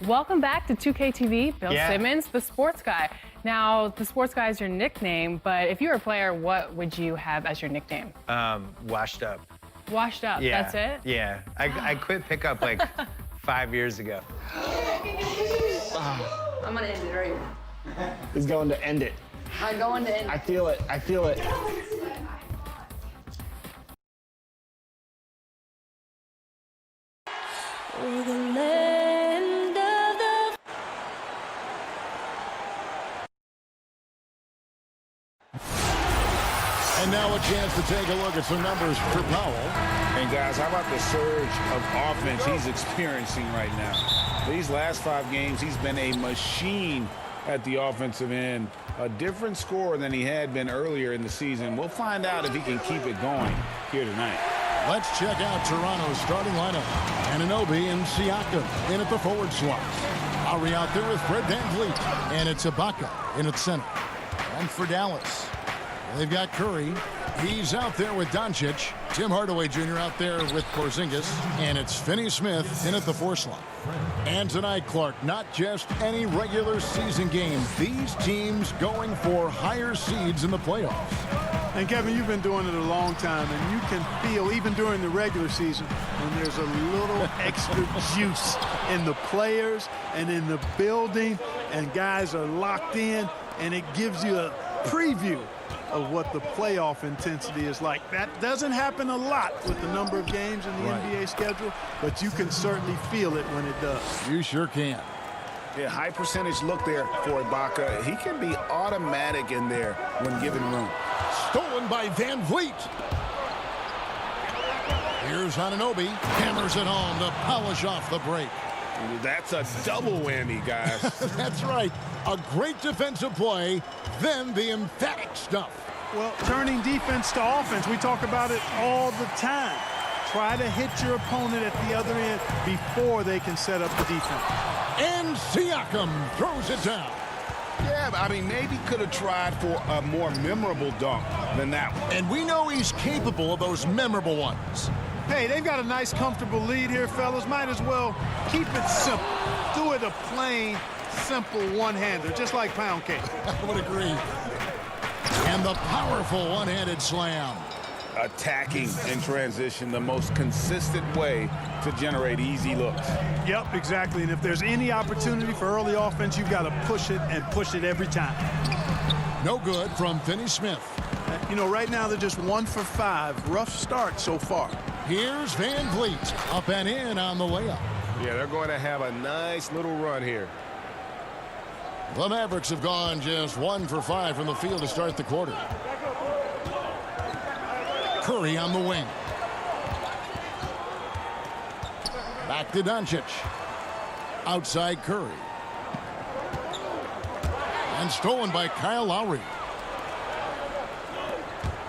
Welcome back to 2K TV. Bill Simmons, the sports guy. Now, the sports guy is your nickname, but if you were a player, what would you have as your nickname? Washed up. Washed up, Yeah. that's it? Yeah. I quit pickup like 5 years ago. I'm gonna end it right here. He's going to end it. I'm going to end it. I feel it. I feel it. And now a chance to take a look at some numbers for Powell. And guys, how about the surge of offense he's experiencing right now? These last 5 games, he's been a machine at the offensive end. A different scorer than he had been earlier in the season. We'll find out if he can keep it going here tonight. Let's check out Toronto's starting lineup. Anunoby and Siakam in at the forward slots. Lowry out there with Fred VanVleet. And it's Ibaka in at center. And for Dallas, they've got Curry. He's out there with Doncic. Tim Hardaway Jr. out there with Porzingis. And it's Finney-Smith in at the 4 slot. And tonight, Clark, not just any regular season game. These teams going for higher seeds in the playoffs. And Kevin, you've been doing it a long time, and you can feel, even during the regular season, when there's a little extra juice in the players and in the building, and guys are locked in, and it gives you a preview of what the playoff intensity is like. That doesn't happen a lot with the number of games in the NBA schedule, but you can certainly feel it when it does. You sure can. Yeah, high percentage look there for Ibaka. He can be automatic in there when given room. Stolen by VanVleet. Here's Anunoby. Hammers it home to polish off the break. That's a double whammy, guys. That's right. A great defensive play, then the emphatic stuff. Well, turning defense to offense, we talk about it all the time. Try to hit your opponent at the other end before they can set up the defense. And Siakam throws it down. Yeah, but I mean, maybe could have tried for a more memorable dunk than that one. And we know he's capable of those memorable ones. Hey, they've got a nice, comfortable lead here, fellas. Might as well keep it simple. Do it a plain, simple one-hander, just like pound cake. I would agree. And the powerful one-handed slam. Attacking in transition, the most consistent way to generate easy looks. Yep, exactly. And if there's any opportunity for early offense, you've got to push it and push it every time. No good from Finney-Smith. You know, right now they're just 1 for 5. Rough start so far. Here's VanVleet up and in on the layup. Yeah, they're going to have a nice little run here. The Mavericks have gone just 1 for 5 from the field to start the quarter. Curry on the wing. Back to Doncic. Outside Curry. And stolen by Kyle Lowry.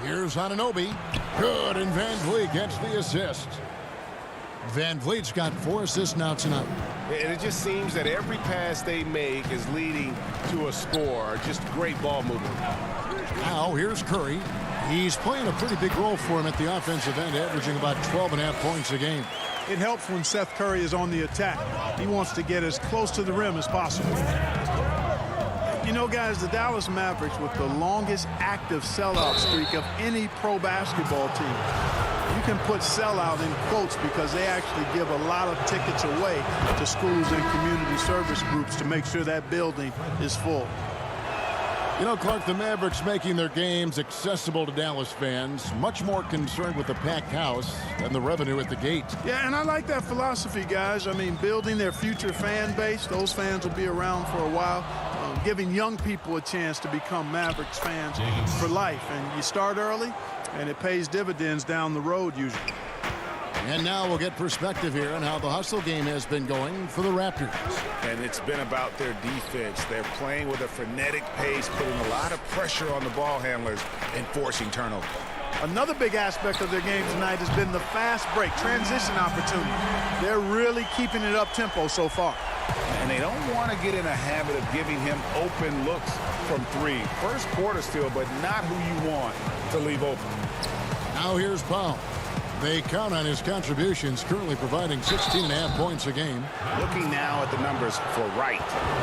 Here's Anunoby. Good, and VanVleet gets the assist. VanVleet's got 4 assists now tonight. And it just seems that every pass they make is leading to a score. Just great ball movement. Now here's Curry. He's playing a pretty big role for him at the offensive end, averaging about 12.5 points a game. It helps when Seth Curry is on the attack. He wants to get as close to the rim as possible. You know, guys, the Dallas Mavericks with the longest active sellout streak of any pro basketball team. You can put sellout in quotes because they actually give a lot of tickets away to schools and community service groups to make sure that building is full. You know, Clark, the Mavericks making their games accessible to Dallas fans, much more concerned with the packed house than the revenue at the gate. Yeah, and I like that philosophy, guys. I mean, building their future fan base, those fans will be around for a while. Giving young people a chance to become Mavericks fans for life. And you start early, and it pays dividends down the road usually. And now we'll get perspective here on how the hustle game has been going for the Raptors. And it's been about their defense. They're playing with a frenetic pace, putting a lot of pressure on the ball handlers and forcing turnovers. Another big aspect of their game tonight has been the fast break, transition opportunity. They're really keeping it up-tempo so far. And they don't want to get in a habit of giving him open looks from 3. First quarter still, but not who you want to leave open. Now here's Powell. They count on his contributions, currently providing 16.5 points a game. Looking now at the numbers for Wright.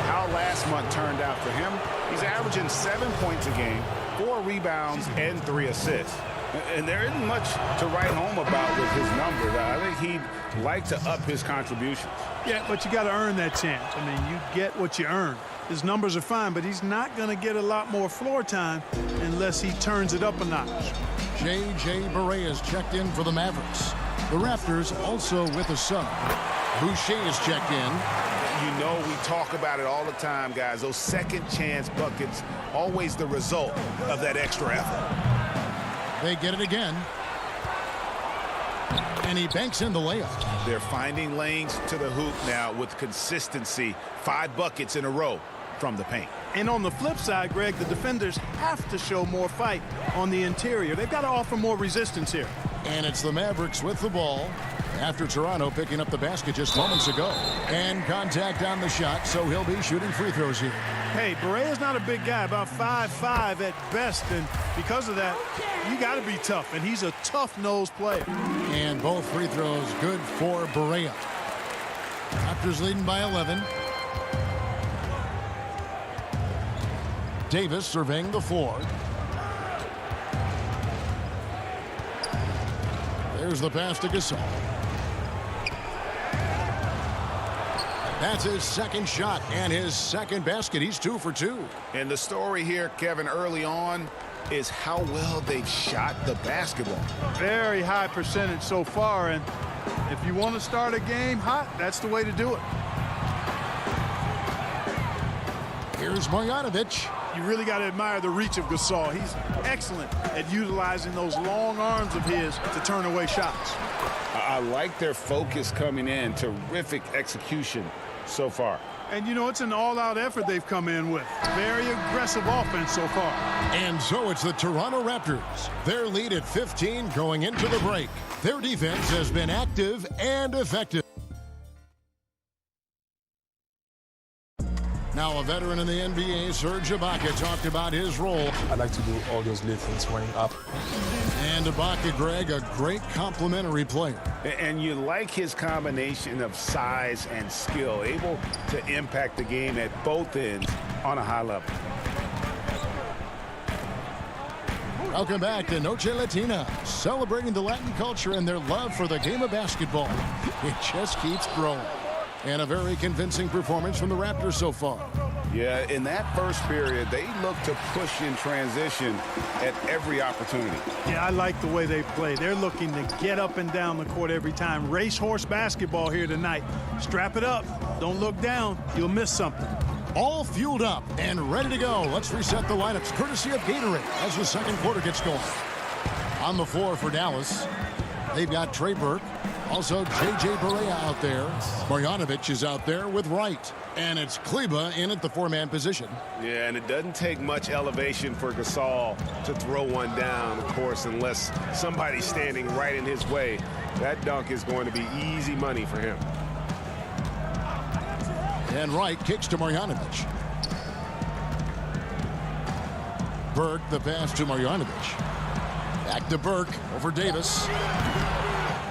How last month turned out for him, he's averaging 7 points a game, 4 rebounds, and 3 assists. And there isn't much to write home about with his numbers. I think he'd like to up his contributions. Yeah, but you got to earn that chance. I mean, you get what you earn. His numbers are fine, but he's not going to get a lot more floor time unless he turns it up a notch. J.J. Barea is checked in for the Mavericks. The Raptors also with a sub. Boucher is checked in. You know, we talk about it all the time, guys. Those second chance buckets, always the result of that extra effort. They get it again. And he banks in the layup. They're finding lanes to the hoop now with consistency. 5 buckets in a row from the paint. And on the flip side, Greg, the defenders have to show more fight on the interior. They've got to offer more resistance here. And it's the Mavericks with the ball after Toronto picking up the basket just moments ago. And contact on the shot, so he'll be shooting free throws here. Hey, Barea's not a big guy, about 5'5" at best, and because of that, you got to be tough, and he's a tough-nosed player. And both free throws good for Barea. Raptors leading by 11. Davis surveying the floor. There's the pass to Gasol. That's his second shot and his second basket. He's 2 for 2. And the story here, Kevin, early on is how well they've shot the basketball. Very high percentage so far, and if you want to start a game hot, that's the way to do it. Here's Marjanovic. You really got to admire the reach of Gasol. He's excellent at utilizing those long arms of his to turn away shots. I like their focus coming in. Terrific execution so far. And, you know, it's an all-out effort they've come in with. Very aggressive offense so far. And so it's the Toronto Raptors. Their lead at 15 going into the break. Their defense has been active and effective. Now a veteran in the NBA, Serge Ibaka, talked about his role. I like to do all those little things running up. And Ibaka, Greg, a great complementary player. And you like his combination of size and skill, able to impact the game at both ends on a high level. Welcome back to Noche Latina, celebrating the Latin culture and their love for the game of basketball. It just keeps growing. And a very convincing performance from the Raptors so far. Yeah, in that first period, they look to push in transition at every opportunity. Yeah, I like the way they play. They're looking to get up and down the court every time. Racehorse basketball here tonight. Strap it up. Don't look down. You'll miss something. All fueled up and ready to go. Let's reset the lineups courtesy of Gatorade as the second quarter gets going. On the floor for Dallas, they've got Trey Burke. Also, J.J. Barea out there. Marjanovic is out there with Wright. And it's Kleba in at the 4-man position. Yeah, and it doesn't take much elevation for Gasol to throw one down, of course, unless somebody's standing right in his way. That dunk is going to be easy money for him. And Wright kicks to Marjanovic. Burke, the pass to Marjanovic. Back to Burke over Davis.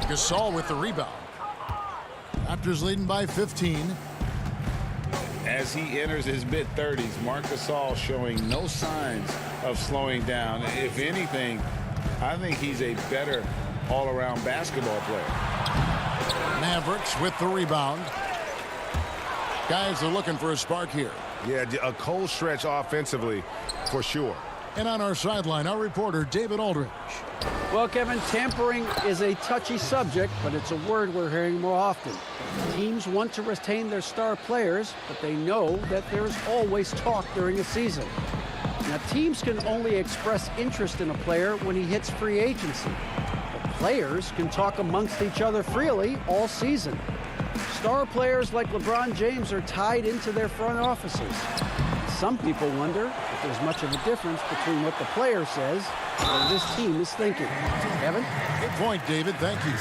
Gasol with the rebound. Raptors leading by 15. As he enters his mid-30s, Marc Gasol showing no signs of slowing down. If anything, I think he's a better all-around basketball player. Mavericks with the rebound. Guys are looking for a spark here. Yeah, a cold stretch offensively, for sure. And on our sideline, our reporter, David Aldridge. Well, Kevin, tampering is a touchy subject, but it's a word we're hearing more often. Teams want to retain their star players, but they know that there is always talk during a season. Now, teams can only express interest in a player when he hits free agency. But players can talk amongst each other freely all season. Star players like LeBron James are tied into their front offices. Some people wonder if there's much of a difference between what the player says and what this team is thinking. Kevin? Good point, David. Thank you.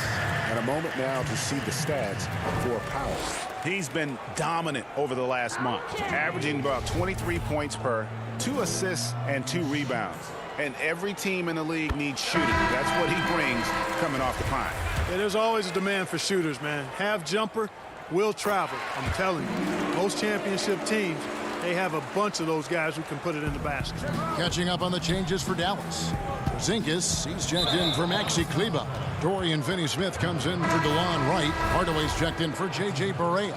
And a moment now to see the stats for Powell. He's been dominant over the last month, averaging about 23 points per, 2 assists and 2 rebounds. and every team in the league needs shooting. That's what he brings coming off the pine. Yeah, there's always a demand for shooters, man. Have jumper, will travel. I'm telling you, most championship teams, they have a bunch of those guys who can put it in the basket. Catching up on the changes for Dallas. Zinkis, he's checked in for Maxi Kleba. Dorian Finney-Smith comes in for DeLon Wright. Hardaway's checked in for J.J. Barea.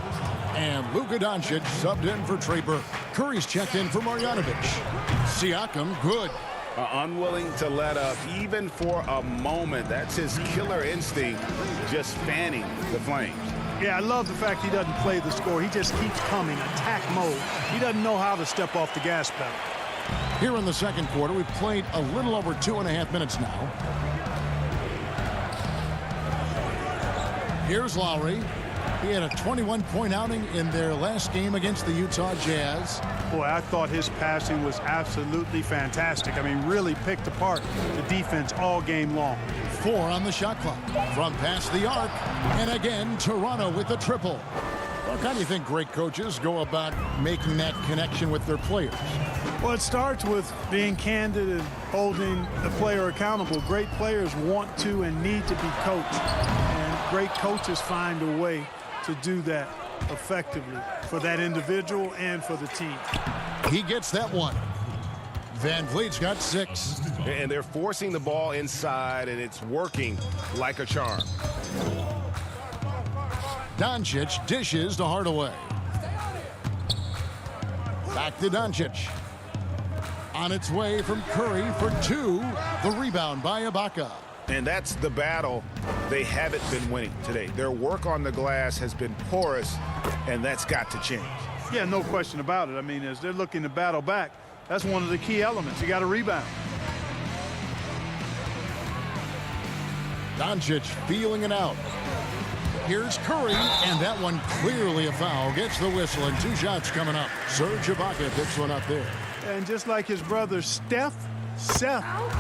And Luka Doncic subbed in for Trey Burke. Curry's checked in for Marjanovic. Siakam, good. Unwilling to let up even for a moment. That's his killer instinct, just fanning the flames. Yeah, I love the fact he doesn't play the score. He just keeps coming, attack mode. He doesn't know how to step off the gas pedal. Here in the second quarter, we've played a little over 2.5 minutes now. Here's Lowry. He had a 21-point outing in their last game against the Utah Jazz. Boy, I thought his passing was absolutely fantastic. I mean, really picked apart the defense all game long. 4 on the shot clock from past the arc. And again, Toronto with the triple. Well, how do you think great coaches go about making that connection with their players? Well, it starts with being candid and holding the player accountable. Great players want to and need to be coached. And great coaches find a way to do that effectively for that individual and for the team. He gets that one. Van Vliet's got 6. And they're forcing the ball inside, and it's working like a charm. Doncic dishes to Hardaway. Back to Doncic. On its way from Curry for 2. The rebound by Ibaka. And that's the battle they haven't been winning today. Their work on the glass has been porous, and that's got to change. Yeah, no question about it. I mean, as they're looking to battle back, that's one of the key elements. You got to rebound. Doncic feeling it out. Here's Curry, and that one clearly a foul. Gets the whistle, and 2 shots coming up. Serge Ibaka picks one up there. And just like his brother Seth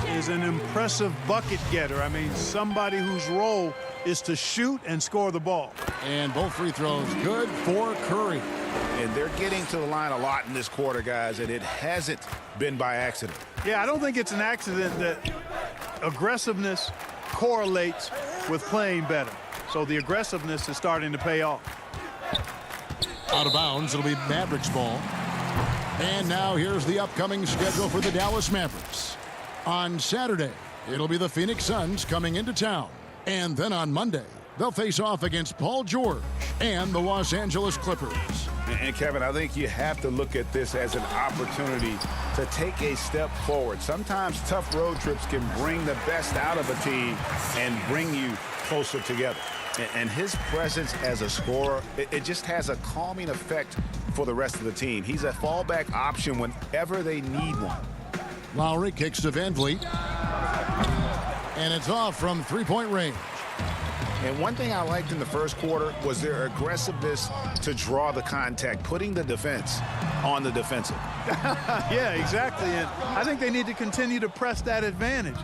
is an impressive bucket getter. I mean, somebody whose role is to shoot and score the ball. And both free throws good for Curry. And they're getting to the line a lot in this quarter, guys, and it hasn't been by accident. Yeah, I don't think it's an accident that aggressiveness correlates with playing better. So the aggressiveness is starting to pay off. Out of bounds, it'll be Mavericks ball. And now here's the upcoming schedule for the Dallas Mavericks. On Saturday, it'll be the Phoenix Suns coming into town. And then on Monday, they'll face off against Paul George and the Los Angeles Clippers. And Kevin, I think you have to look at this as an opportunity to take a step forward. Sometimes tough road trips can bring the best out of a team and bring you closer together. And his presence as a scorer, it just has a calming effect for the rest of the team. He's a fallback option whenever they need one. Lowry kicks to Van Vliet. And it's off from 3-point range. And one thing I liked in the first quarter was their aggressiveness to draw the contact, putting the defense on the defensive. Yeah, exactly. And I think they need to continue to press that advantage.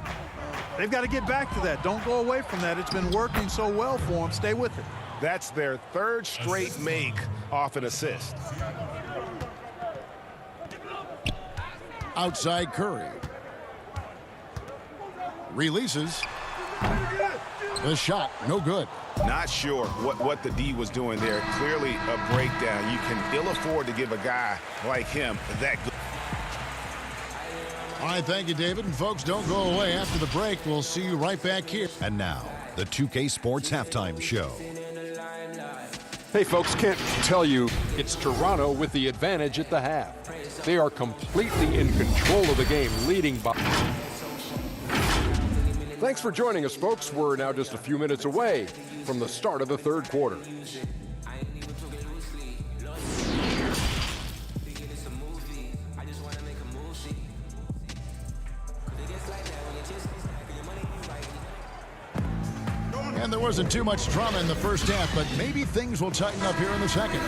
They've got to get back to that. Don't go away from that. It's been working so well for them. Stay with it. That's their 3rd straight make off an assist. Outside Curry. Releases. The shot, no good. Not sure what the D was doing there. Clearly a breakdown. You can ill afford to give a guy like him that good. All right, thank you, David. And folks, don't go away. After the break, we'll see you right back here. And now, the 2K Sports Halftime Show. Hey, folks, can't tell you it's Toronto with the advantage at the half. They are completely in control of the game, leading by... Thanks for joining us, folks. We're now just a few minutes away from the start of the 3rd quarter. And there wasn't too much drama in the first half, but maybe things will tighten up here in the second.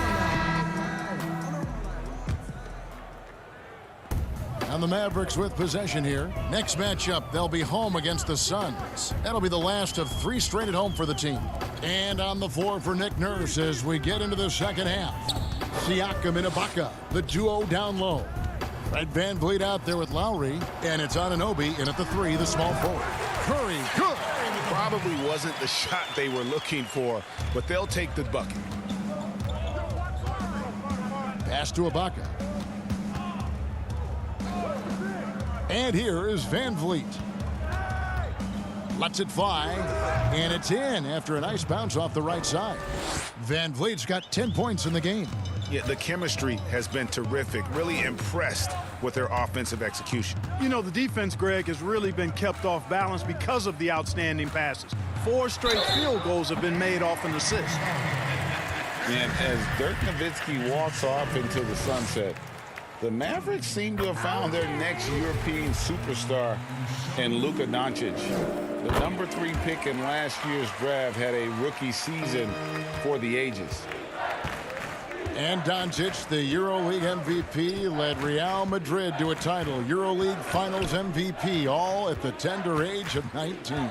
And the Mavericks with possession here. Next matchup, they'll be home against the Suns. That'll be the last of 3 straight at home for the team. And on the floor for Nick Nurse as we get into the second half. Siakam and Ibaka, the duo down low. Right, Van Vliet out there with Lowry, and it's Anunoby in at the 3, the small forward. Curry, good. Probably wasn't the shot they were looking for, but they'll take the bucket. Pass to Ibaka. And here is Van Vliet. Lets it fly, and it's in after a nice bounce off the right side. Van Vliet's got 10 points in the game. Yeah, the chemistry has been terrific. Really impressed with their offensive execution. You know, the defense, Greg, has really been kept off balance because of the outstanding passes. 4 straight field goals have been made off an assist. And as Dirk Nowitzki walks off into the sunset, the Mavericks seem to have found their next European superstar in Luka Doncic. The number 3 pick in last year's draft had a rookie season for the ages. And Doncic, the EuroLeague MVP, led Real Madrid to a title. EuroLeague Finals MVP, all at the tender age of 19.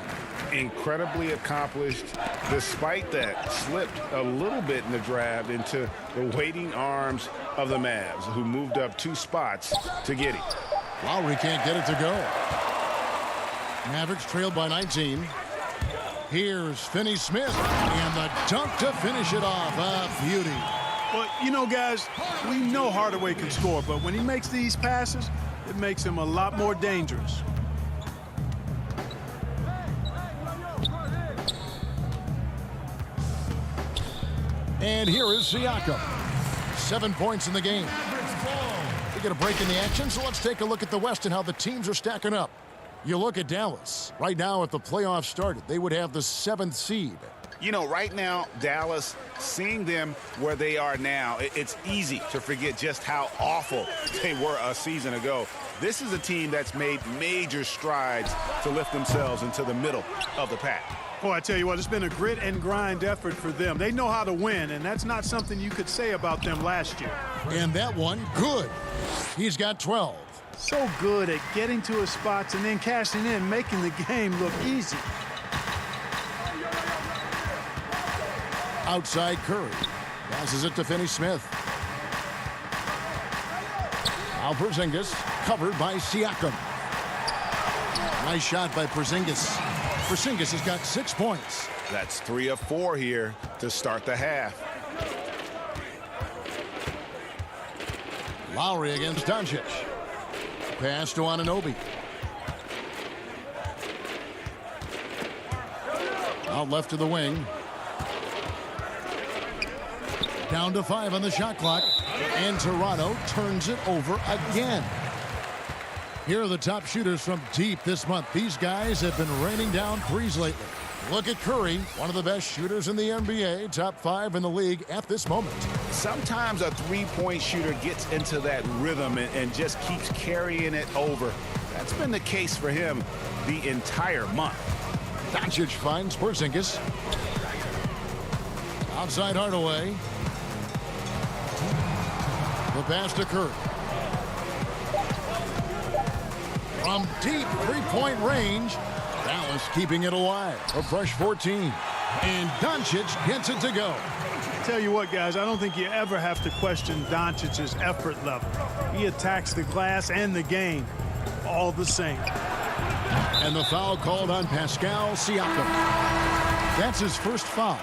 Incredibly accomplished. Despite that, slipped a little bit in the draft into the waiting arms of the Mavs, who moved up 2 spots to get him. Lowry can't get it to go. Mavericks trailed by 19. Here's Finney-Smith, and the dunk to finish it off. A beauty. Well, you know, guys, we know Hardaway can score, but when he makes these passes, it makes him a lot more dangerous. And here is Siakam. 7 points in the game. We get a break in the action, so let's take a look at the West and how the teams are stacking up. You look at Dallas. Right now, if the playoffs started, they would have the 7th seed. You know, right now, Dallas, seeing them where they are now, it's easy to forget just how awful they were a season ago. This is a team that's made major strides to lift themselves into the middle of the pack. Boy, I tell you what, it's been a grit and grind effort for them. They know how to win, and that's not something you could say about them last year. And that one, good. He's got 12. So good at getting to his spots and then cashing in, making the game look easy. Outside Curry. Passes it to Finney-Smith. Now Porzingis, covered by Siakam. Nice shot by Porzingis. Porzingis has got 6 points. That's 3 of 4 here to start the half. Lowry against Doncic. Pass to Anunoby. Out left to the wing. Down to 5 on the shot clock. And Toronto turns it over again. Here are the top shooters from deep this month. These guys have been raining down threes lately. Look at Curry, one of the best shooters in the NBA, top 5 in the league at this moment. Sometimes a three-point shooter gets into that rhythm and just keeps carrying it over. That's been the case for him the entire month. Doncic finds Porzingis. Outside Hardaway. The pass to Curry. From deep three-point range, Dallas keeping it alive. A fresh 14. And Doncic gets it to go. Tell you what, guys, I don't think you ever have to question Doncic's effort level. He attacks the glass and the game all the same. And the foul called on Pascal Siakam. That's his first foul.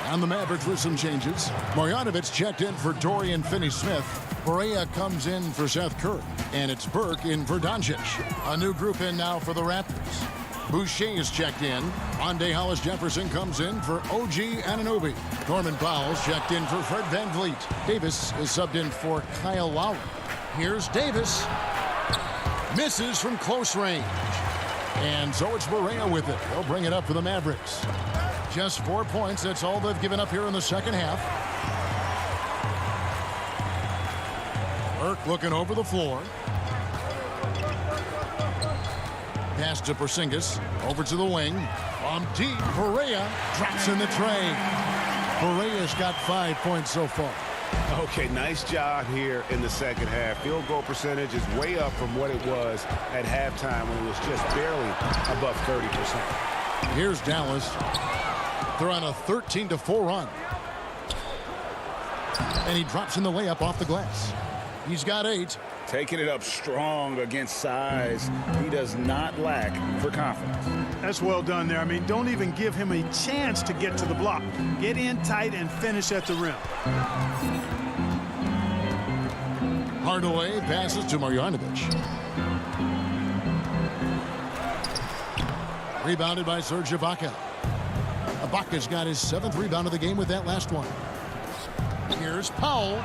On the Mavericks with some changes. Marjanovic checked in for Dorian Finney-Smith. Perea comes in for Seth Curry. And it's Burke in for Doncic. A new group in now for the Raptors. Boucher is checked in. Monday Hollis-Jefferson comes in for OG Anunoby. Norman Powell's checked in for Fred VanVleet. Davis is subbed in for Kyle Lowry. Here's Davis. Misses from close range. And so it's Perea with it. They'll bring it up for the Mavericks. Just 4 points. That's all they've given up here in the second half. Burke looking over the floor. Pass to Porzingis. Over to the wing. From deep, Perea drops in the tray. Perea's got 5 points so far. Okay, nice job here in the second half. Field goal percentage is way up from what it was at halftime when it was just barely above 30%. Here's Dallas. They're on a 13-4 run. And he drops in the layup off the glass. He's got 8. Taking it up strong against size. He does not lack for confidence. That's well done there. I mean, don't even give him a chance to get to the block. Get in tight and finish at the rim. Hardaway passes to Marjanovic. Rebounded by Serge Ibaka. Ibaka's got his 7th rebound of the game with that last one. Here's Powell,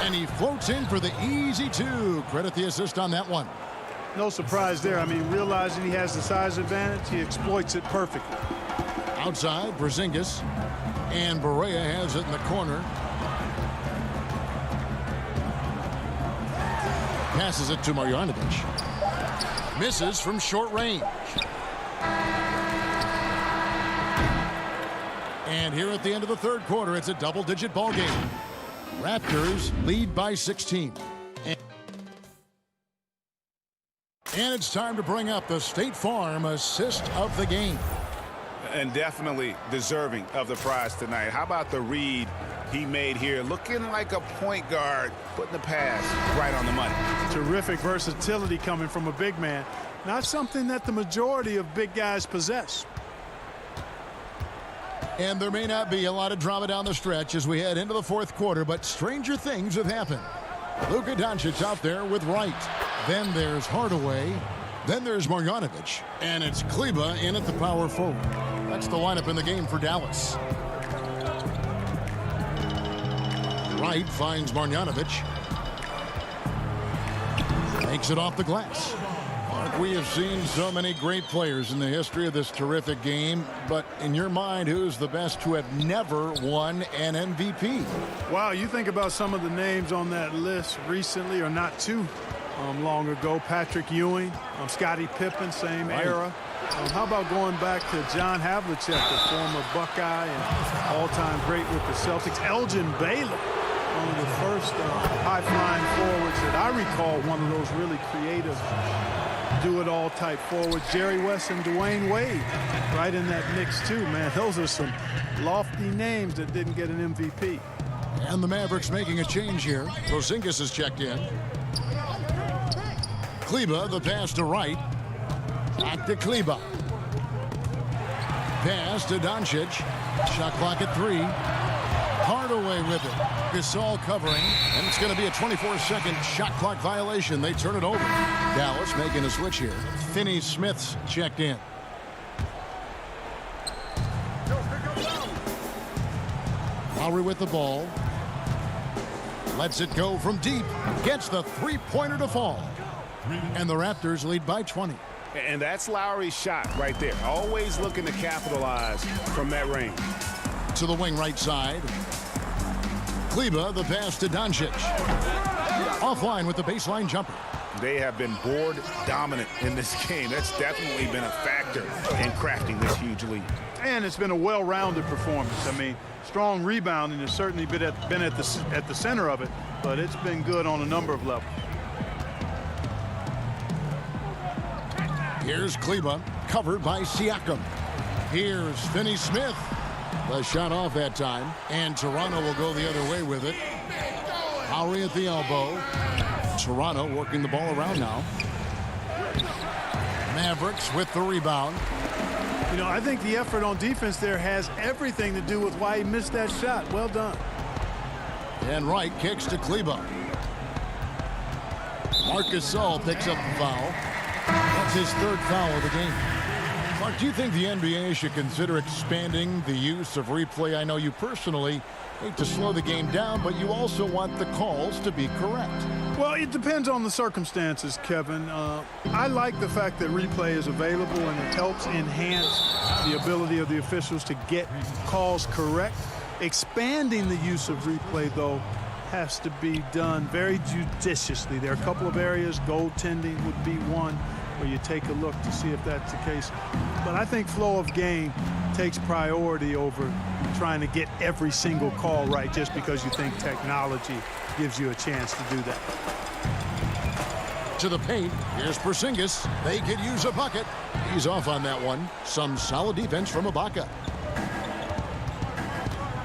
and he floats in for the easy 2. Credit the assist on that one. No surprise there. I mean, realizing he has the size advantage, he exploits it perfectly. Outside, Porzingis, and Barea has it in the corner. Passes it to Marjanovic. Misses from short range. And here at the end of the 3rd quarter, it's a double-digit ball game. Raptors lead by 16. And it's time to bring up the State Farm assist of the game. And definitely deserving of the prize tonight. How about the read he made here? Looking like a point guard, putting the pass right on the money. Terrific versatility coming from a big man. Not something that the majority of big guys possess. And there may not be a lot of drama down the stretch as we head into the 4th quarter, but stranger things have happened. Luka Doncic out there with Wright. Then there's Hardaway. Then there's Marjanovic. And it's Kleber in at the power forward. That's the lineup in the game for Dallas. Wright finds Marjanovic. Makes it off the glass. Mark, we have seen so many great players in the history of this terrific game, but in your mind, who's the best to have never won an MVP? Wow, you think about some of the names on that list recently, or not too long ago. Patrick Ewing, Scottie Pippen, same era. How about going back to John Havlicek, the former Buckeye and all-time great with the Celtics. Elgin Baylor, one of the first high-flying forwards that I recall, one of those really creative do-it-all type forwards. Jerry West and Dwayne Wade right in that mix too, man. Those are some lofty names that didn't get an MVP. And the Mavericks making a change here. Porzingis is checked in. Kleber, the pass to Wright. Back to Kleber. Pass to Doncic. Shot clock at 3. Hardaway with it. Gasol covering, and it's going to be a 24-second shot clock violation. They turn it over. Dallas making a switch here. Finney-Smith's checked in. Lowry with the ball. Lets it go from deep. Gets the 3-pointer to fall. And the Raptors lead by 20. And that's Lowry's shot right there. Always looking to capitalize from that range. To the wing right side. Kleber, the pass to Doncic. Offline with the baseline jumper. They have been board dominant in this game. That's definitely been a factor in crafting this huge lead. And it's been a well-rounded performance. I mean, strong rebounding has certainly been at the center of it, but it's been good on a number of levels. Here's Kleber, covered by Siakam. Here's Finney-Smith. The shot off that time, and Toronto will go the other way with it. Lowry at the elbow. Toronto working the ball around now. Mavericks with the rebound. You know, I think the effort on defense there has everything to do with why he missed that shot. Well done. And Wright kicks to Kleber. Marcus Gasol picks up the foul. That's his 3rd foul of the game. Mark, do you think the NBA should consider expanding the use of replay? I know you personally hate to slow the game down, but you also want the calls to be correct. Well, it depends on the circumstances, Kevin. I like the fact that replay is available, and it helps enhance the ability of the officials to get calls correct. Expanding the use of replay, though, has to be done very judiciously. There are a couple of areas, goaltending would be one, where you take a look to see if that's the case. But I think flow of game takes priority over trying to get every single call right just because you think technology gives you a chance to do that. To the paint, here's Porzingis. They could use a bucket. He's off on that one. Some solid defense from Ibaka.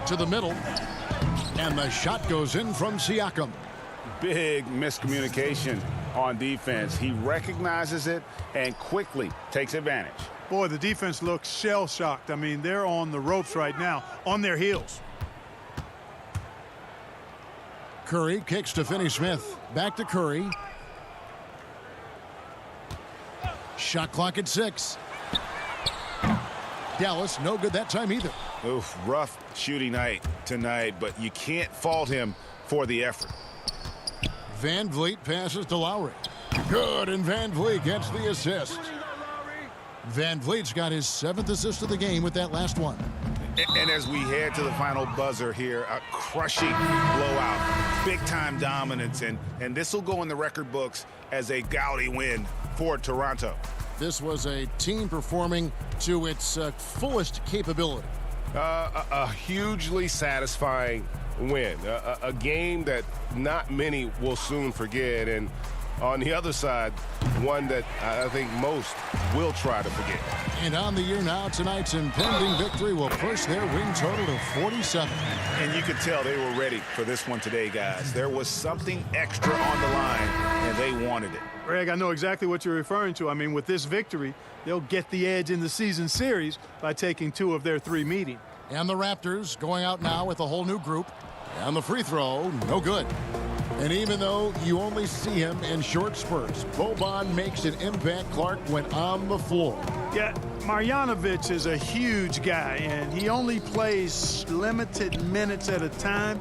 To the middle, and the shot goes in from Siakam. big miscommunication on defense. He recognizes it and quickly takes advantage. Boy, the defense looks shell-shocked. I mean, they're on the ropes right now, on their heels. Curry kicks to Finney-Smith. Back to Curry. Shot clock at 6. Dallas, no good that time either. Oof, rough shooting night tonight, but you can't fault him for the effort. Van Vliet passes to Lowry. Good, and Van Vliet gets the assist. Van Vliet's got his 7th assist of the game with that last one. And as we head to the final buzzer here, a crushing blowout, big-time dominance, and this will go in the record books as a gaudy win for Toronto. This was a team performing to its fullest capability. A hugely satisfying win, a game that not many will soon forget, and on the other side, one that I think most will try to forget. And on the year now, tonight's impending victory will push their win total to 47. And you could tell they were ready for this one today, guys. There was something extra on the line, and they wanted it. Greg, I know exactly what you're referring to. I mean, with this victory, they'll get the edge in the season series by taking 2 of their 3 meetings. And the Raptors going out now with a whole new group. And the free throw, no good. And even though you only see him in short spurts, Boban makes an impact, Clark, when on the floor. Yeah, Marjanovic is a huge guy, and he only plays limited minutes at a time.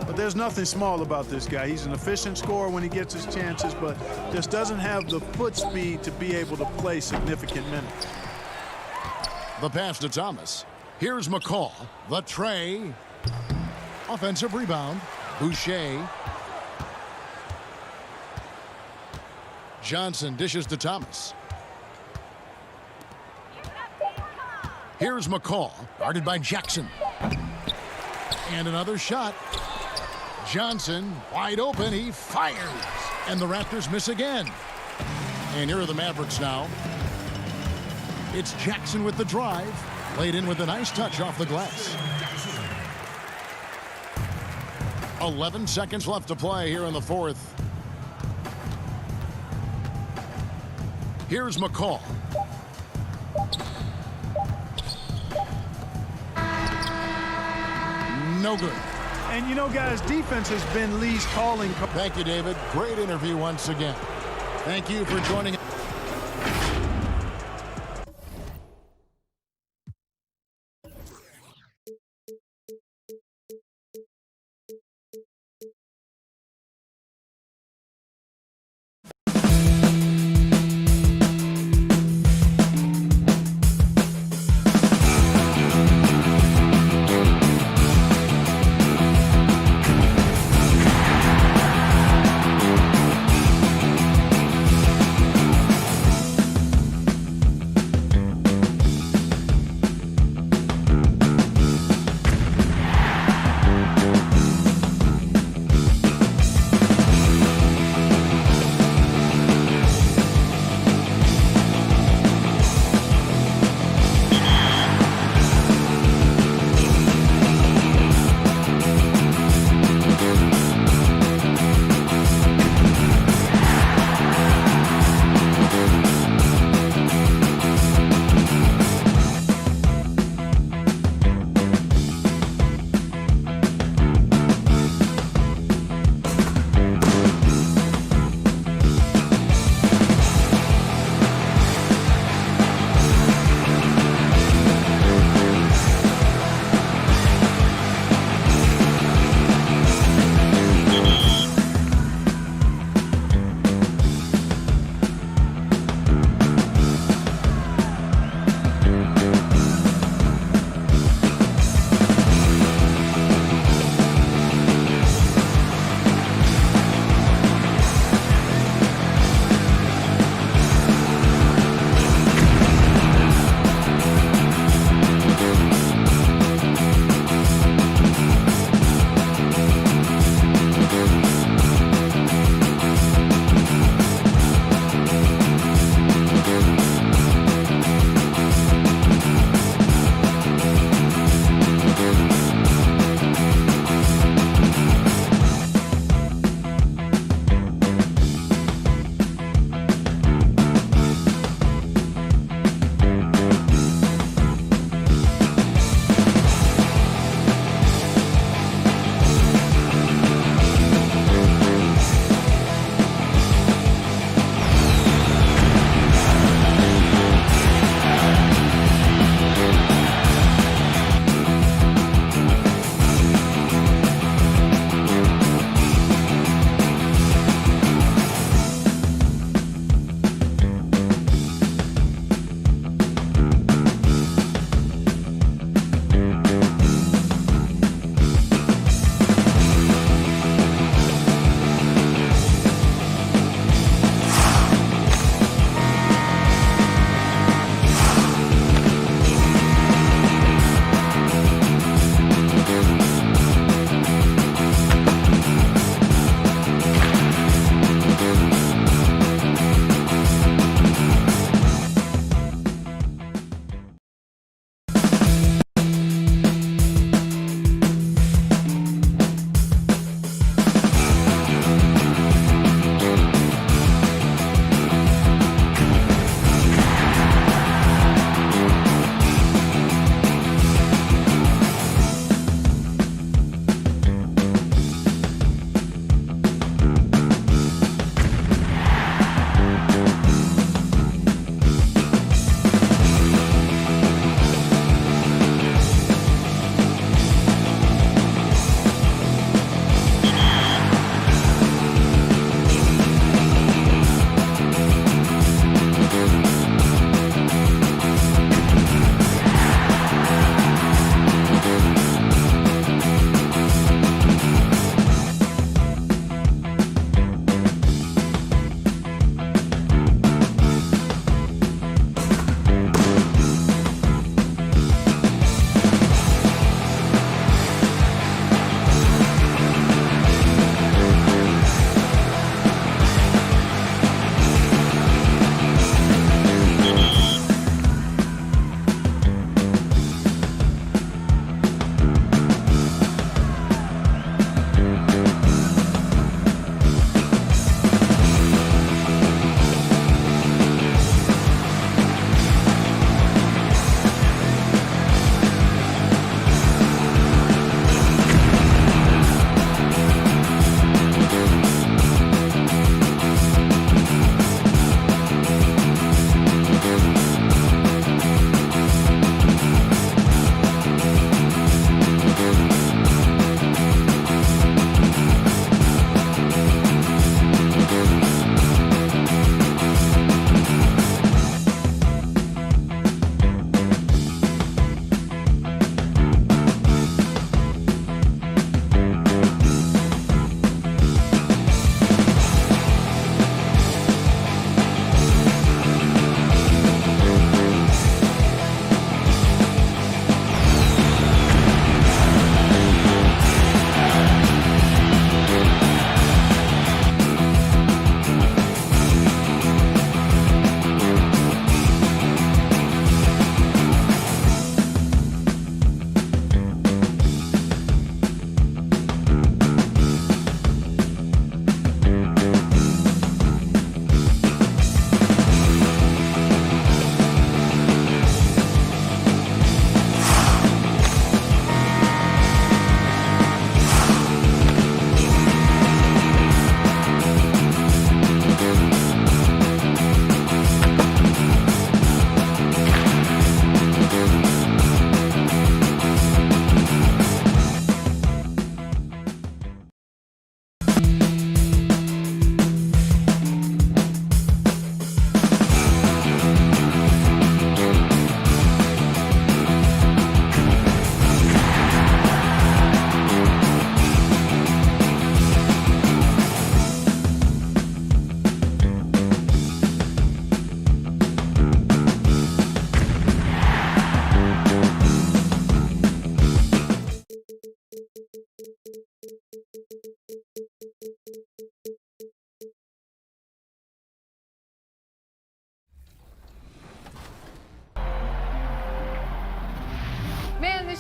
But there's nothing small about this guy. He's an efficient scorer when he gets his chances, but just doesn't have the foot speed to be able to play significant minutes. The pass to Thomas. Here's McCall. The tray. Offensive rebound. Boucher. Johnson dishes to Thomas. Here's McCall, guarded by Jackson. And another shot. Johnson, wide open, he fires. And the Raptors miss again. And here are the Mavericks now. It's Jackson with the drive. Laid in with a nice touch off the glass. 11 seconds left to play here in the 4th. Here's McCall. No good. And you know, guys, defense has been Lee's calling. Thank you, David. Great interview once again. Thank you for joining us.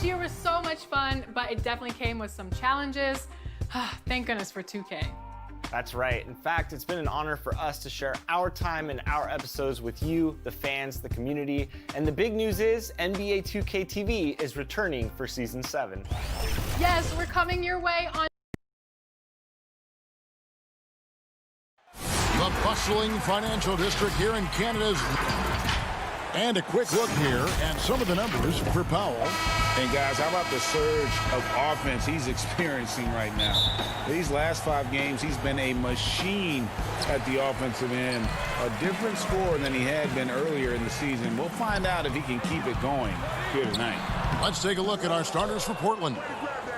This year was so much fun, but it definitely came with some challenges. Thank goodness for 2K. That's right. In fact, it's been an honor for us to share our time and our episodes with you, the fans, the community. And the big news is NBA 2K TV is returning for Season 7. Yes, we're coming your way on the bustling financial district here in Canada's. And a quick look here at some of the numbers for Powell. And guys, how about the surge of offense he's experiencing right now? These last 5 games, he's been a machine at the offensive end. A different score than he had been earlier in the season. We'll find out if he can keep it going here tonight. Let's take a look at our starters for Portland.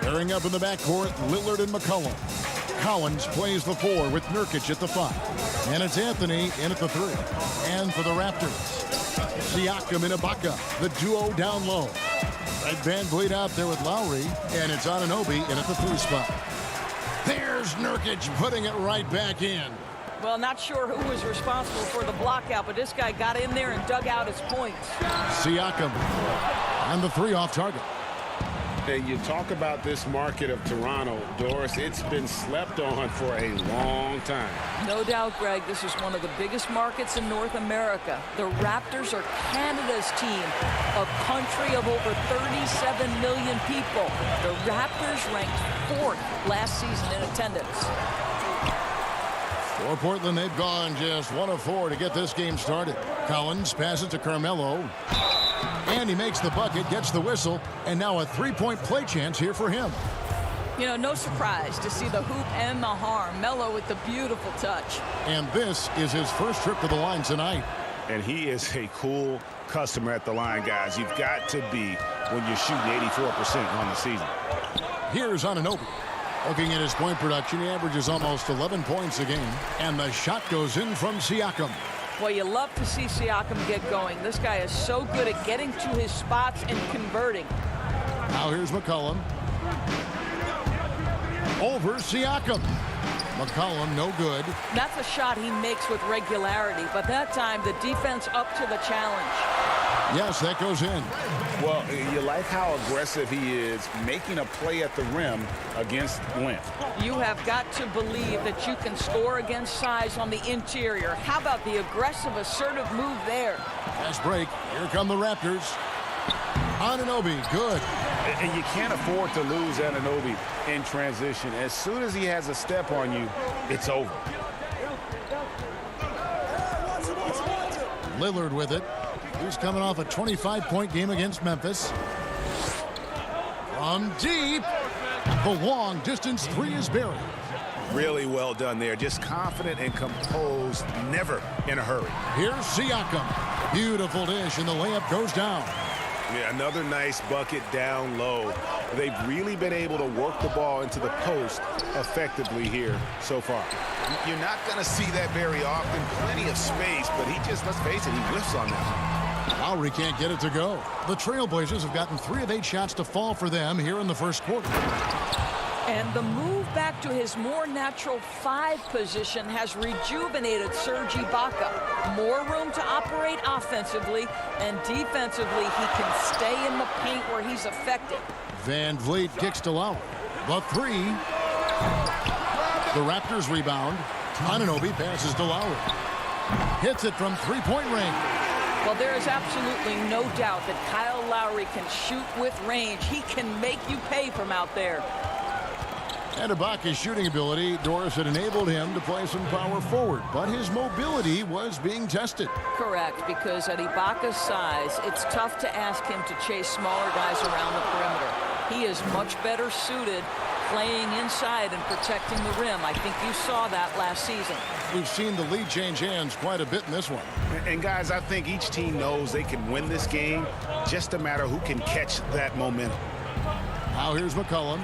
Pairing up in the backcourt, Lillard and McCollum. Collins plays the 4 with Nurkic at the 5. And it's Anthony in at the 3. And for the Raptors, Siakam and Ibaka, the duo down low. Red Van Vliet out there with Lowry, and it's Anunoby in at the 3 spot. There's Nurkic putting it right back in. Well, not sure who was responsible for the block out, but this guy got in there and dug out his points. Siakam, and the 3 off target. And you talk about this market of Toronto, Doris, it's been slept on for a long time. No doubt, Greg, this is one of the biggest markets in North America. The Raptors are Canada's team, a country of over 37 million people. The Raptors ranked 4th last season in attendance. For Portland, they've gone just 1 of 4 to get this game started. Collins passes to Carmelo. And he makes the bucket, gets the whistle, and now a 3-point play chance here for him. You know, no surprise to see the hoop and the harm. Melo with the beautiful touch. And this is his first trip to the line tonight. And he is a cool customer at the line, guys. You've got to be when you're shooting 84% on the season. Here's Anunoby. Looking at his point production, he averages almost 11 points a game. And the shot goes in from Siakam. Well, you love to see Siakam get going. This guy is so good at getting to his spots and converting. Now here's McCollum. Over Siakam. McCollum, no good. That's a shot he makes with regularity, but that time the defense up to the challenge. Yes, that goes in. Well, you like how aggressive he is making a play at the rim against length. You have got to believe that you can score against size on the interior. How about the aggressive, assertive move there? Fast break. Here come the Raptors. Anunoby, good. And you can't afford to lose Anunoby in transition. As soon as he has a step on you, it's over. Lillard with it. He's coming off a 25-point game against Memphis. From deep, the long-distance 3 is buried. Really well done there. Just confident and composed, never in a hurry. Here's Siakam. Beautiful dish, and the layup goes down. Yeah, another nice bucket down low. They've really been able to work the ball into the post effectively here so far. You're not going to see that very often. Plenty of space, but he just, let's face it, he whiffs on that. Lowry can't get it to go. The Trailblazers have gotten 3 of 8 shots to fall for them here in the first quarter. And the move back to his more natural 5 position has rejuvenated Serge Ibaka. More room to operate offensively, and defensively he can stay in the paint where he's effective. Van Vliet kicks to Lowry. The 3. The Raptors rebound. Anunoby passes to Lowry. Hits it from 3-point range. Well, there is absolutely no doubt that Kyle Lowry can shoot with range. He can make you pay from out there. And Ibaka's shooting ability, Doris, had enabled him to play some power forward, but his mobility was being tested. Correct, because at Ibaka's size, it's tough to ask him to chase smaller guys around the perimeter. He is much better suited playing inside and protecting the rim. I think you saw that last season. We've seen the lead change hands quite a bit in this one. And guys, I think each team knows they can win this game, just a matter who can catch that momentum. Now here's McCollum.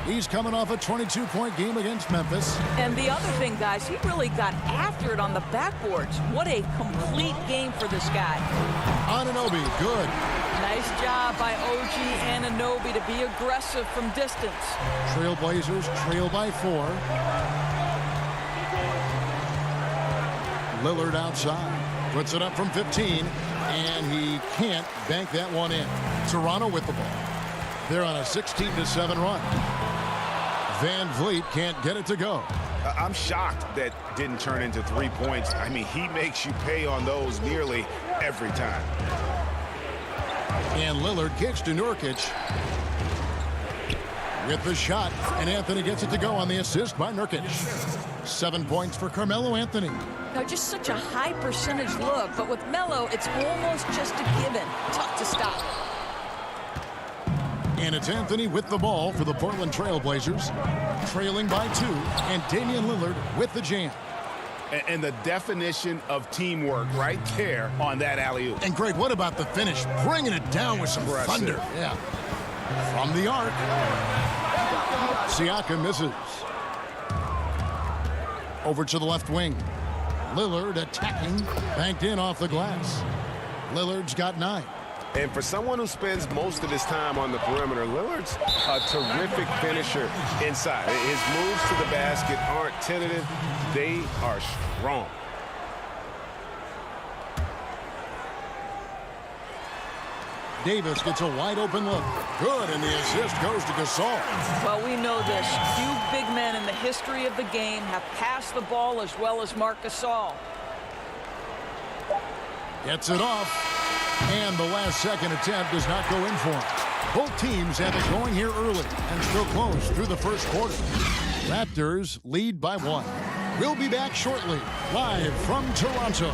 He's coming off a 22-point game against Memphis. And the other thing, guys, he really got after it on the backboards. What a complete game for this guy. Anunoby, good. Nice job by OG Anunoby to be aggressive from distance. Trailblazers trail by 4. Lillard outside. Puts it up from 15. And he can't bank that one in. Toronto with the ball. They're on a 16-7 run. Van Vliet can't get it to go. I'm shocked that didn't turn into 3 points. I mean, he makes you pay on those nearly every time. And Lillard kicks to Nurkic with the shot, and Anthony gets it to go on the assist by Nurkic. 7 points for Carmelo Anthony. Now, just such a high percentage look, but with Melo, it's almost just a given. Tough to stop. And it's Anthony with the ball for the Portland Trail Blazers, trailing by 2, and Damian Lillard with the jam. And the definition of teamwork right there on that alley-oop. And Greg, what about the finish? Bringing it down with some thunder. Yeah. From the arc. Siakam misses. Over to the left wing. Lillard attacking. Banked in off the glass. Lillard's got 9. And for someone who spends most of his time on the perimeter, Lillard's a terrific finisher inside. His moves to the basket aren't tentative. They are strong. Davis gets a wide open look. Good, and the assist goes to Gasol. Well, we know this. Few big men in the history of the game have passed the ball as well as Marc Gasol. Gets it off. And the last second attempt does not go in for him. Both teams have it going here early and still close through the first quarter. Raptors lead by 1. We'll be back shortly, live from Toronto.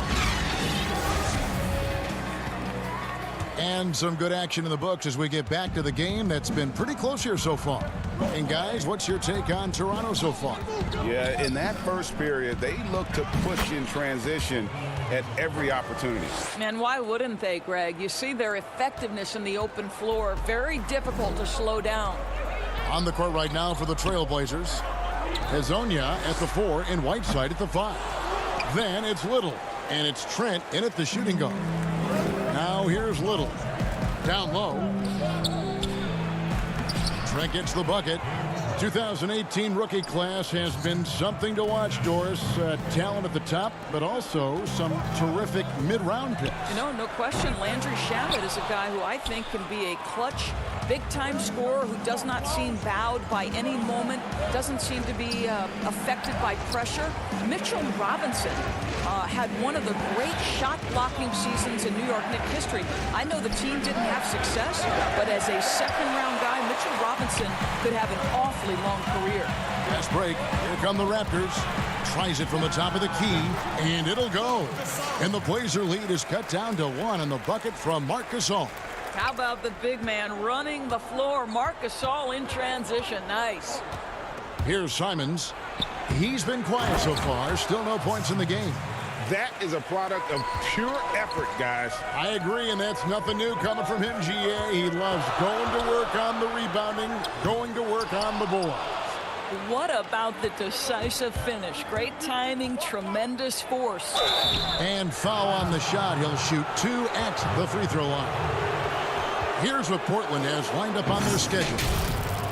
And some good action in the books as we get back to the game that's been pretty close here so far. And guys, what's your take on Toronto so far? Yeah, in that first period, they look to push in transition at every opportunity. And why wouldn't they, Greg? You see their effectiveness in the open floor. Very difficult to slow down. On the court right now for the Trailblazers. Hezonja at the 4 and Whiteside at the 5. Then it's Little, and it's Trent in at the shooting guard. Now here's Little. Down low. Trent gets the bucket. 2018 rookie class has been something to watch, Doris. Talent at the top, but also some terrific mid-round picks. You know, no question, Landry Shamet is a guy who I think can be a clutch, big-time scorer who does not seem bowed by any moment, doesn't seem to be affected by pressure. Mitchell Robinson had one of the great shot-blocking seasons in New York Knicks history. I know the team didn't have success, but as a second-round guy, Mitchell Robinson could have an awfully long career. Fast break. Here come the Raptors. Tries it from the top of the key, and it'll go. And the Blazer lead is cut down to 1 in the bucket from Marc Gasol. How about the big man running the floor? Marc Gasol in transition. Nice. Here's Simons. He's been quiet so far. Still no points in the game. That is a product of pure effort, guys. I agree, and that's nothing new coming from him, GA. He loves going to work on the rebounding, going to work on the boards. What about the decisive finish? Great timing, tremendous force. And foul on the shot. He'll shoot 2 at the free throw line. Here's what Portland has lined up on their schedule.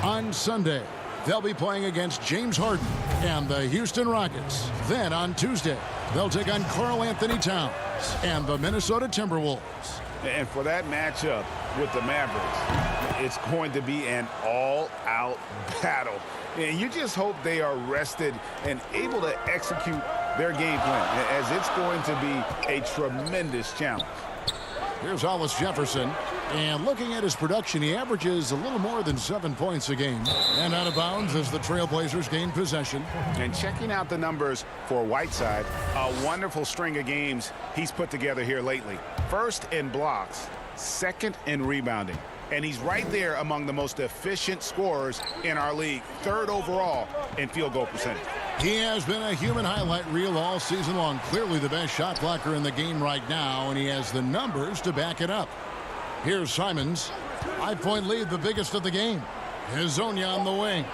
On Sunday, they'll be playing against James Harden and the Houston Rockets. Then on Tuesday, they'll take on Karl Anthony Towns and the Minnesota Timberwolves. And for that matchup with the Mavericks, it's going to be an all-out battle. And you just hope they are rested and able to execute their game plan, as it's going to be a tremendous challenge. Here's Hollis Jefferson. And looking at his production, he averages a little more than 7 points a game. And out of bounds as the Trailblazers gain possession. And checking out the numbers for Whiteside, a wonderful string of games he's put together here lately. First in blocks, second in rebounding. And he's right there among the most efficient scorers in our league, 3rd overall in field goal percentage. He has been a human highlight reel all season long. Clearly the best shot blocker in the game right now, and he has the numbers to back it up. Here's Simons. 5-point lead, the biggest of the game. Hezonja on the wing.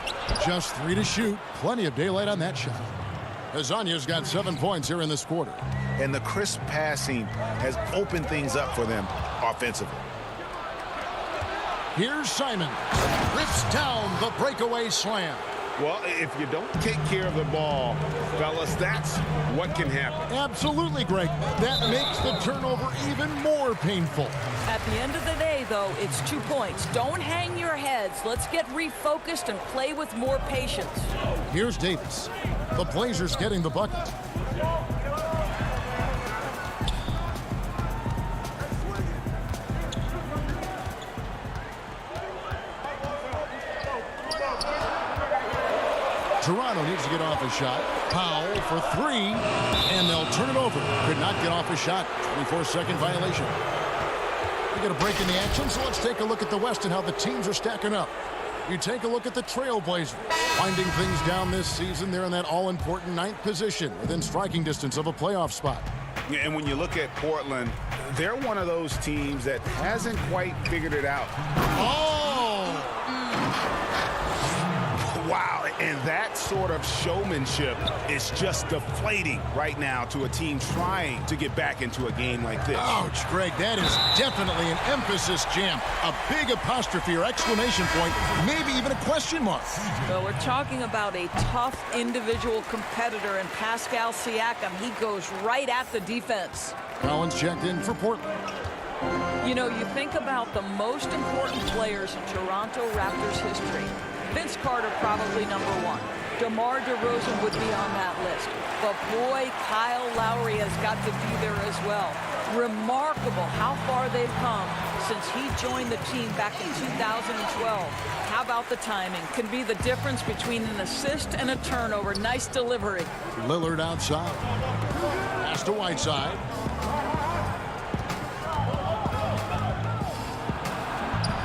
Just 3 to shoot. Plenty of daylight on that shot. Hezonja's got 7 points here in this quarter. And the crisp passing has opened things up for them offensively. Here's Simon. Rips down the breakaway slam. Well, if you don't take care of the ball, fellas, that's what can happen. Absolutely, Greg. That makes the turnover even more painful. At the end of the day, though, it's 2 points. Don't hang your heads. Let's get refocused and play with more patience. Here's Davis. The Blazers getting the bucket. Toronto needs to get off a shot. Powell for three, and they'll turn it over. Could not get off a shot. 24-second violation. We get a break in the action, so let's take a look at the West and how the teams are stacking up. You take a look at the Trailblazers. Winding things down this season, they're in that all-important 9th position within striking distance of a playoff spot. And when you look at Portland, they're one of those teams that hasn't quite figured it out. Oh! Wow, and that sort of showmanship is just deflating right now to a team trying to get back into a game like this. Ouch, Greg, that is definitely an emphasis jam. A big apostrophe or exclamation point, maybe even a question mark. Well, we're talking about a tough individual competitor in Pascal Siakam. He goes right at the defense. Collins checked in for Portland. You know, you think about the most important players in Toronto Raptors history. Vince Carter probably number one. DeMar DeRozan would be on that list. But boy, Kyle Lowry has got to be there as well. Remarkable how far they've come since he joined the team back in 2012. How about the timing? Can be the difference between an assist and a turnover. Nice delivery. Lillard outside. Pass to Whiteside.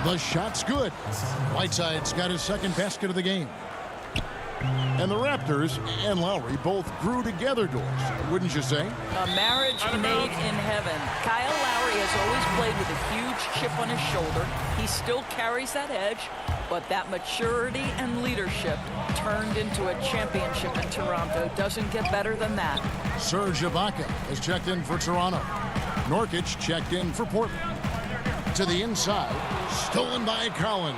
The shot's good. Whiteside's got his second basket of the game. And the Raptors and Lowry both grew together, Doors, wouldn't you say? A marriage made in heaven. Kyle Lowry has always played with a huge chip on his shoulder. He still carries that edge, but that maturity and leadership turned into a championship in Toronto. Doesn't get better than that. Serge Ibaka has checked in for Toronto. Nurkic checked in for Portland. To the inside, stolen by Collins.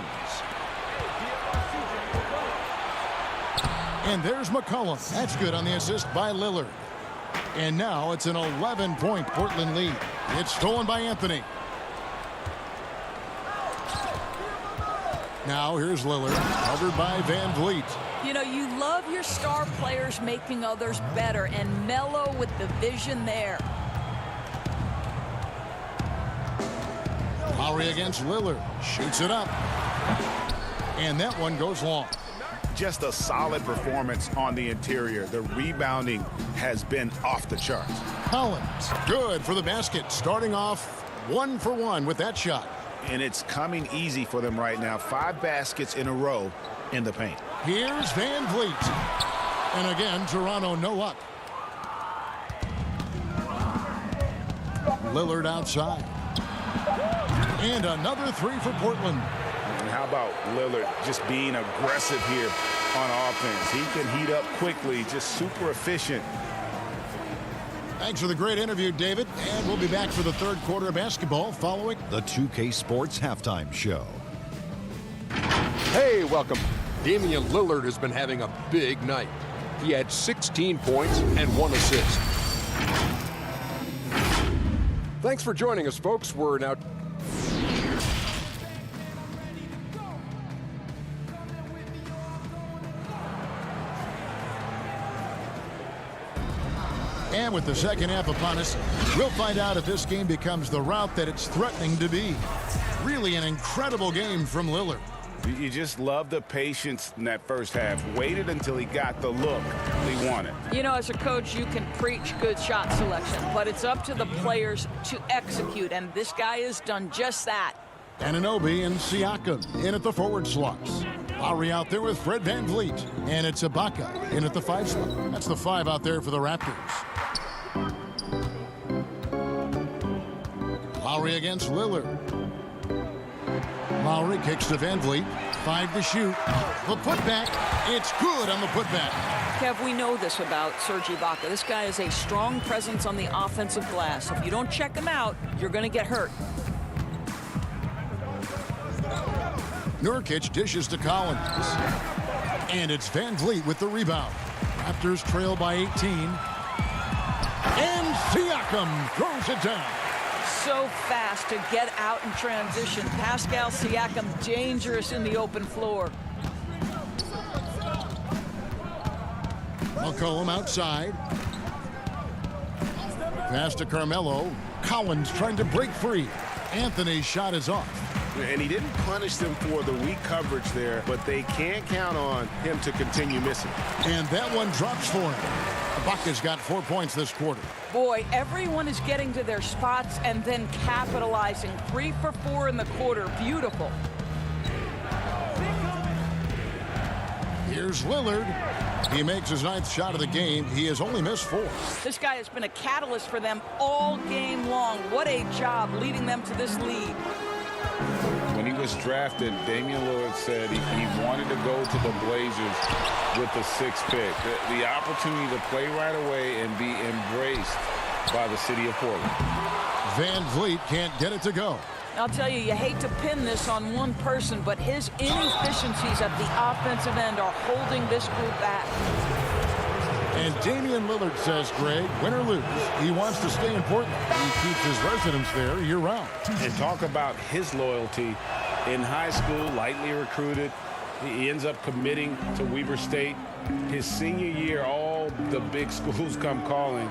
And there's McCollum. That's good on the assist by Lillard. And now it's an 11-point Portland lead. It's stolen by Anthony. Now here's Lillard, covered by Van Vliet. You know, you love your star players making others better, and Melo with the vision there. Lowry against Lillard. Shoots it up. And that one goes long. Just a solid performance on the interior. The rebounding has been off the charts. Collins, good for the basket. Starting off 1 for 1 with that shot. And it's coming easy for them right now. 5 baskets in a row in the paint. Here's Van Vliet. And again, Toronto no up. Lillard outside. And another 3 for Portland. And how about Lillard just being aggressive here on offense? He can heat up quickly, just super efficient. Thanks for the great interview, David. And we'll be back for the third quarter of basketball following the 2K Sports Halftime Show. Hey, welcome. Damian Lillard has been having a big night. He had 16 points and 1 assist. Thanks for joining us, folks. We're now... And with the second half upon us, we'll find out if this game becomes the route that it's threatening to be. Really an incredible game from Lillard. You just love the patience in that first half. Waited until he got the look he wanted. You know, as a coach, you can preach good shot selection, but it's up to the players to execute, and this guy has done just that. Anunoby and Siakam in at the forward slots. Lowry out there with Fred Van Vliet. And it's Ibaka in at the 5 slot. That's the 5 out there for the Raptors. Lowry against Lillard. Lowry kicks to Van Vliet. 5 to shoot. The putback. It's good on the putback. Kev, we know this about Serge Ibaka. This guy is a strong presence on the offensive glass. If you don't check him out, you're going to get hurt. Nurkic dishes to Collins. And it's Van Vliet with the rebound. Raptors trail by 18. And Siakam throws it down. So fast to get out in transition. Pascal Siakam dangerous in the open floor. McCollum outside. Pass to Carmelo. Collins trying to break free. Anthony's shot is off. And he didn't punish them for the weak coverage there, but they can't count on him to continue missing. And that one drops for him. Ibaka's got 4 points this quarter. Boy, everyone is getting to their spots and then capitalizing. 3 for 4 in the quarter. Beautiful. Here's Lillard. He makes his 9th shot of the game. He has only missed 4. This guy has been a catalyst for them all game long. What a job leading them to this lead. When he was drafted, Damian Lillard said he wanted to go to the Blazers with the 6th pick. The opportunity to play right away and be embraced by the city of Portland. Van Vliet can't get it to go. I'll tell you, you hate to pin this on one person, but his inefficiencies at the offensive end are holding this group back. And Damian Lillard says, Greg, win or lose, he wants to stay in Portland. He keeps his residence there year-round. And talk about his loyalty. In high school, lightly recruited, he ends up committing to Weber State. His senior year, all the big schools come calling,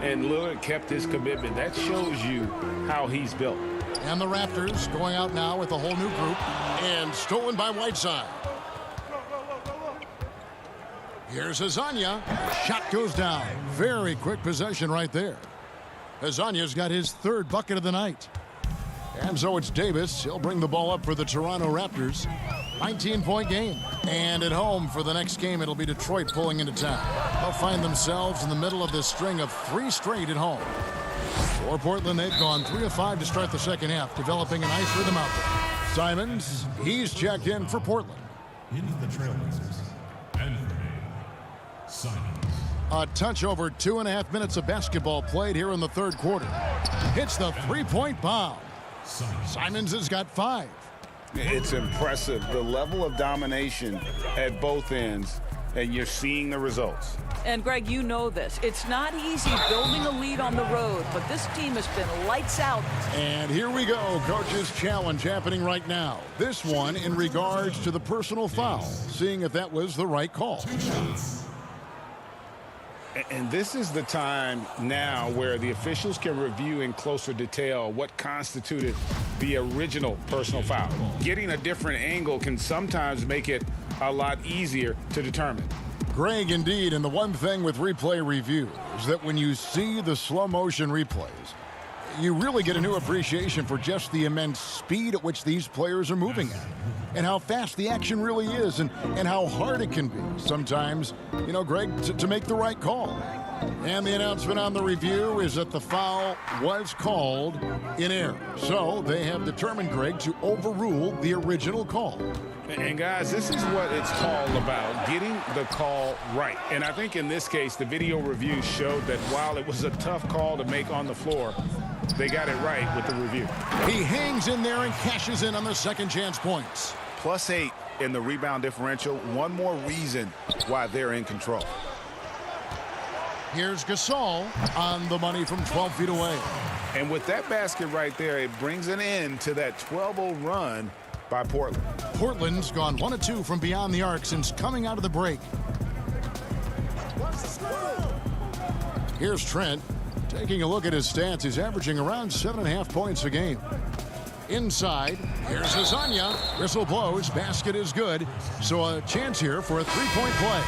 and Lillard kept his commitment. That shows you how he's built. And the Raptors going out now with a whole new group, and stolen by Whiteside. Here's Azania. Shot goes down. Very quick possession right there. Azania's got his 3rd bucket of the night. And so it's Davis. He'll bring the ball up for the Toronto Raptors. 19-point game. And at home for the next game, it'll be Detroit pulling into town. They'll find themselves in the middle of this string of 3 straight at home. For Portland, they've gone 3 of 5 to start the second half, developing a nice rhythm out there. Simons, he's checked in for Portland. Into the Trailblazers. And for me, Simons. A touch over 2.5 minutes of basketball played here in the 3rd quarter. Hits the 3-point bomb. Simons has got 5. It's impressive, the level of domination at both ends, and you're seeing the results. And Greg, you know this. It's not easy building a lead on the road, but this team has been lights out. And here we go, coach's challenge happening right now. This one in regards to the personal foul, seeing if that was the right call. And this is the time now where the officials can review in closer detail what constituted the original personal foul. Getting a different angle can sometimes make it a lot easier to determine. Greg, indeed, and the one thing with replay review is that when you see the slow motion replays, you really get a new appreciation for just the immense speed at which these players are moving at, and how fast the action really is, and how hard it can be sometimes, you know, Greg, to make the right call. And the announcement on the review is that the foul was called in error. So they have determined, Greg, to overrule the original call. And guys, this is what it's all about, getting the call right. And I think in this case, the video review showed that while it was a tough call to make on the floor, they got it right with the review. He hangs in there and cashes in on the second chance points. +8 in the rebound differential. One more reason why they're in control. Here's Gasol on the money from 12 feet away. And with that basket right there, it brings an end to that 12-0 run by Portland. Portland's gone 1 of 2 from beyond the arc since coming out of the break. Here's Trent. Taking a look at his stats, he's averaging around 7.5 points a game. Inside, here's Azania. Whistle blows, basket is good. So a chance here for a 3-point play.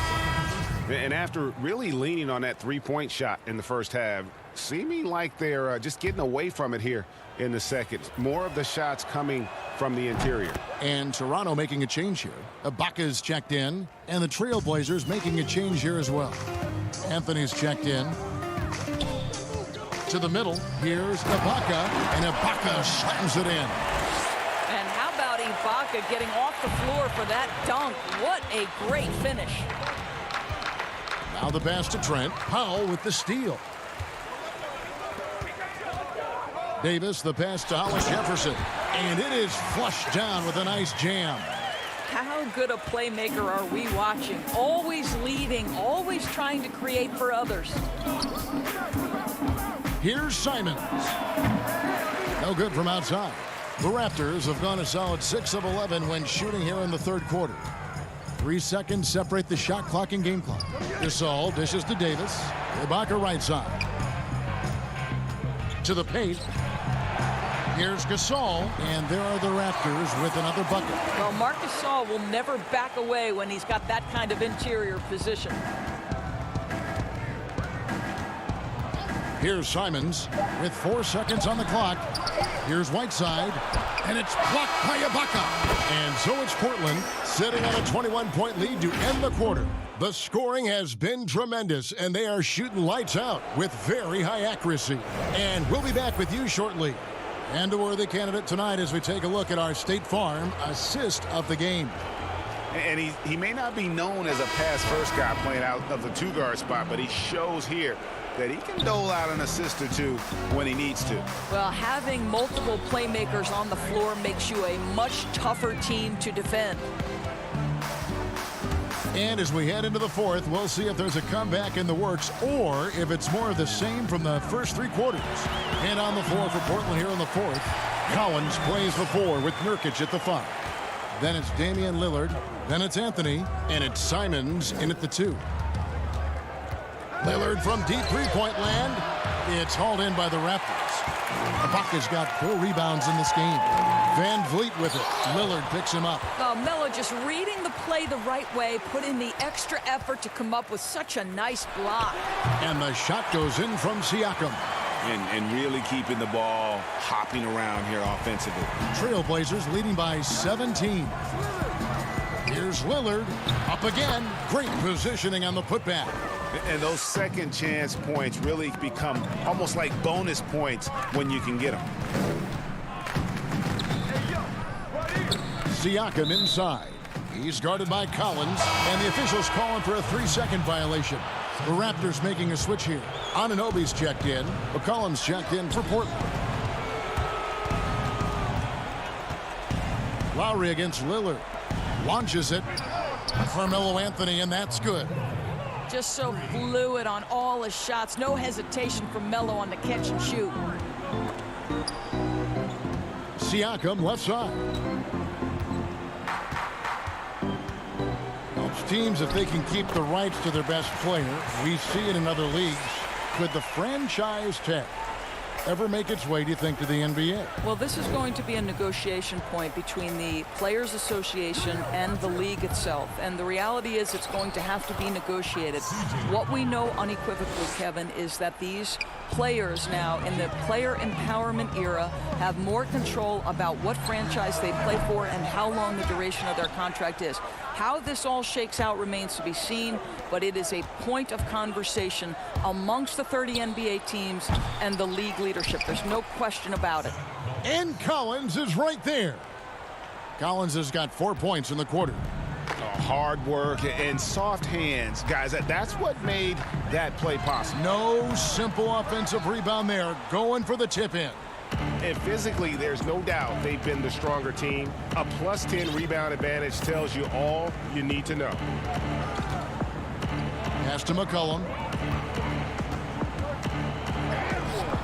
And after really leaning on that 3-point shot in the first half, seeming like they're just getting away from it here in the second. More of the shots coming from the interior. And Toronto making a change here. Ibaka's checked in, and the Trailblazers making a change here as well. Anthony's checked in. To the middle, here's Ibaka, and Ibaka slams it in. And how about Ibaka getting off the floor for that dunk? What a great finish. Now the pass to Trent. Powell with the steal. Davis, the pass to Hollis Jefferson. And it is flushed down with a nice jam. How good a playmaker are we watching? Always leading, always trying to create for others. Here's Simons. No good from outside. The Raptors have gone a solid 6 of 11 when shooting here in the third quarter. 3 seconds separate the shot clock and game clock. Gasol dishes to Davis. Ibaka right side. To the paint. Here's Gasol, and there are the Raptors with another bucket. Well, Marc Gasol will never back away when he's got that kind of interior position. Here's Simons with 4 seconds on the clock. Here's Whiteside, and it's blocked by Ibaka. And so it's Portland sitting on a 21-point lead to end the quarter. The scoring has been tremendous, and they are shooting lights out with very high accuracy. And we'll be back with you shortly. And a worthy candidate tonight as we take a look at our State Farm assist of the game. And he may not be known as a pass-first guy playing out of the two-guard spot, but he shows here that he can dole out an assist or two when he needs to. Well, having multiple playmakers on the floor makes you a much tougher team to defend. And as we head into the fourth, we'll see if there's a comeback in the works or if it's more of the same from the first 3 quarters. And on the floor for Portland here in the fourth, Collins plays the 4 with Nurkic at the 5. Then it's Damian Lillard. Then it's Anthony. And it's Simons in at the 2. Lillard from deep three-point land. It's hauled in by the Raptors. Ibaka's got 4 rebounds in this game. Van Vliet with it. Lillard picks him up. Oh, Melo just reading the play the right way, put in the extra effort to come up with such a nice block. And the shot goes in from Siakam. And really keeping the ball hopping around here offensively. Trailblazers leading by 17. Here's Lillard up again. Great positioning on the putback. And those second chance points really become almost like bonus points when you can get them. Siakam inside. He's guarded by Collins, and the officials calling for a 3-second violation. The Raptors making a switch here. Anunoby's checked in. McCollum's checked in for Portland. Lowry against Lillard. Launches it. Carmelo Anthony, and that's good. Just so fluid on all his shots. No hesitation from Melo on the catch and shoot. Siakam left side. Helps teams if they can keep the rights to their best player. We see it in other leagues. Could the franchise tag ever make its way, do you think, to the NBA? Well, this is going to be a negotiation point between the Players Association and the league itself. And the reality is it's going to have to be negotiated. What we know unequivocally, Kevin, is that these players now in the player empowerment era have more control about what franchise they play for and how long the duration of their contract is. How this all shakes out remains to be seen, but it is a point of conversation amongst the 30 NBA teams and the league leadership. There's no question about it. And Collins is right there. Collins has got 4 points in the quarter. Hard work and soft hands. Guys, that's what made that play possible. No simple offensive rebound there. Going for the tip-in. And physically, there's no doubt they've been the stronger team. A +10 rebound advantage tells you all you need to know. Pass to McCollum.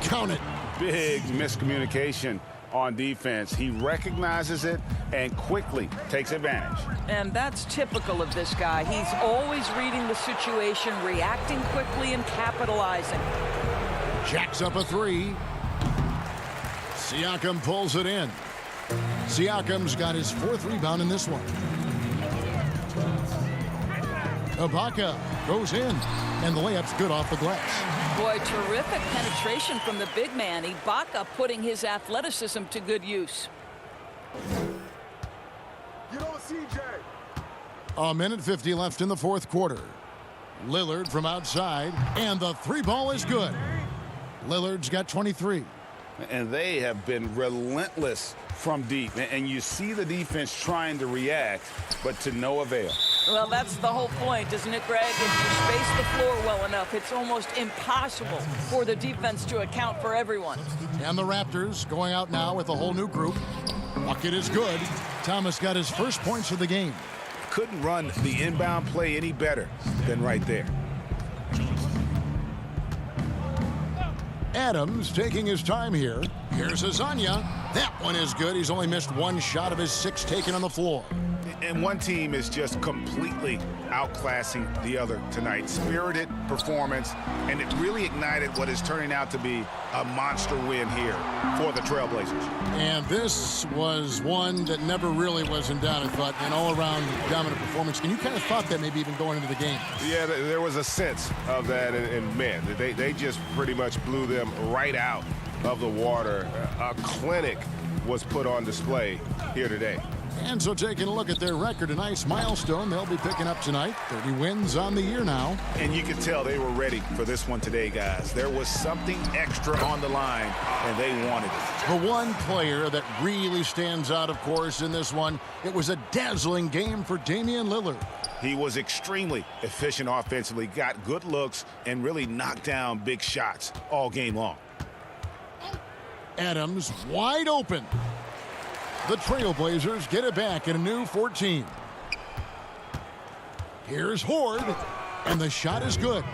Count it. Big miscommunication on defense. He recognizes it and quickly takes advantage. And that's typical of this guy. He's always reading the situation, reacting quickly and capitalizing. Jacks up a 3. Siakam pulls it in. Siakam's got his 4th rebound in this one. Ibaka goes in, and the layup's good off the glass. Boy, terrific penetration from the big man. Ibaka putting his athleticism to good use. A minute 50 left in the fourth quarter. Lillard from outside, and the 3-ball is good. Lillard's got 23. And they have been relentless from deep. And you see the defense trying to react, but to no avail. Well, that's the whole point, isn't it, Greg? If you space the floor well enough, it's almost impossible for the defense to account for everyone. And the Raptors going out now with a whole new group. Bucket is good. Thomas got his first points of the game. Couldn't run the inbound play any better than right there. Adams taking his time here. Here's Azania. That one is good. He's only missed one shot of his 6 taken on the floor. And one team is just completely outclassing the other tonight. Spirited performance, and it really ignited what is turning out to be a monster win here for the Trailblazers. And this was one that never really was in doubt, I thought, an all-around dominant performance. And you kind of thought that maybe even going into the game. Yeah, there was a sense of that, and man, they just pretty much blew them right out of the water. A clinic was put on display here today. And so taking a look at their record, a nice milestone they'll be picking up tonight. 30 wins on the year now. And you could tell they were ready for this one today, guys. There was something extra on the line, and they wanted it. The one player that really stands out, of course, in this one, it was a dazzling game for Damian Lillard. He was extremely efficient offensively, got good looks, and really knocked down big shots all game long. Adams wide open. The Trailblazers get it back in a new 14. Here's Horde, and the shot is good.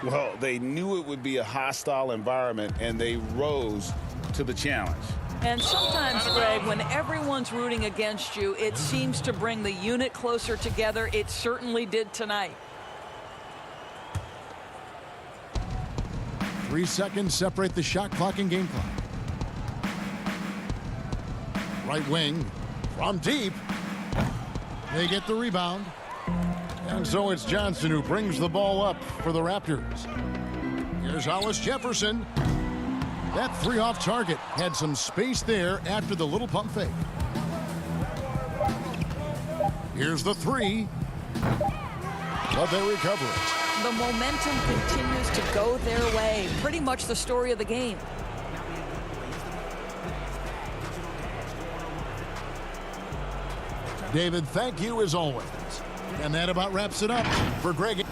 Well, they knew it would be a hostile environment, and they rose to the challenge. And sometimes, Greg, when everyone's rooting against you, it seems to bring the unit closer together. It certainly did tonight. 3 seconds separate the shot clock and game clock. Right wing from deep. They get the rebound. And so it's Johnson who brings the ball up for the Raptors. Here's Hollis Jefferson. That 3 off target had some space there after the little pump fake. Here's the 3. But they recover it. The momentum continues to go their way. Pretty much the story of the game. David, thank you as always. And that about wraps it up for Greg.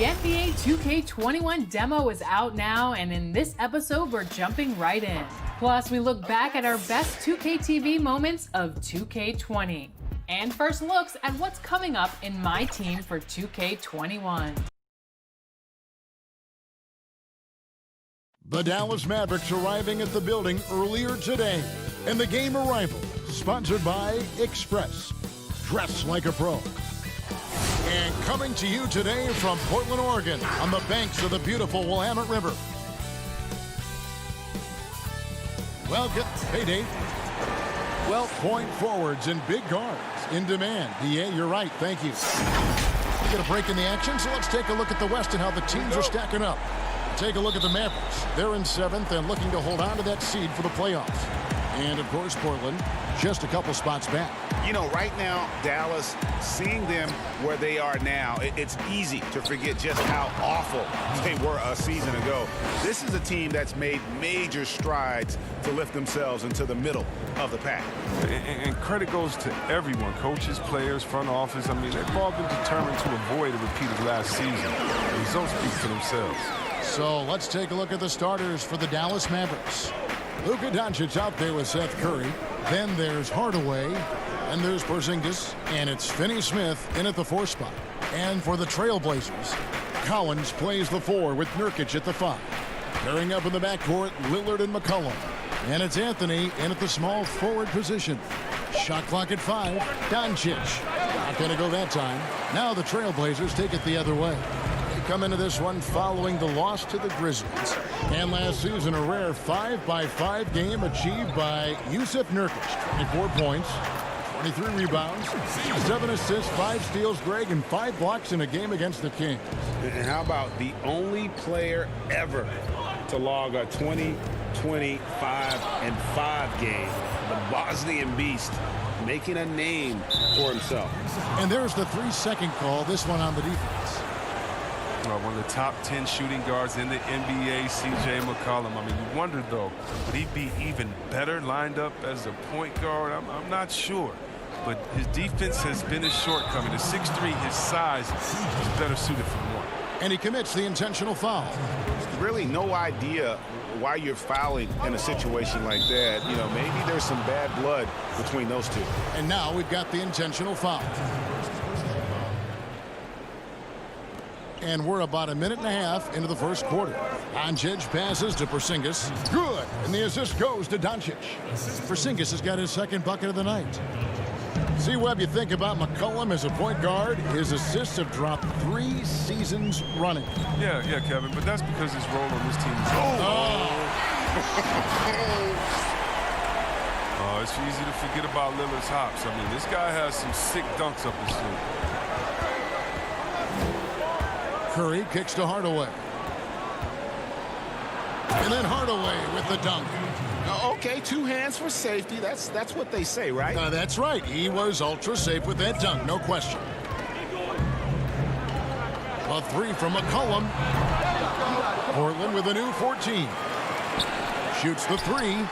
The NBA 2K21 demo is out now, and in this episode, we're jumping right in. Plus, we look back at our best 2K TV moments of 2K20. And first looks at what's coming up in my team for 2K21. The Dallas Mavericks arriving at the building earlier today. And the game arrival, sponsored by Express. Dress like a pro. And coming to you today from Portland, Oregon, on the banks of the beautiful Willamette River. Welcome, hey Dave. Well, point forwards and big guards in demand. Yeah, you're right, thank you. We get a break in the action, so let's take a look at the West and how the teams are stacking up. Take a look at the Mavericks. They're in 7th and looking to hold on to that seed for the playoffs. And, of course, Portland, just a couple spots back. You know, right now, Dallas, seeing them where they are now, it's easy to forget just how awful they were a season ago. This is a team that's made major strides to lift themselves into the middle of the pack. And credit goes to everyone, coaches, players, front office. I mean, they've all been determined to avoid a repeat of last season. The results speak for themselves. So let's take a look at the starters for the Dallas Mavericks. Luka Doncic out there with Seth Curry. Then there's Hardaway. And there's Porzingis. And it's Finney-Smith in at the 4 spot. And for the Trailblazers, Collins plays the 4 with Nurkic at the 5. Pairing up in the backcourt, Lillard and McCollum. And it's Anthony in at the small forward position. Shot clock at 5. Doncic. Not going to go that time. Now the Trailblazers take it the other way. Come into this one following the loss to the Grizzlies. And last season, a rare 5-by-5 game achieved by Yusuf Nurkic. 24 points, 23 rebounds, 7 assists, 5 steals, Greg, and 5 blocks in a game against the Kings. And how about the only player ever to log a 20, 25, and 5 game, the Bosnian Beast, making a name for himself. And there's the 3-second call, this one on the defense. One of the top 10 shooting guards in the NBA, C.J. McCollum. I mean, you wonder, though, would he be even better lined up as a point guard? I'm not sure. But his defense has been his shortcoming. The 6'3", his size, is better suited for one. And he commits the intentional foul. Really no idea why you're fouling in a situation like that. You know, maybe there's some bad blood between those two. And now we've got the intentional foul. And we're about a minute and a half into the first quarter. Doncic passes to Porzingis. Good. And the assist goes to Doncic. Porzingis has got his second bucket of the night. See what you think about McCollum as a point guard. His assists have dropped 3 seasons running. Yeah, Kevin, but that's because his role on this team is it's easy to forget about Lillard's hops. I mean, this guy has some sick dunks up his sleeve. Curry kicks to Hardaway. And then Hardaway with the dunk. Okay, 2 hands for safety. That's what they say, right? That's right. He was ultra safe with that dunk, no question. A 3 from McCollum. Portland with a new 14. Shoots the 3.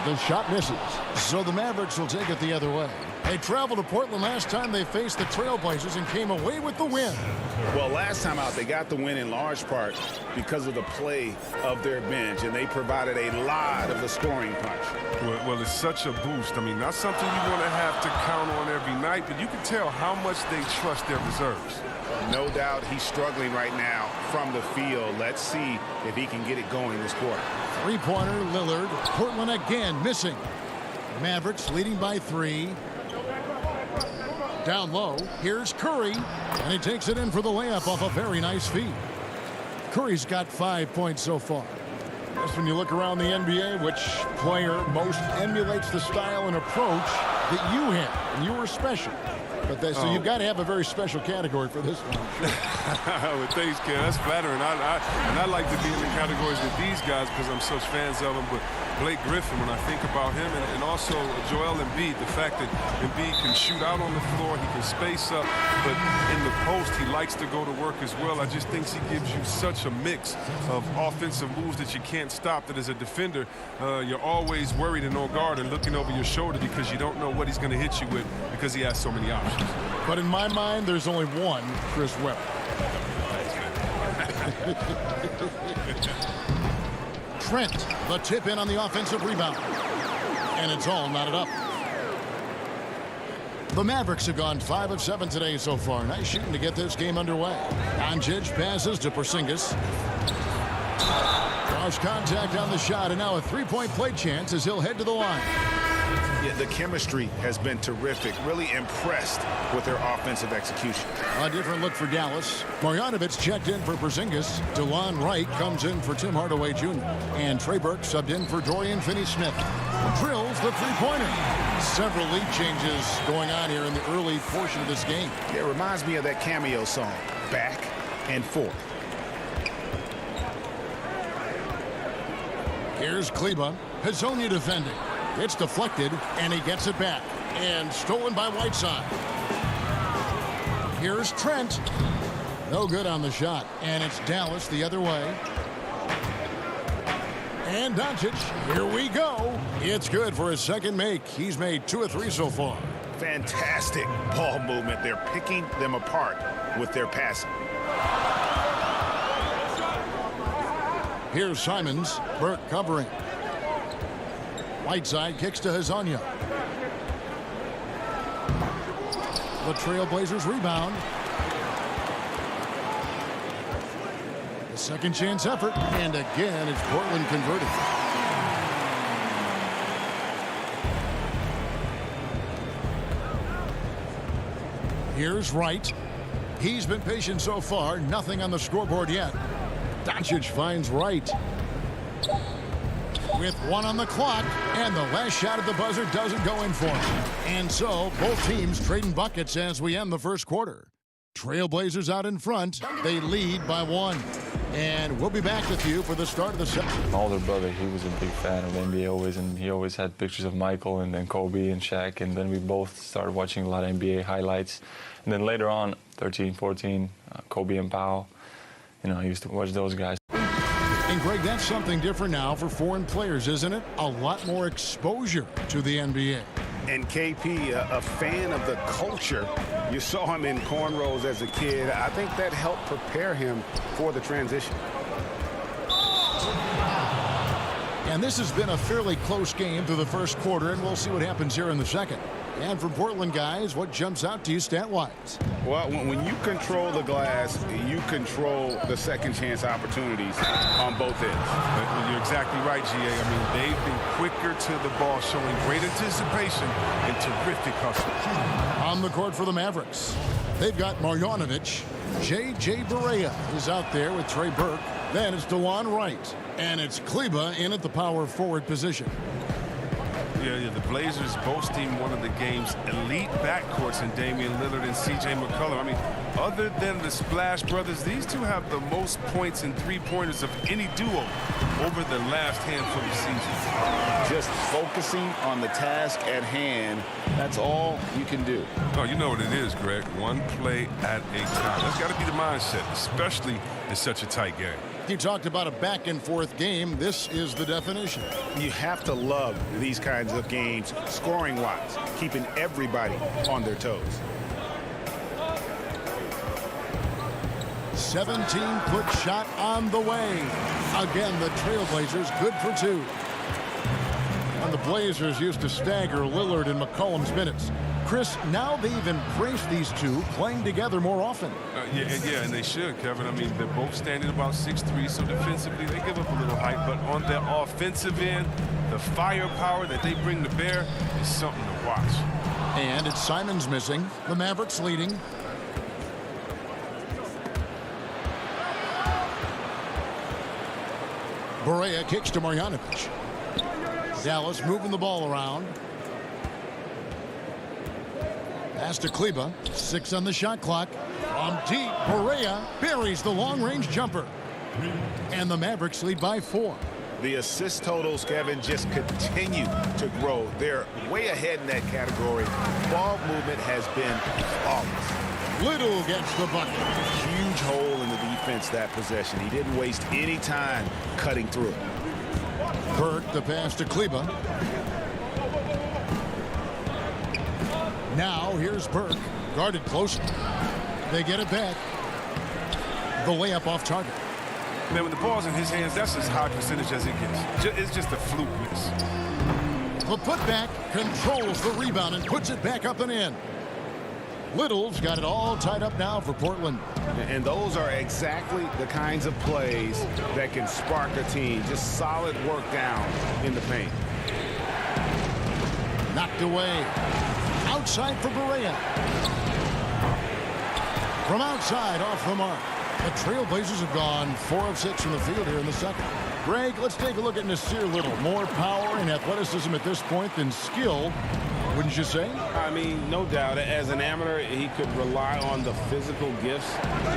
The shot misses. So the Mavericks will take it the other way. They traveled to Portland last time they faced the Trailblazers and came away with the win. Well, last time out, they got the win in large part because of the play of their bench, and they provided a lot of the scoring punch. Well, it's such a boost. I mean, not something you want to have to count on every night, but you can tell how much they trust their reserves. No doubt he's struggling right now from the field. Let's see if he can get it going this quarter. 3-pointer, Lillard. Portland again missing. Mavericks leading by 3. Down low, here's Curry, and he takes it in for the layup off a very nice feed. Curry's got 5 points so far. Just when you look around the NBA, which player most emulates the style and approach that you have, and you were special. But so you've got to have a very special category for this one. Well, thanks, Ken. That's flattering. I like to be in the categories with these guys because I'm such fans of them. But Blake Griffin, when I think about him, and also Joel Embiid, the fact that Embiid can shoot out on the floor, he can space up, but in the post, he likes to go to work as well. I just think he gives you such a mix of offensive moves that you can't stop, that as a defender, you're always worried and on guard and looking over your shoulder because you don't know what he's going to hit you with because he has so many options. But in my mind, there's only one Chris Webber. Trent, the tip in on the offensive rebound. And it's all knotted up. The Mavericks have gone 5 of 7 today so far. Nice shooting to get this game underway. Doncic passes to Porzingis. Draws contact on the shot, and now a three-point play chance as he'll head to the line. Yeah, the chemistry has been terrific. Really impressed with their offensive execution. A different look for Dallas. Marjanovic checked in for Porzingis. DeLon Wright comes in for Tim Hardaway Jr. And Trey Burke subbed in for Dorian Finney-Smith. Drills the three-pointer. Several lead changes going on here in the early portion of this game. It reminds me of that cameo song, Back and Forth. Here's Kleba. Hezonja defending. It's deflected, and he gets it back. And stolen by Whiteside. Here's Trent. No good on the shot. And it's Dallas the other way. And Doncic, here we go. It's good for his second make. He's made 2 of 3 so far. Fantastic ball movement. They're picking them apart with their passing. Here's Simons. Burke covering. Whiteside kicks to Hezonja. The Trailblazers rebound. The second chance effort, and again it's Portland converting. Here's Wright. He's been patient so far, nothing on the scoreboard yet. Doncic finds Wright. With 1 on the clock, and the last shot at the buzzer doesn't go in for him. And so, both teams trading buckets as we end the first quarter. Trailblazers out in front. They lead by 1. And we'll be back with you for the start of the second. My older brother, he was a big fan of the NBA always, and he always had pictures of Michael and then Kobe and Shaq, and then we both started watching a lot of NBA highlights. And then later on, 13, 14, Kobe and Powell, you know, I used to watch those guys. And Greg, that's something different now for foreign players, isn't it? A lot more exposure to the NBA. And KP, a fan of the culture. You saw him in cornrows as a kid. I think that helped prepare him for the transition. And this has been a fairly close game through the first quarter, and we'll see what happens here in the second. And from Portland, guys, what jumps out to you stat-wise? Well, when you control the glass, you control the second chance opportunities on both ends. You're exactly right, GA. I mean, they've been quicker to the ball, showing great anticipation and terrific hustle. On the court for the Mavericks, they've got Marjanovic. J.J. Barea is out there with Trey Burke. Then it's DeLon Wright. And it's Kleba in at the power forward position. Yeah, the Blazers boasting one of the game's elite backcourts in Damian Lillard and C.J. McCollum. I mean, other than the Splash Brothers, these two have the most points and three-pointers of any duo over the last handful of seasons. Just focusing on the task at hand, that's all you can do. Oh, you know what it is, Greg. One play at a time. That's got to be the mindset, especially in such a tight game. You talked about a back-and-forth game. This is the definition. You have to love these kinds of games, scoring-wise, keeping everybody on their toes. 17-foot shot on the way. Again, the Trailblazers good for 2. And the Blazers used to stagger Lillard and McCollum's minutes. Chris, now they've embraced these two playing together more often. Yeah, and they should, Kevin. I mean, they're both standing about 6'3", so defensively they give up a little height. But on the offensive end, the firepower that they bring to bear is something to watch. And it's Simons missing. The Mavericks leading. Barea kicks to Marjanovic. Dallas moving the ball around. Pass to Kleba. 6 on the shot clock. From deep, Barea buries the long-range jumper. And the Mavericks lead by 4. The assist totals, Kevin, just continue to grow. They're way ahead in that category. Ball movement has been flawless. Little gets the bucket. Huge hole in the defense that possession. He didn't waste any time cutting through it. Burke, the pass to Kleba. Now here's Burke, guarded closely. They get it back. The layup off target. Man, when the ball's in his hands, that's as high percentage as it gets. It's just a fluke miss. The putback controls the rebound and puts it back up and in. Little's got it all tied up now for Portland. And those are exactly the kinds of plays that can spark a team. Just solid work down in the paint. Knocked away. Outside for Barea. From outside, off the mark. The Trailblazers have gone 4 of 6 from the field here in the second. Greg, let's take a look at Nasir Little. More power and athleticism at this point than skill, wouldn't you say? I mean, no doubt. As an amateur, he could rely on the physical gifts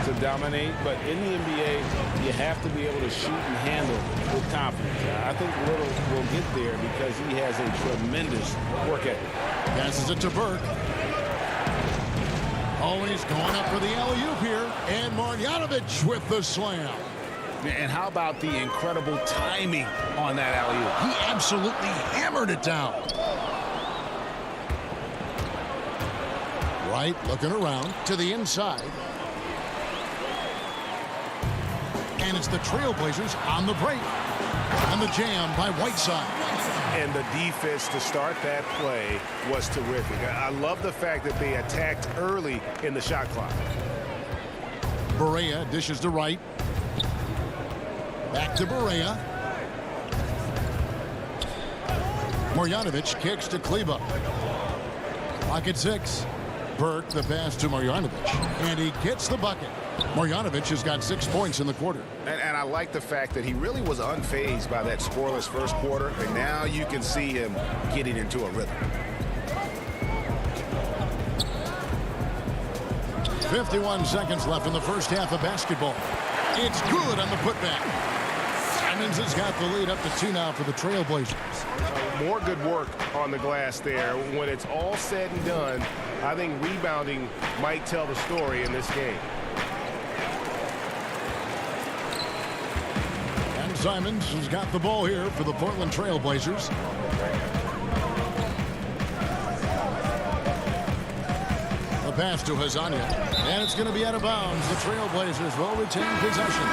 to dominate. But in the NBA, you have to be able to shoot and handle with confidence. I think Little will get there because he has a tremendous work ethic. Passes it to Burke. Oh, he's going up for the alley-oop here. And Marjanovic with the slam. And how about the incredible timing on that alley-oop? He absolutely hammered it down. Right, looking around to the inside. And it's the Trailblazers on the break. And the jam by Whiteside. And the defense to start that play was terrific. I love the fact that they attacked early in the shot clock. Barea dishes to right. Back to Barea. Marjanovic kicks to Kleba. Clock at 6. Burke the pass to Marjanovic. And he gets the bucket. Marjanovic has got 6 points in the quarter. And I like the fact that he really was unfazed by that scoreless first quarter. And now you can see him getting into a rhythm. 51 seconds left in the first half of basketball. It's good on the putback. Simons has got the lead up to 2 now for the Trailblazers. More good work on the glass there. When it's all said and done, I think rebounding might tell the story in this game. And Simons has got the ball here for the Portland Trailblazers. The pass to Hazania. And it's going to be out of bounds. The Trailblazers will retain possession.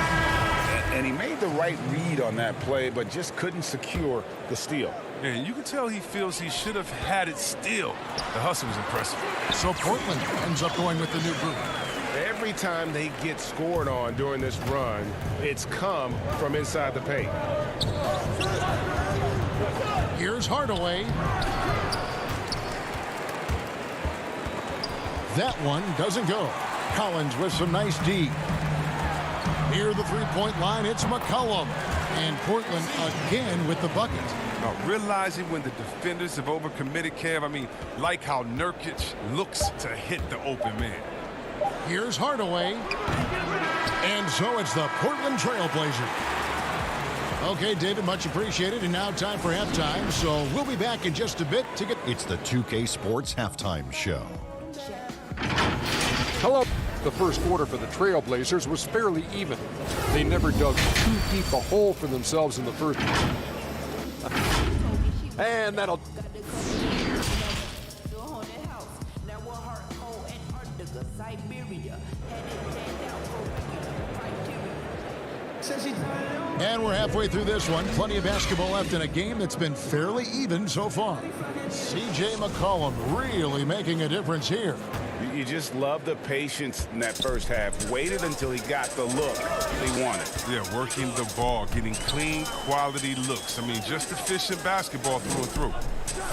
And he made the right read on that play, but just couldn't secure the steal. And you can tell he feels he should have had it still. The hustle was impressive. So Portland ends up going with the new group. Every time they get scored on during this run, it's come from inside the paint. Here's Hardaway. That one doesn't go. Collins with some nice D. Near the three-point line, it's McCollum. And Portland again with the bucket. Now, realizing when the defenders have overcommitted, Kev, I mean, like how Nurkic looks to hit the open man. Here's Hardaway. And so it's the Portland Trailblazers. Okay, David, much appreciated. And now time for halftime. So we'll be back in just a bit to get... It's the 2K Sports Halftime Show. Hello. The first quarter for the Trailblazers was fairly even. They never dug too deep a hole for themselves in the first. And that'll... And we're halfway through this one. Plenty of basketball left in a game that's been fairly even so far. C.J. McCollum really making a difference here. You just love the patience in that first half. Waited until he got the look he wanted. Yeah, working the ball, getting clean, quality looks. I mean, just efficient basketball through and through.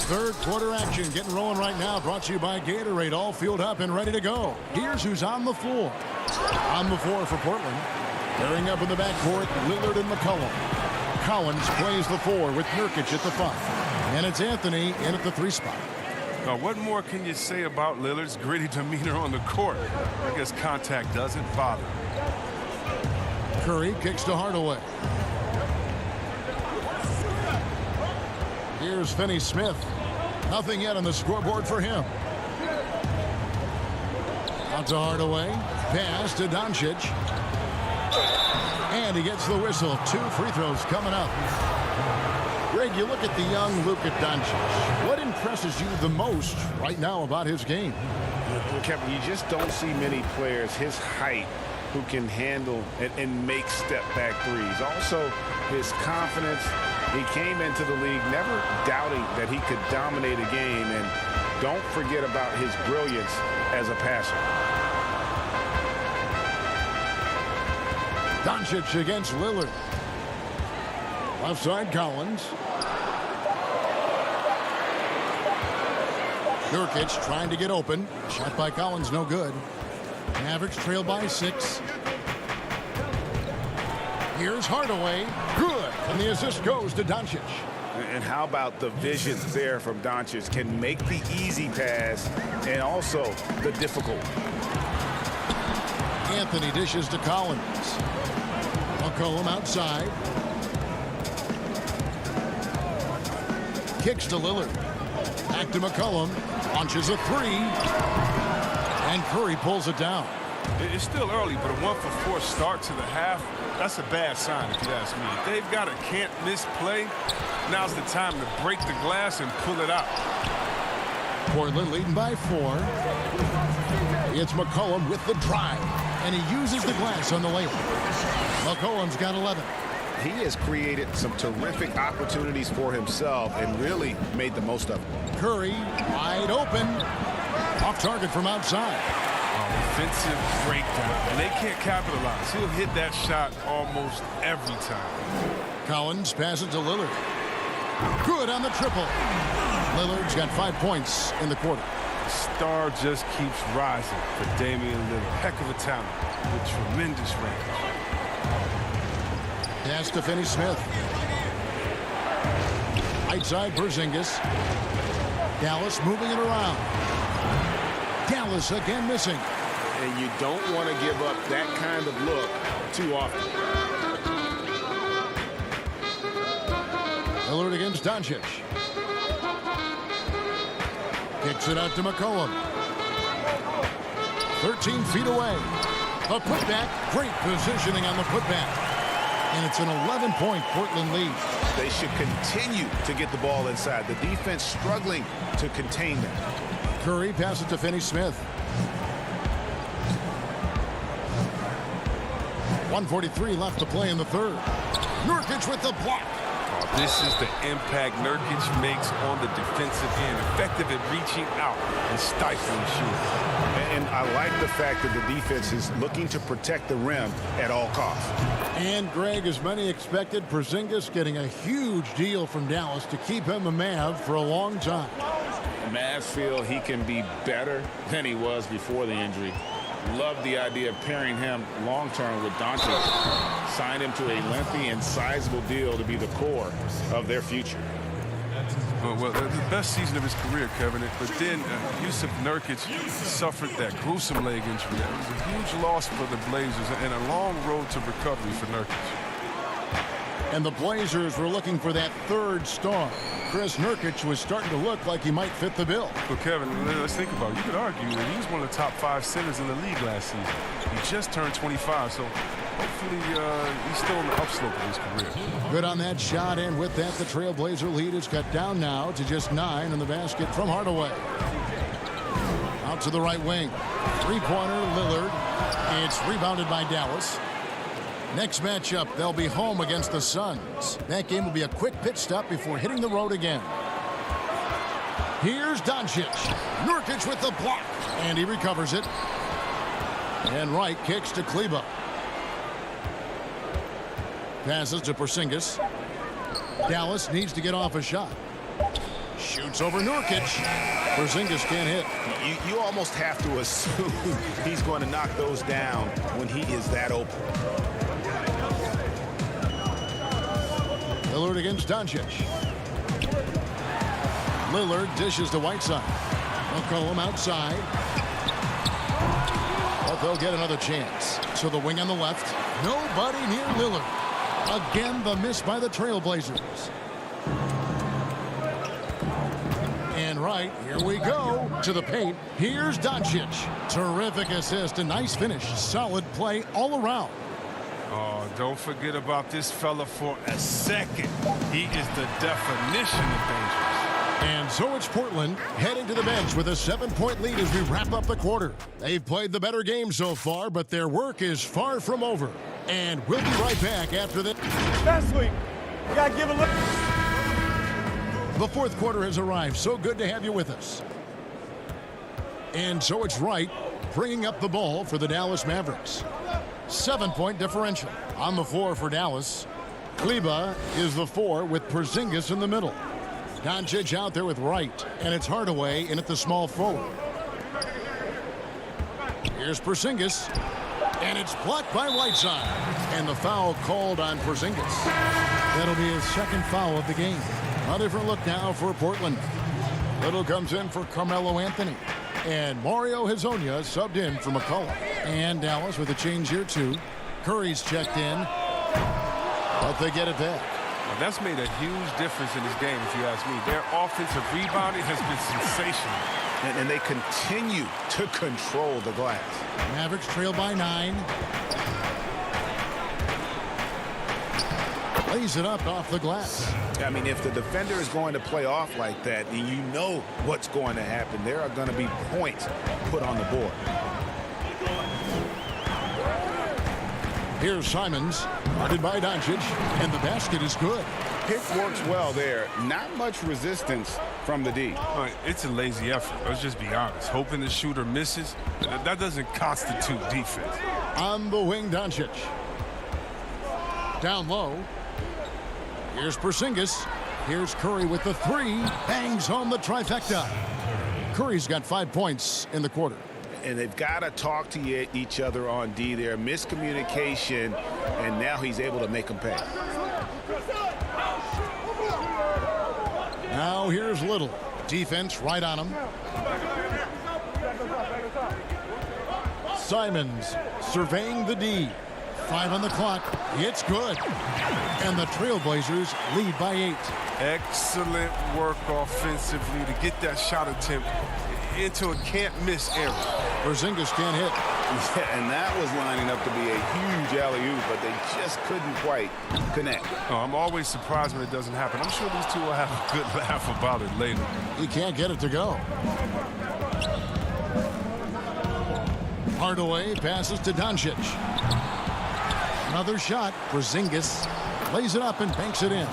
Third quarter action getting rolling right now. Brought to you by Gatorade. All fueled up and ready to go. Here's who's on the floor. On the floor for Portland. Pairing up in the backcourt, Lillard and McCollum. Collins plays the 4 with Nurkic at the 5. And it's Anthony in at the 3 spot. Now, what more can you say about Lillard's gritty demeanor on the court? I guess contact doesn't bother. Curry kicks to Hardaway. Here's Finney-Smith. Nothing yet on the scoreboard for him. Out to Hardaway. Pass to Doncic. And he gets the whistle. 2 free throws coming up. Greg, you look at the young Luka Doncic. What impresses you the most right now about his game? Kevin, you just don't see many players his height who can handle and make step-back threes. Also, his confidence. He came into the league never doubting that he could dominate a game, and don't forget about his brilliance as a passer. Doncic against Lillard. Left side, Collins. Nurkic trying to get open. Shot by Collins, no good. Mavericks trail by 6. Here's Hardaway. Good. And the assist goes to Doncic. And how about the vision there from Doncic? Can make the easy pass and also the difficult. Anthony dishes to Collins. McCollum outside. Kicks to Lillard. Back to McCollum. Launches a 3. And Curry pulls it down. It's still early, but a 1-for-4 start to the half, that's a bad sign if you ask me. If they've got a can't-miss play, now's the time to break the glass and pull it out. Portland leading by 4. It's McCollum with the drive, and he uses the glass on the layup. McCollum's got 11. He has created some terrific opportunities for himself and really made the most of it. Curry wide open. Off target from outside. Offensive breakdown, and they can't capitalize. He'll hit that shot almost every time. Collins passes to Lillard. Good on the triple. Lillard's got 5 points in the quarter. The star just keeps rising for Damian Lillard. Heck of a talent with tremendous range. Pass to Finney-Smith. Right side, Porzingis. Dallas moving it around. Dallas again missing. And you don't want to give up that kind of look too often. Lillard against Doncic. Kicks it out to McCollum. 13 feet away. A putback. Great positioning on the putback. And it's an 11-point Portland lead. They should continue to get the ball inside. The defense struggling to contain them. Curry passes to Finney-Smith. 1:43 left to play in the third. Nurkic with the block. Oh, this is the impact Nurkic makes on the defensive end. Effective at reaching out and stifling shooting. And I like the fact that the defense is looking to protect the rim at all costs. And Greg, as many expected, Porzingis getting a huge deal from Dallas to keep him a Mav for a long time. Mavs feel he can be better than he was before the injury. Love the idea of pairing him long-term with Doncic. Sign him to a lengthy and sizable deal to be the core of their future. Well, the best season of his career, Kevin. But then Yusuf Nurkic suffered that gruesome leg injury. That was a huge loss for the Blazers and a long road to recovery for Nurkic. And the Blazers were looking for that third star. Chris Nurkic was starting to look like he might fit the bill. Well, Kevin, let's think about it. You could argue that he was one of the top 5 centers in the league last season. He just turned 25, so hopefully he's still on the upslope of his career. Good on that shot, and with that, the Trailblazer lead is cut down now to just 9 in the basket from Hardaway. Out to the right wing. Three-pointer, Lillard. It's rebounded by Dallas. Next matchup, they'll be home against the Suns. That game will be a quick pit stop before hitting the road again. Here's Doncic. Nurkic with the block. And he recovers it. And Wright kicks to Kleba. Passes to Porzingis. Dallas needs to get off a shot. Shoots over Nurkic. Porzingis can't hit. You almost have to assume he's going to knock those down when he is that open. Lillard against Doncic. Lillard dishes to Whiteside. McCollum outside. But they'll get another chance. So the wing on the left. Nobody near Lillard. Again, the miss by the Trailblazers. And right, here we go. To the paint. Here's Doncic. Terrific assist. A nice finish. Solid play all around. Oh, don't forget about this fella for a second. He is the definition of dangerous. And so it's Portland heading to the bench with a 7-point lead as we wrap up the quarter. They've played the better game so far, but their work is far from over. And we'll be right back after this. Last week, you got to give a look. The fourth quarter has arrived. So good to have you with us. And so it's Wright bringing up the ball for the Dallas Mavericks. 7-point differential on the floor for Dallas. Kleba is the 4 with Porzingis in the middle. Doncic out there with Wright, and it's Hardaway in at the small forward. Here's Porzingis, and it's blocked by Whiteside. And the foul called on Porzingis. That'll be his second foul of the game. A different look now for Portland. Little comes in for Carmelo Anthony. And Mario Hezonja subbed in for McCullough. And Dallas with a change here too. Curry's checked in, but they get it back. Well, that's made a huge difference in this game, if you ask me. Their offensive rebounding has been sensational. And they continue to control the glass. Mavericks trail by 9. Lays it up off the glass. I mean, if the defender is going to play off like that, and you know what's going to happen, there are going to be points put on the board. Here's Simons, guarded by Doncic, and the basket is good. Pick works well there. Not much resistance from the D. All right, it's a lazy effort. Let's just be honest. Hoping the shooter misses, that doesn't constitute defense. On the wing, Doncic. Down low. Here's Porzingis. Here's Curry with the 3. Bangs home the trifecta. Curry's got 5 points in the quarter. And they've got to talk to each other on D there. Miscommunication, and now he's able to make them pay. Now here's Little. Defense right on him. Simons surveying the D. 5 on the clock. It's good. And the Trailblazers lead by 8. Excellent work offensively to get that shot attempt into a can't-miss area. Porzingis can't hit. Yeah, and that was lining up to be a huge alley-oop, but they just couldn't quite connect. Oh, I'm always surprised when it doesn't happen. I'm sure these two will have a good laugh about it later. He can't get it to go. Hardaway passes to Doncic. Another shot. Porzingis lays it up and banks it in.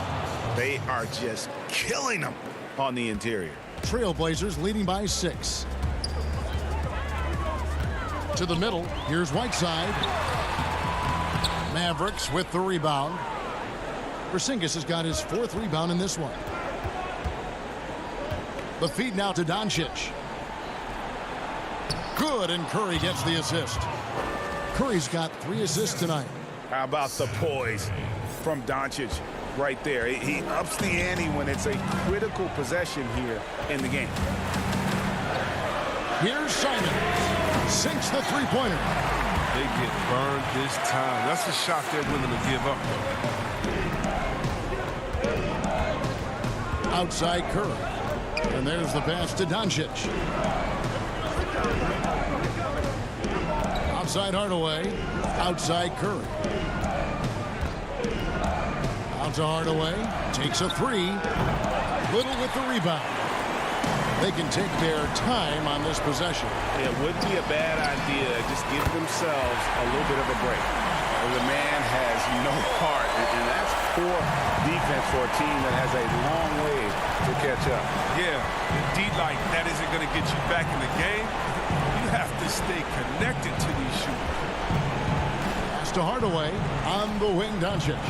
They are just killing them on the interior. Trailblazers leading by 6. To the middle. Here's Whiteside. Mavericks with the rebound. Porzingis has got his 4th rebound in this one. The feed now to Doncic. Good, and Curry gets the assist. Curry's got 3 assists tonight. How about the poise from Doncic right there? He ups the ante when it's a critical possession here in the game. Here's Simons. Sinks the 3-pointer. They get burned this time. That's a shot they're willing to give up. Outside Curry. And there's the pass to Doncic. Outside Hardaway. Outside Curry. Out to Hardaway. Takes a 3. Little with the rebound. They can take their time on this possession. It would be a bad idea. Just give themselves a little bit of a break. The man has no heart, and that's poor defense for a team that has a long way to catch up. Yeah, indeed, like that isn't going to get you back in the game. You have to stay connected to these shooters. Pass to Hardaway on the wing, Doncic.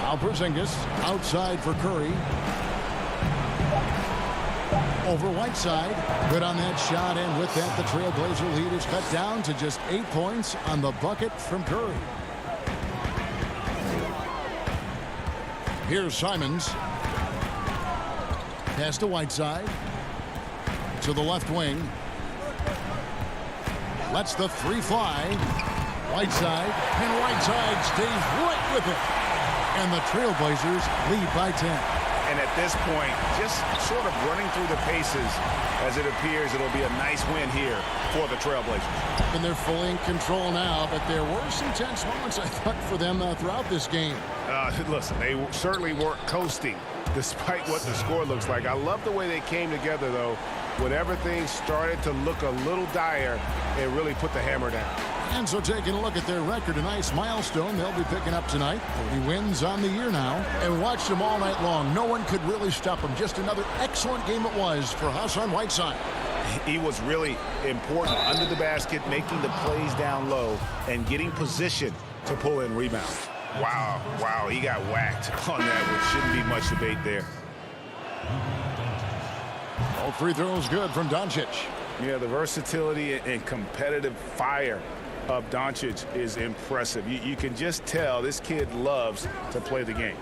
Now Porzingis outside for Curry. Over Whiteside. Good on that shot, and with that, the Trailblazer lead is cut down to just 8 points on the bucket from Curry. Here's Simons. Pass to Whiteside. To the left wing. Lets the 3 fly. Whiteside, and Whiteside stays right with it. And the Trailblazers lead by 10. And at this point, just sort of running through the paces as it appears it'll be a nice win here for the Trailblazers. And they're fully in control now, but there were some tense moments, I thought, for them throughout this game. Listen, they certainly weren't coasting despite what the score looks like. I love the way they came together, though. Whenever things started to look a little dire, they really put the hammer down. And so taking a look at their record, a nice milestone they'll be picking up tonight. 30 wins on the year now. And we watched them all night long. No one could really stop them. Just another excellent game it was for Hassan Whiteside. He was really important under the basket, making the plays down low and getting position to pull in rebounds. Wow, he got whacked on that, which shouldn't be much debate there. All free throws good from Doncic. Yeah, the versatility and competitive fire of Doncic is impressive. You can just tell this kid loves to play the game.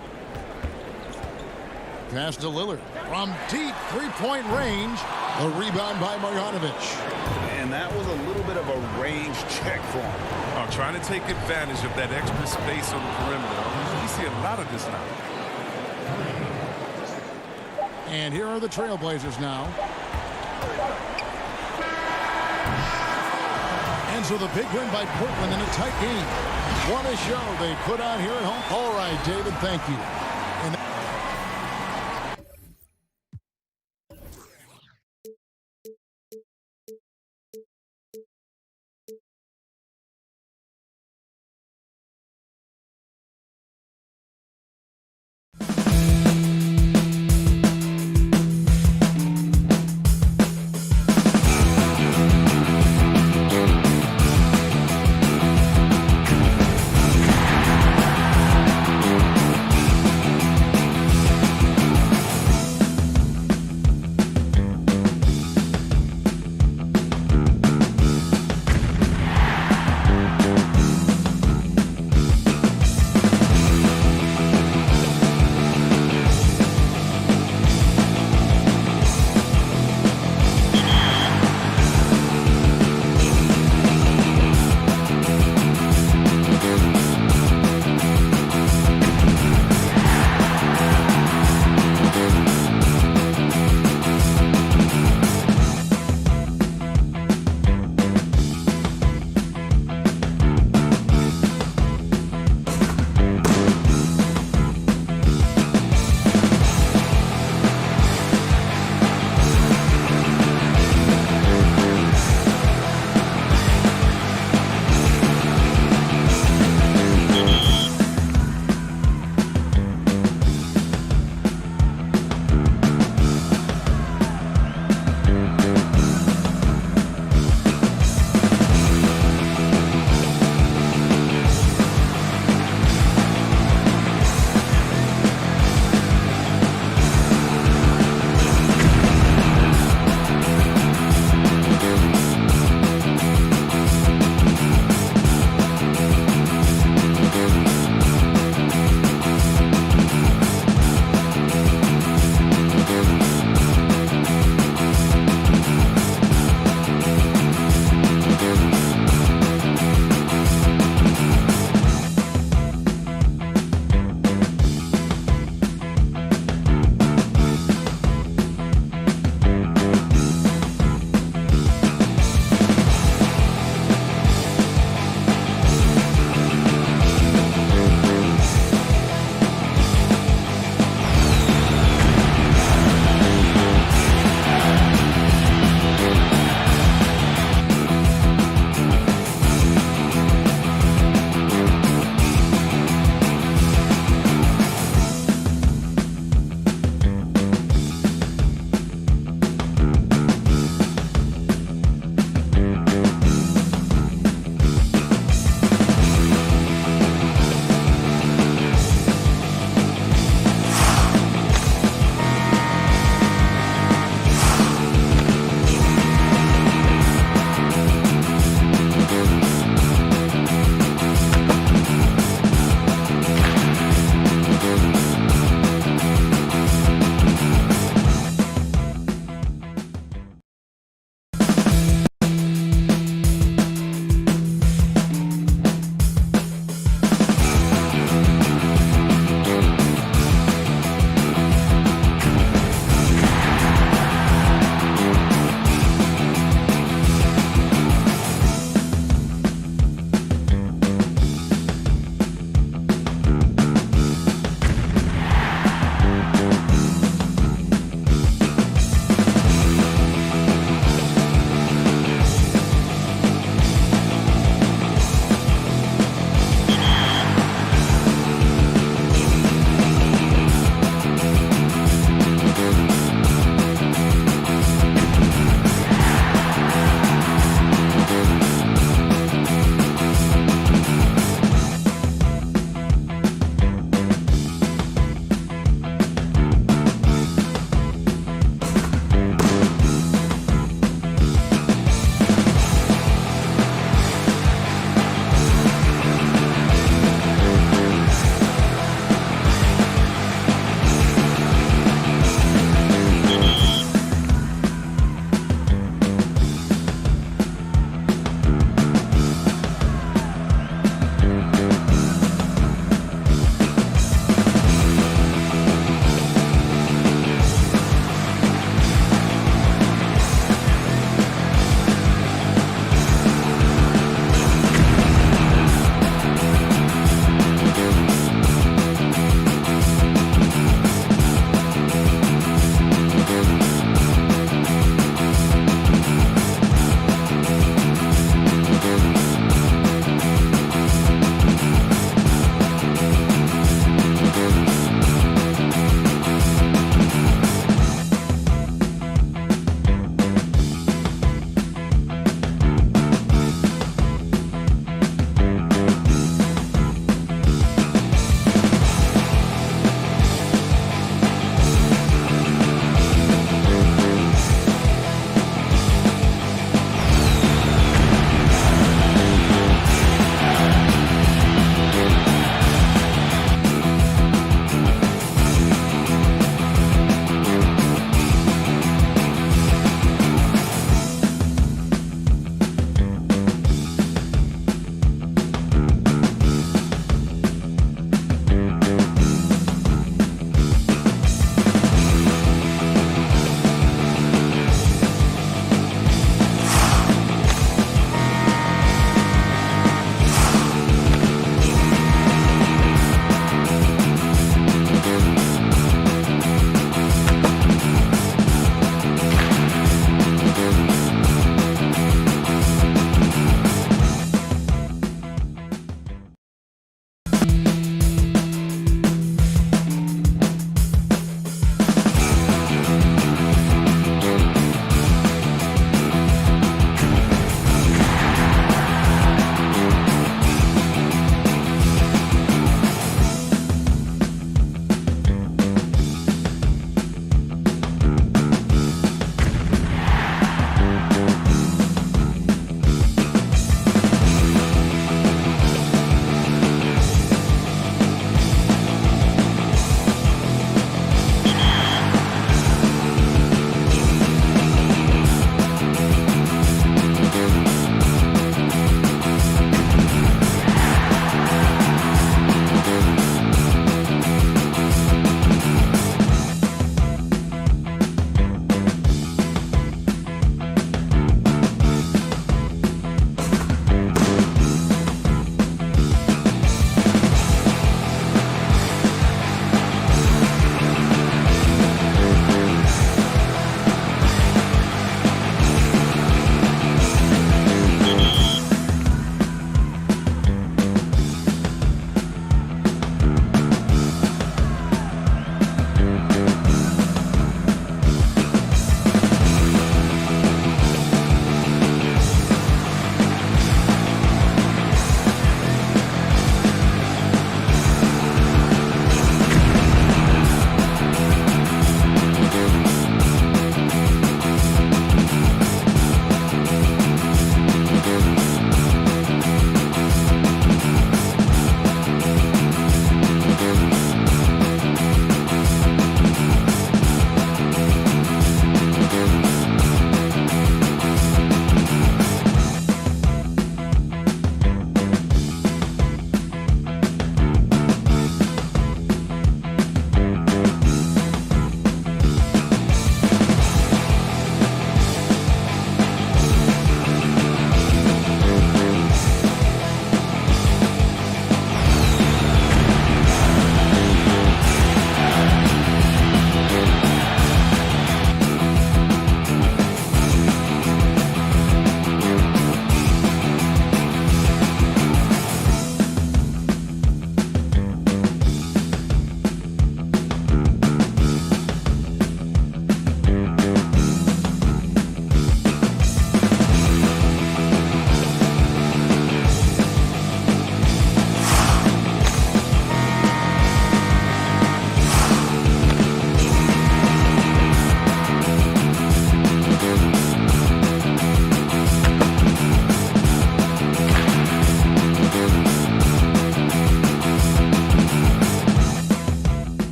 Pass to Lillard from deep three-point range. A rebound by Marjanovic. And that was a little bit of a range check for him. Oh, trying to take advantage of that extra space on the perimeter. We see a lot of this now. And here are the Trailblazers now. And so the big win by Portland in a tight game. What a show they put on here at home. All right, David, thank you. And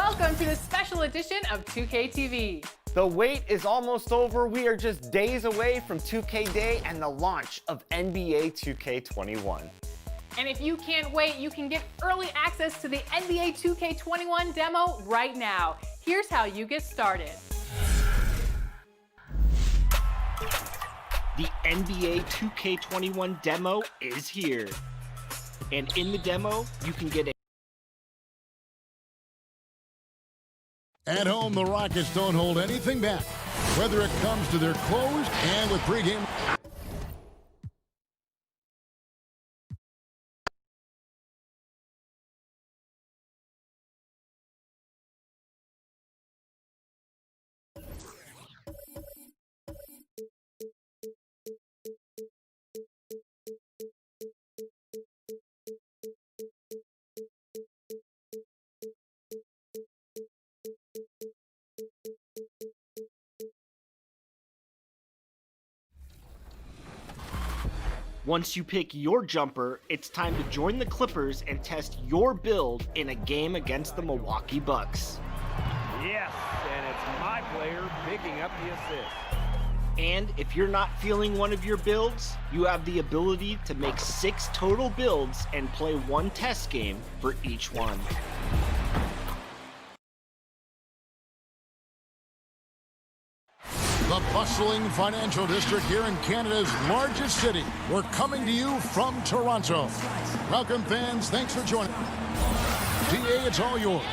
Welcome to this special edition of 2K TV. The wait is almost over. We are just days away from 2K Day and the launch of NBA 2K21. And if you can't wait, you can get early access to the NBA 2K21 demo right now. Here's how you get started. The NBA 2K21 demo is here. And in the demo, you can get a... At home, the Rockets don't hold anything back, whether it comes to their clothes and with pregame. Once you pick your jumper, it's time to join the Clippers and test your build in a game against the Milwaukee Bucks. Yes, and it's my player picking up the assist. And if you're not feeling one of your builds, you have the ability to make 6 total builds and play 1 test game for each one. The bustling financial district here in Canada's largest city. We're coming to you from Toronto. Welcome, fans. Thanks for joining. DA, it's all yours.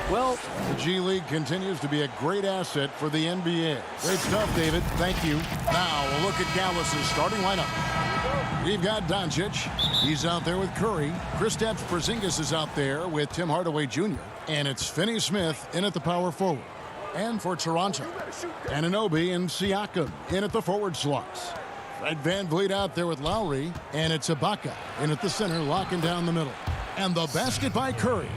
Well, the G League continues to be a great asset for the NBA. Great stuff, David. Thank you. Now, we'll look at Dallas's starting lineup. We've got Doncic. He's out there with Curry. Kristaps Porzingis is out there with Tim Hardaway Jr. And it's Finney Smith in at the power forward. And for Toronto, Anunoby and Siakam in at the forward slots. Fred VanVleet out there with Lowry, and it's Ibaka in at the center, locking down the middle. And the basket by Curry.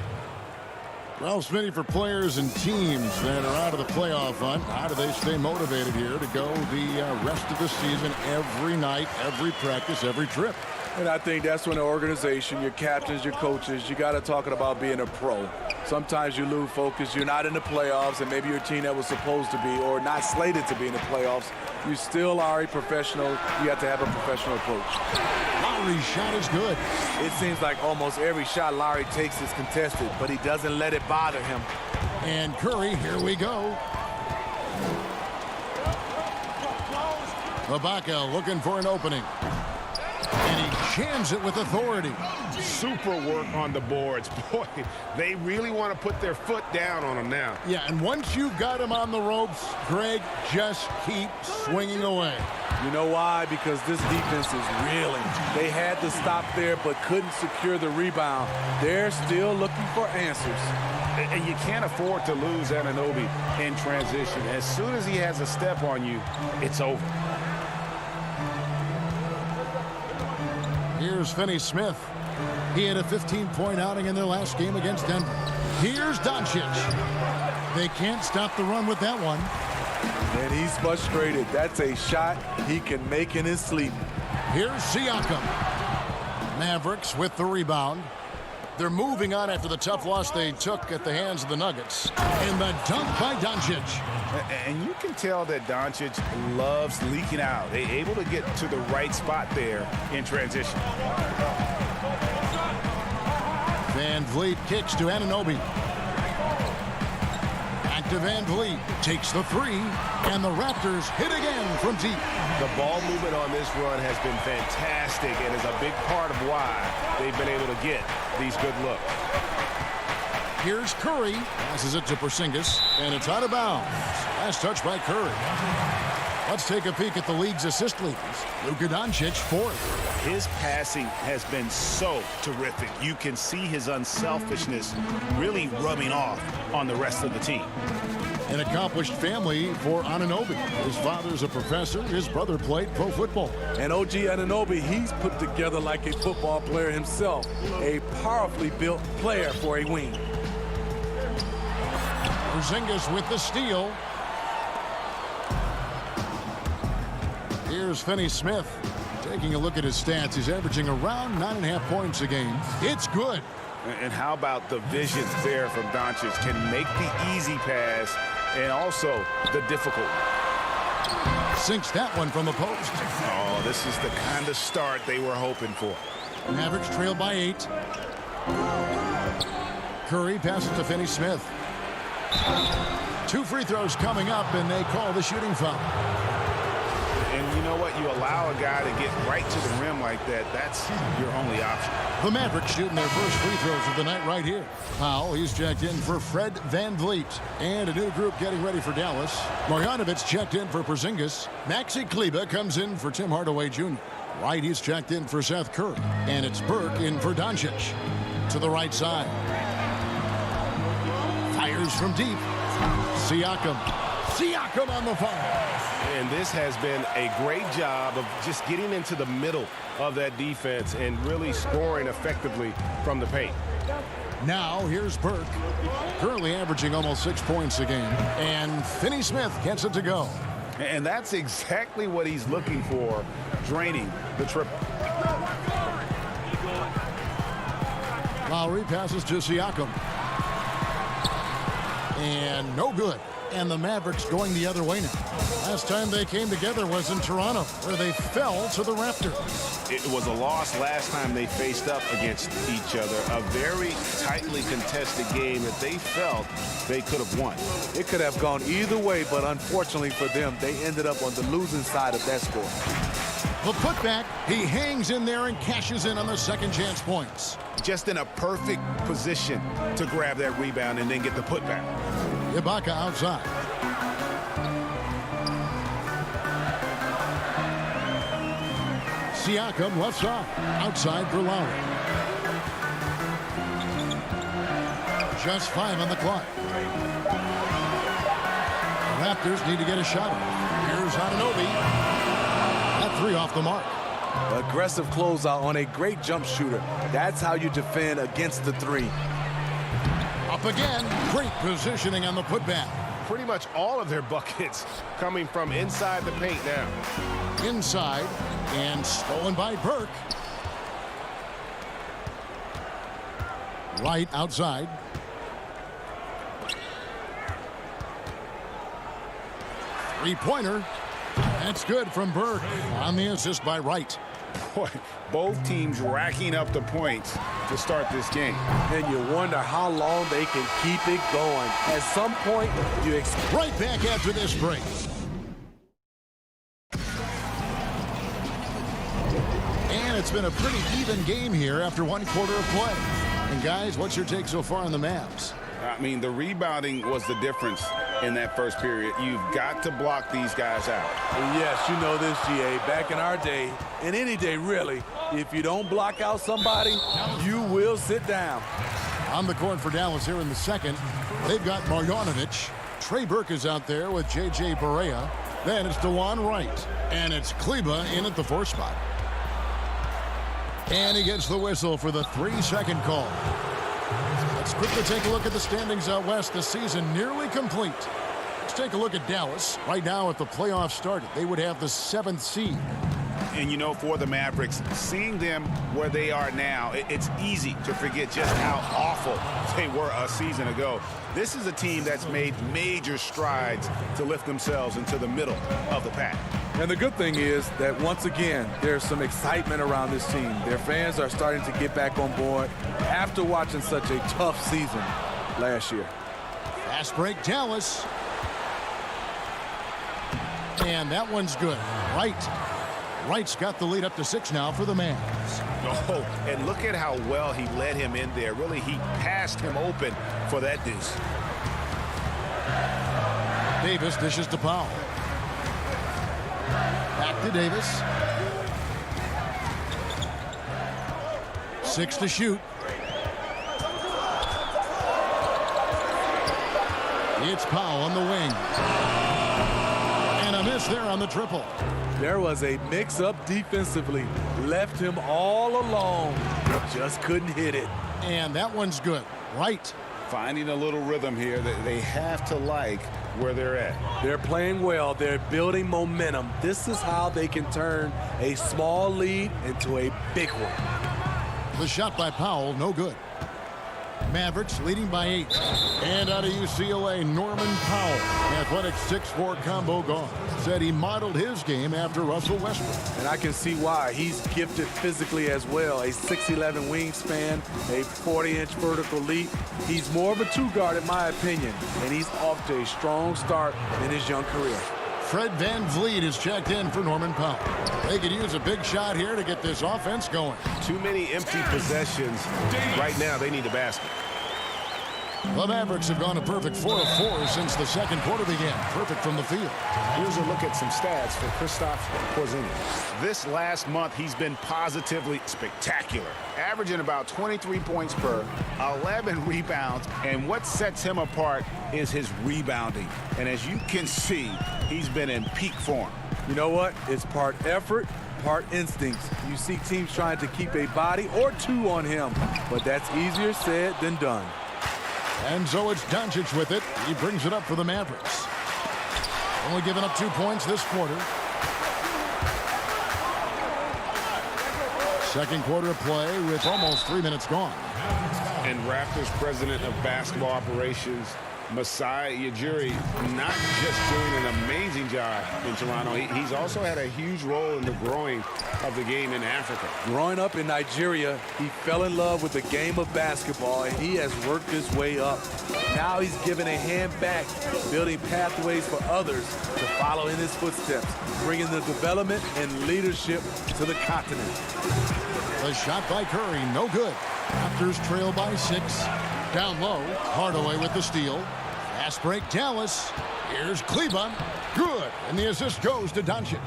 Well, Smitty, for players and teams that are out of the playoff hunt, how do they stay motivated here to go the rest of the season every night, every practice, every trip? And I think that's when the organization, your captains, your coaches, you got to talk about being a pro. Sometimes you lose focus. You're not in the playoffs, and maybe your team that was supposed to be or not slated to be in the playoffs. You still are a professional. You have to have a professional approach. Lowry's shot is good. It seems like almost every shot Lowry takes is contested, but he doesn't let it bother him. And Curry, here we go. Ibaka looking for an opening. And he jams it with authority. Super work on the boards. Boy, they really want to put their foot down on him now. Yeah, and once you've got him on the ropes, Greg, just keep swinging away. You know why? Because this defense is reeling. They had to stop there but couldn't secure the rebound. They're still looking for answers. And you can't afford to lose Anunoby in transition. As soon as he has a step on you, it's over. Here's Finney Smith. He had a 15-point outing in their last game against Denver. Here's Doncic. They can't stop the run with that one. And he's frustrated. That's a shot he can make in his sleep. Here's Siakam. Mavericks with the rebound. They're moving on after the tough loss they took at the hands of the Nuggets. And the dunk by Doncic. And you can tell that Doncic loves leaking out. They're able to get to the right spot there in transition. VanVleet kicks to Anunoby. Back to VanVleet. Takes the three. And the Raptors hit again from deep. The ball movement on this run has been fantastic and is a big part of why they've been able to get these good looks. Here's Curry. Passes it to Porzingis. And it's out of bounds. Last touch by Curry. Let's take a peek at the league's assist leaders. Luka Doncic, fourth. His passing has been so terrific. You can see his unselfishness really rubbing off on the rest of the team. An accomplished family for Anunoby. His father's a professor. His brother played pro football. And OG Anunoby, he's put together like a football player himself. A powerfully built player for a wing. Porzingis with the steal. Here's Finney Smith. Taking a look at his stats, he's averaging around 9.5 points a game. It's good. And how about the vision there from Doncic? Can make the easy pass and also the difficult one. Sinks that one from the post. Oh, this is the kind of start they were hoping for. Mavericks trail by 8. Curry passes to Finney-Smith. 2 free throws coming up, and they call the shooting foul. And you know what? You allow a guy to get right to the rim like that. That's your only option. The Mavericks shooting their first free throws of the night right here. Powell, he's checked in for Fred VanVleet. And a new group getting ready for Dallas. Marjanovic checked in for Porzingis. Maxi Kleber comes in for Tim Hardaway Jr. White, he's checked in for Seth Curry. And it's Burke in for Doncic. To the right side. Fires from deep. Siakam on the foul. And this has been a great job of just getting into the middle of that defense and really scoring effectively from the paint. Now here's Burke, currently averaging almost 6 points a game, and Finney-Smith gets it to go. And that's exactly what he's looking for, draining the triple. Lowry passes to Siakam. And no good. And the Mavericks going the other way now. Last time they came together was in Toronto, where they fell to the Raptors. It was a loss last time they faced up against each other. A very tightly contested game that they felt they could have won. It could have gone either way, but unfortunately for them, they ended up on the losing side of that score. The putback, he hangs in there and cashes in on the second chance points. Just in a perfect position to grab that rebound and then get the putback. Ibaka outside. Siakam left side. Outside for Lowry. Just 5 on the clock. The Raptors need to get a shot. Here's Anunoby. That 3 off the mark. Aggressive closeout on a great jump shooter. That's how you defend against the 3. Up again. Great positioning on the putback. Pretty much all of their buckets coming from inside the paint now. Inside and stolen by Burke. Right outside. Three-pointer. That's good from Burke on the assist by Wright. Boy, both teams racking up the points to start this game. And you wonder how long they can keep it going. At some point, you right back after this break. And it's been a pretty even game here after 1 quarter of play. And guys, what's your take so far on the Mavs? I mean, the rebounding was the difference in that first period. You've got to block these guys out. Yes, you know this, GA. Back in our day, and any day really, if you don't block out somebody, you will sit down. On the court for Dallas here in the second, they've got Marjanovic. Trey Burke is out there with J.J. Barea. Then it's DeJuan Wright. And it's Kleber in at the 4 spot. And he gets the whistle for the 3-second call. Let's quickly take a look at the standings out west. The season nearly complete. Let's take a look at Dallas. Right now, if the playoffs started, they would have the 7th seed. And you know, for the Mavericks, seeing them where they are now, it's easy to forget just how awful they were a season ago. This is a team that's made major strides to lift themselves into the middle of the pack. And the good thing is that once again, there's some excitement around this team. Their fans are starting to get back on board after watching such a tough season last year. Fast break, Dallas. And that one's good. Wright's got the lead up to 6 now for the Mavs. Oh, and look at how well he led him in there. Really, he passed him open for that deuce. Davis dishes to Powell. Back to Davis. 6 to shoot. It's Powell on the wing. And a miss there on the triple. There was a mix-up defensively. Left him all alone. Just couldn't hit it. And that one's good. Wright. Finding a little rhythm here that they have to like where they're at. They're playing well. They're building momentum. This is how they can turn a small lead into a big one. The shot by Powell, no good. Mavericks leading by 8. And out of UCLA, Norman Powell, athletic 6'4" combo guard, said he modeled his game after Russell Westbrook. And I can see why. He's gifted physically as well. A 6'11" wingspan, a 40-inch vertical leap. He's more of a two-guard in my opinion, and he's off to a strong start in his young career. Fred VanVleet is checked in for Norman Powell. They could use a big shot here to get this offense going. Too many empty possessions. Right now, they need a basket. The Mavericks have gone a perfect 4 of 4 since the second quarter began. Perfect from the field. Here's a look at some stats for Kristaps Porzingis. This last month, he's been positively spectacular, averaging about 23 points per, 11 rebounds, and what sets him apart is his rebounding. And as you can see, he's been in peak form. You know what? It's part effort, part instinct. You see teams trying to keep a body or two on him, but that's easier said than done. And so it's Doncic with it. He brings it up for the Mavericks. Only giving up 2 points this quarter. Second quarter of play with almost 3 minutes gone. And Raptors president of basketball operations, Masai Ujiri, not just doing an amazing job in Toronto, he's also had a huge role in the growing of the game in Africa. Growing up in Nigeria, he fell in love with the game of basketball, and he has worked his way up. Now he's giving a hand back, building pathways for others to follow in his footsteps, bringing the development and leadership to the continent. The shot by Curry, no good. Raptors trail by 6. Down low, Hardaway with the steal. Fast break, Dallas. Here's Kleba. Good. And the assist goes to Doncic.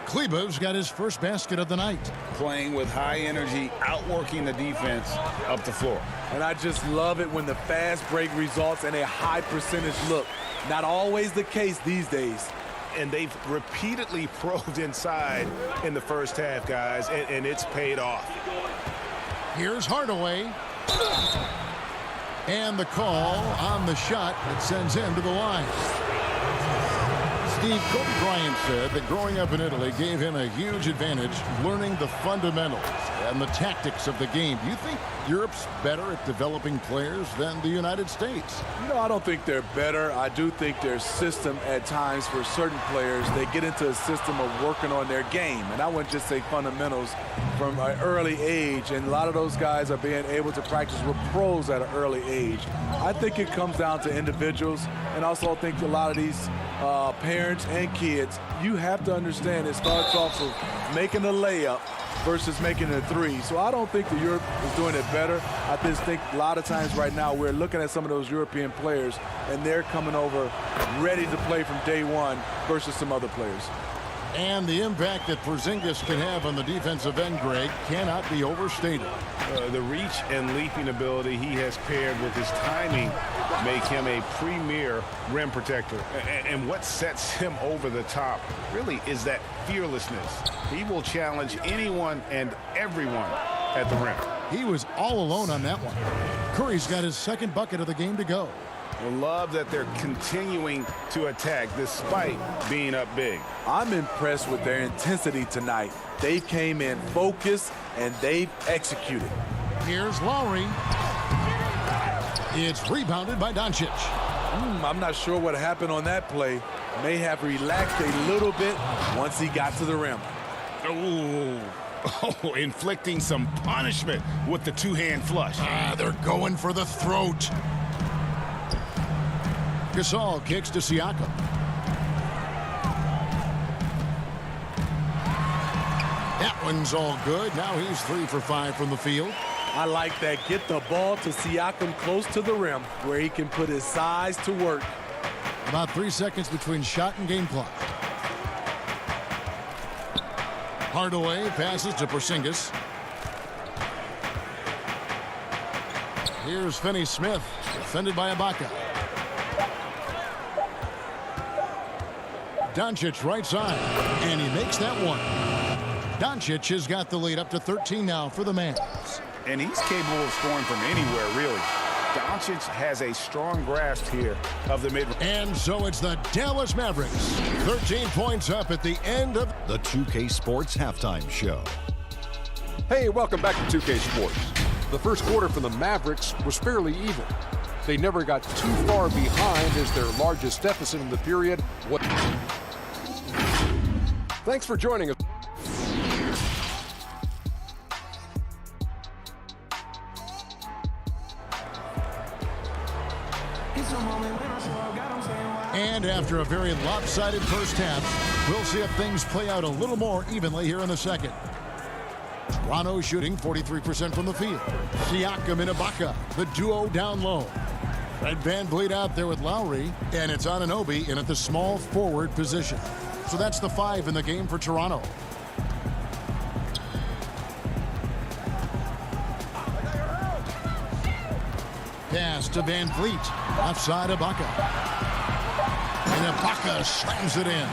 Kleba's got his first basket of the night. Playing with high energy, outworking the defense up the floor. And I just love it when the fast break results in a high percentage look. Not always the case these days. And they've repeatedly probed inside in the first half, guys, and it's paid off. Here's Hardaway. And the call on the shot that sends him to the line. Steve, Kobe Bryant said that growing up in Italy gave him a huge advantage learning the fundamentals and the tactics of the game. Do you think Europe's better at developing players than the United States? You know, I don't think they're better. I do think their system at times for certain players, they get into a system of working on their game. And I wouldn't just say fundamentals from an early age. And a lot of those guys are being able to practice with pros at an early age. I think it comes down to individuals. And also I think a lot of these parents and kids, you have to understand it starts off of making a layup versus making a three. So I don't think that Europe is doing it better. I just think a lot of times right now we're looking at some of those European players and they're coming over ready to play from day one versus some other players. And the impact that Porzingis can have on the defensive end, Greg, cannot be overstated. The reach and leaping ability he has paired with his timing make him a premier rim protector. And what sets him over the top really is that fearlessness. He will challenge anyone and everyone at the rim. He was all alone on that one. Curry's got his second bucket of the game to go. I love that they're continuing to attack despite being up big. I'm impressed with their intensity tonight. They came in focused and they've executed. Here's Lowry. It's rebounded by Doncic. I'm not sure what happened on that play. May have relaxed a little bit once he got to the rim. Oh, inflicting some punishment with the two-hand flush. They're going for the throat. Gasol kicks to Siakam. That one's all good. Now he's 3 for 5 from the field. I like that. Get the ball to Siakam close to the rim where he can put his size to work. About 3 seconds between shot and game clock. Hardaway passes to Porzingis. Here's Finney-Smith, defended by Ibaka. Doncic right side, and he makes that one. Doncic has got the lead up to 13 now for the Mavs. And he's capable of scoring from anywhere, really. Doncic has a strong grasp here of the mid-range. And so it's the Dallas Mavericks. 13 points up at the end of the 2K Sports Halftime Show. Hey, welcome back to 2K Sports. The first quarter for the Mavericks was fairly even. They never got too far behind as their largest deficit in the period. Thanks for joining us. And after a very lopsided first half, we'll see if things play out a little more evenly here in the second. Toronto shooting 43% from the field. Siakam and Ibaka, the duo down low. Fred VanVleet out there with Lowry, and it's Anunoby in at the small forward position. So that's the 5 in the game for Toronto. Pass to VanVleet, offside Ibaka. And Ibaka slams it in.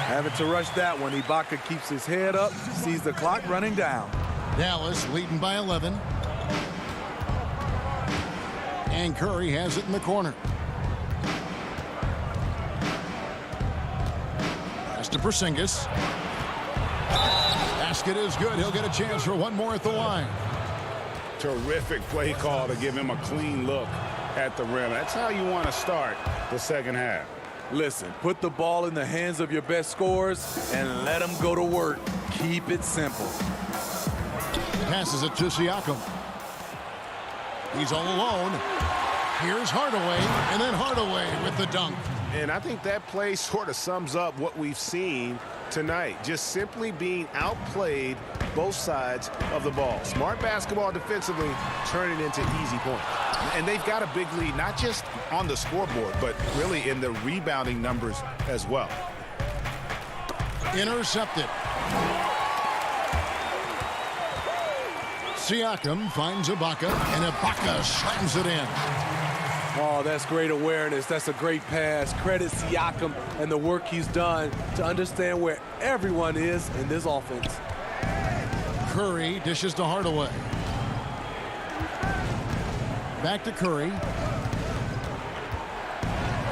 Having to rush that one. Ibaka keeps his head up, sees the clock running down. Dallas leading by 11. And Curry has it in the corner. Pass to Porzingis. Basket is good. He'll get a chance for one more at the line. Terrific play call to give him a clean look at the rim. That's how you want to start the second half. Listen, put the ball in the hands of your best scorers and let them go to work. Keep it simple. Passes it to Siakam. He's all alone. Here's Hardaway, and then Hardaway with the dunk. And I think that play sort of sums up what we've seen tonight. Just simply being outplayed both sides of the ball. Smart basketball defensively, turning into easy points. And they've got a big lead, not just on the scoreboard, but really in the rebounding numbers as well. Intercepted. Siakam finds Ibaka, and Ibaka slams it in. Oh, that's great awareness. That's a great pass. Credit Siakam and the work he's done to understand where everyone is in this offense. Curry dishes to Hardaway. Back to Curry.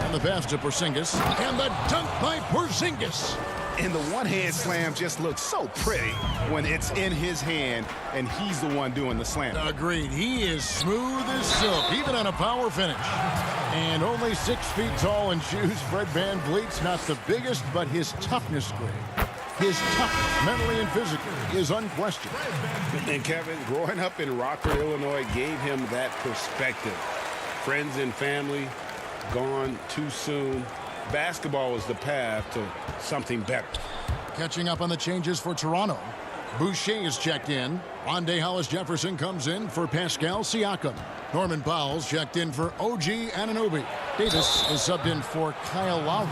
And the pass to Porzingis. And the dunk by Porzingis. And the one-hand slam just looks so pretty when it's in his hand and he's the one doing the slam. Agreed. He is smooth as silk, even on a power finish. And only 6 feet tall in shoes. Fred VanVleet's not the biggest, but his toughness grade, his toughness, mentally and physically, is unquestioned. And Kevin, growing up in Rockford, Illinois, gave him that perspective. Friends and family gone too soon. Basketball was the path to something better. Catching up on the changes for Toronto. Boucher is checked in. Rondé Hollis-Jefferson comes in for Pascal Siakam. Norman Powell's checked in for OG Anunoby. Davis is subbed in for Kyle Lowry.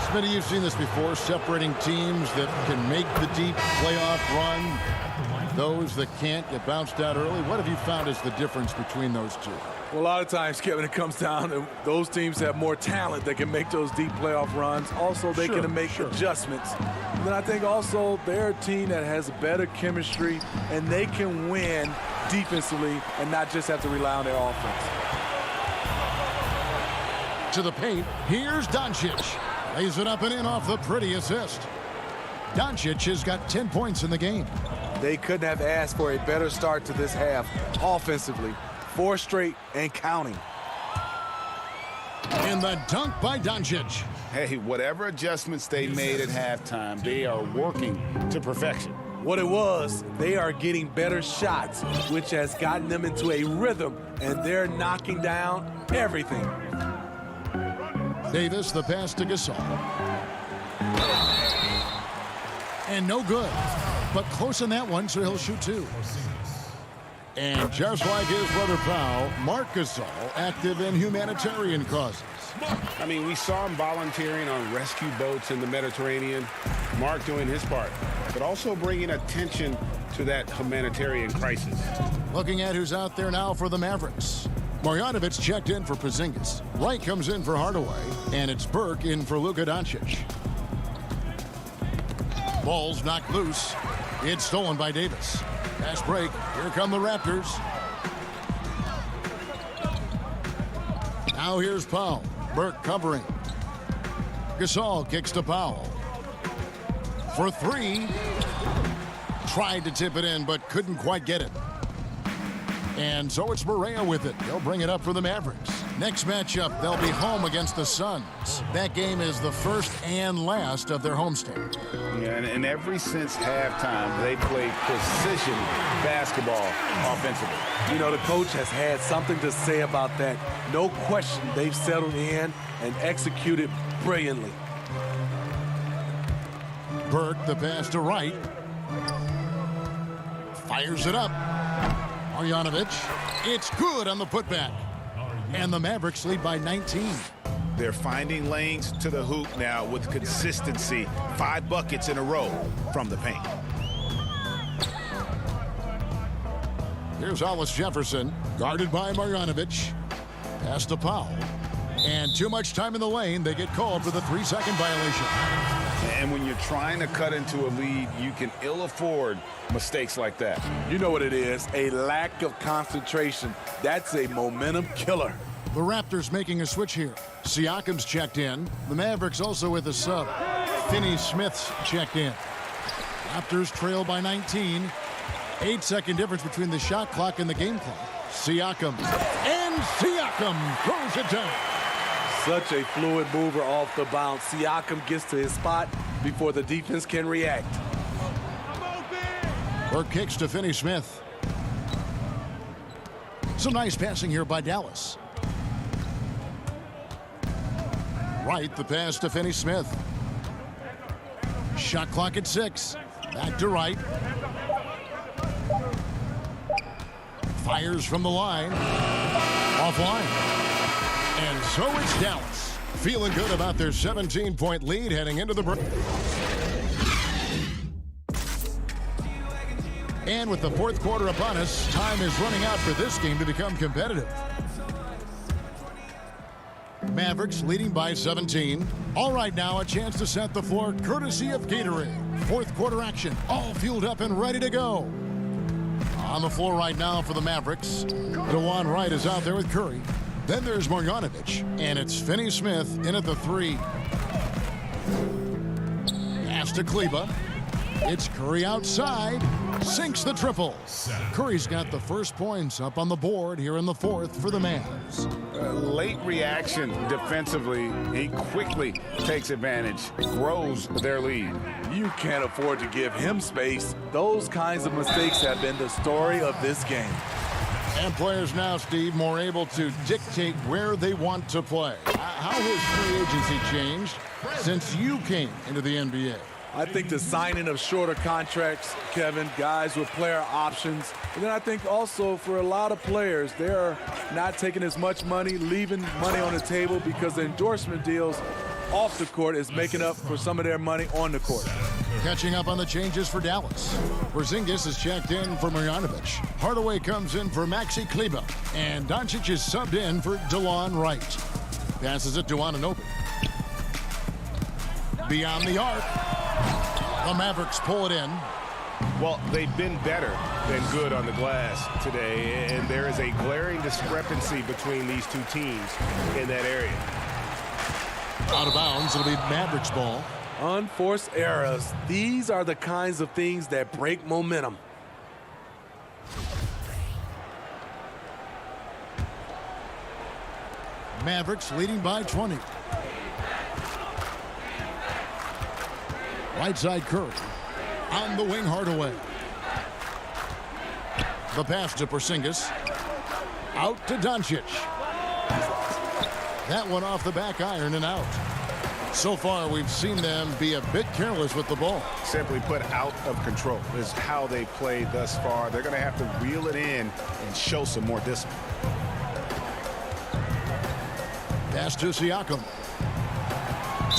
Smitty, you've seen this before, separating teams that can make the deep playoff run, those that can't get bounced out early. What have you found is the difference between those two? Well, a lot of times, Kevin, it comes down to those teams have more talent that can make those deep playoff runs. Also, they can make adjustments. And then I think also they're a team that has better chemistry, and they can win defensively and not just have to rely on their offense. To the paint, here's Doncic. Lays it up and in off the pretty assist. Doncic has got 10 points in the game. They couldn't have asked for a better start to this half offensively. 4 straight and counting. And the dunk by Doncic. Hey, whatever adjustments they made at halftime, they are working to perfection. What it was, they are getting better shots, which has gotten them into a rhythm, and they're knocking down everything. Davis, the pass to Gasol. And no good, but close in that one, so he'll shoot 2. And just like his brother Powell, Marc Gasol active in humanitarian causes. I mean, we saw him volunteering on rescue boats in the Mediterranean. Mark doing his part, but also bringing attention to that humanitarian crisis. Looking at who's out there now for the Mavericks. Marjanovic checked in for Porzingis. Wright comes in for Hardaway, and it's Burke in for Luka Doncic. Ball's knocked loose. It's stolen by Davis. Fast break. Here come the Raptors. Now here's Powell. Burke covering. Gasol kicks to Powell. For three. Tried to tip it in, but couldn't quite get it. And so it's Barea with it. They'll bring it up for the Mavericks. Next matchup, they'll be home against the Suns. That game is the first and last of their homestand. Yeah, and ever since halftime, they played precision basketball offensively. You know, the coach has had something to say about that. No question, they've settled in and executed brilliantly. Burke, the pass to Wright. Fires it up. Marjanovic. It's good on the putback. And the Mavericks lead by 19. They're finding lanes to the hoop now with consistency. 5 buckets in a row from the paint. Here's Hollis Jefferson, guarded by Marjanovic. Pass to Powell. And too much time in the lane. They get called for the 3-second violation. And when you're trying to cut into a lead, you can ill afford mistakes like that. You know what it is, a lack of concentration. That's a momentum killer. The Raptors making a switch here. Siakam's checked in. The Mavericks also with a sub. Finney-Smith's checked in. Raptors trail by 19. 8-second difference between the shot clock and the game clock. Siakam. And Siakam throws it down. Such a fluid mover off the bounce. Siakam gets to his spot before the defense can react. Burke kicks to Finney-Smith. Some nice passing here by Dallas. Wright, the pass to Finney-Smith. Shot clock at 6. Back to Wright. Fires from the line. Offline. And so it's Dallas, feeling good about their 17-point lead heading into the break. And with the fourth quarter upon us, time is running out for this game to become competitive. Mavericks leading by 17. All right, now a chance to set the floor courtesy of Gatorade. Fourth quarter action, all fueled up and ready to go. On the floor right now for the Mavericks, DeJuan Wright is out there with Curry. Then there's Marjanovic, and it's Finney-Smith in at the 3. Pass to Kleba. It's Curry outside. Sinks the triple. Curry's got the first points up on the board here in the fourth for the Mavs. Late reaction defensively. He quickly takes advantage, grows their lead. You can't afford to give him space. Those kinds of mistakes have been the story of this game. And players now, Steve, more able to dictate where they want to play. How has free agency changed since you came into the NBA? I think the signing of shorter contracts, Kevin, guys with player options. And then I think also for a lot of players, they're not taking as much money, leaving money on the table because the endorsement deals off the court is making up for some of their money on the court. Catching up on the changes for Dallas. Porzingis is checked in for Marjanovic. Hardaway comes in for Maxi Kleba. And Doncic is subbed in for DeJuan Wright. Passes it to Anunoby. Beyond the arc. The Mavericks pull it in. Well, they've been better than good on the glass today, and there is a glaring discrepancy between these two teams in that area. Out of bounds, it'll be Mavericks ball. Unforced errors. These are the kinds of things that break momentum. Mavericks leading by 20. Right side Curry. On the wing, Hardaway. The pass to Porzingis. Out to Doncic. That one off the back iron and out. So far, we've seen them be a bit careless with the ball. Simply put, out of control is how they played thus far. They're going to have to reel it in and show some more discipline. Pass to Siakam.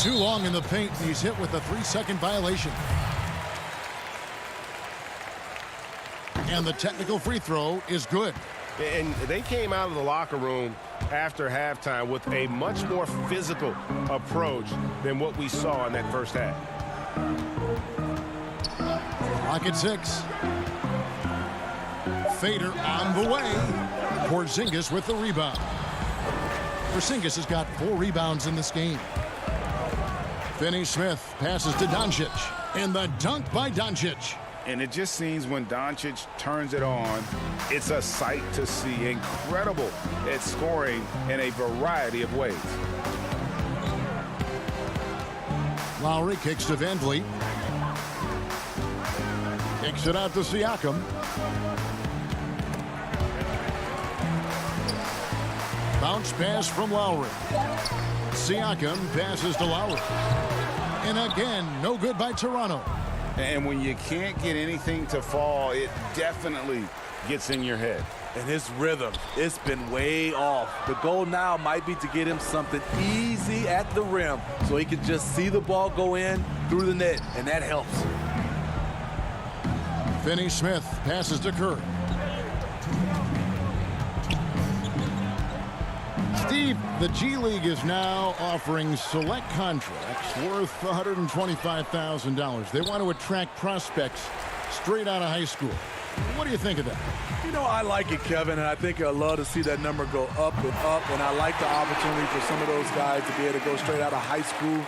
Too long in the paint, and he's hit with a 3-second violation. And the technical free throw is good. And they came out of the locker room after halftime with a much more physical approach than what we saw in that first half. Clock at 6. Fader on the way. Porzingis with the rebound. Porzingis has got 4 rebounds in this game. Finney-Smith passes to Doncic. And the dunk by Doncic. And it just seems when Doncic turns it on, it's a sight to see. Incredible at scoring in a variety of ways. Lowry kicks to Van Vliet. Kicks it out to Siakam. Bounce pass from Lowry. Siakam passes to Lowry. And again, no good by Toronto. And when you can't get anything to fall, it definitely gets in your head. And his rhythm, it's been way off. The goal now might be to get him something easy at the rim so he can just see the ball go in through the net, and that helps. Finney-Smith passes to Curry. Steve, the G League is now offering select contracts worth $125,000. They want to attract prospects straight out of high school. What do you think of that? You know, I like it, Kevin, and I think I'd love to see that number go up and up, and I like the opportunity for some of those guys to be able to go straight out of high school.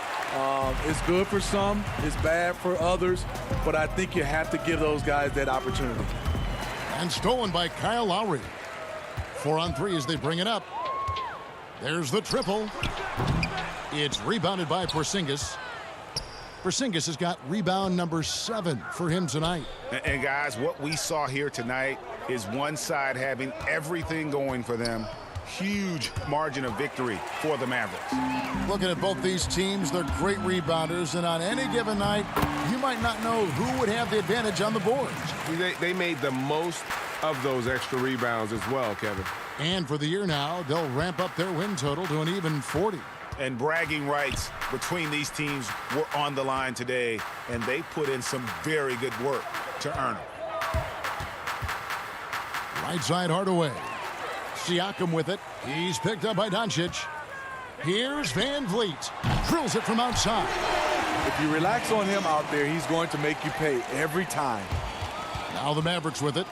It's good for some, it's bad for others, but I think you have to give those guys that opportunity. And stolen by Kyle Lowry. 4 on 3 as they bring it up. There's the triple. It's rebounded by Porzingis. Porzingis has got rebound number 7 for him tonight. And guys, what we saw here tonight is one side having everything going for them. Huge margin of victory for the Mavericks. Looking at both these teams, they're great rebounders, and on any given night, you might not know who would have the advantage on the boards. They made the most of those extra rebounds as well, Kevin. And for the year now, they'll ramp up their win total to an even 40. And bragging rights between these teams were on the line today, and they put in some very good work to earn it. Right side Hardaway. Siakam with it. He's picked up by Doncic. Here's Van Vliet. Drills it from outside. If you relax on him out there, he's going to make you pay every time. Now the Mavericks with it.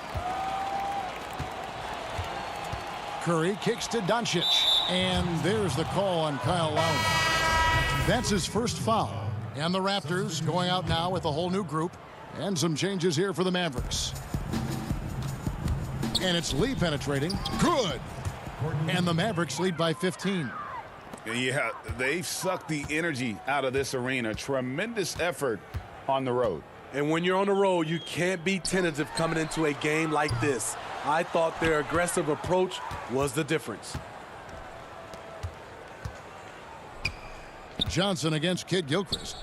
Curry kicks to Doncic. And there's the call on Kyle Lowry. That's his first foul. And the Raptors going out now with a whole new group. And some changes here for the Mavericks. And it's Lee penetrating. Good. And the Mavericks lead by 15. Yeah, they've sucked the energy out of this arena. Tremendous effort on the road. And when you're on the road, you can't be tentative coming into a game like this. I thought their aggressive approach was the difference. Johnson against Kid Gilchrist.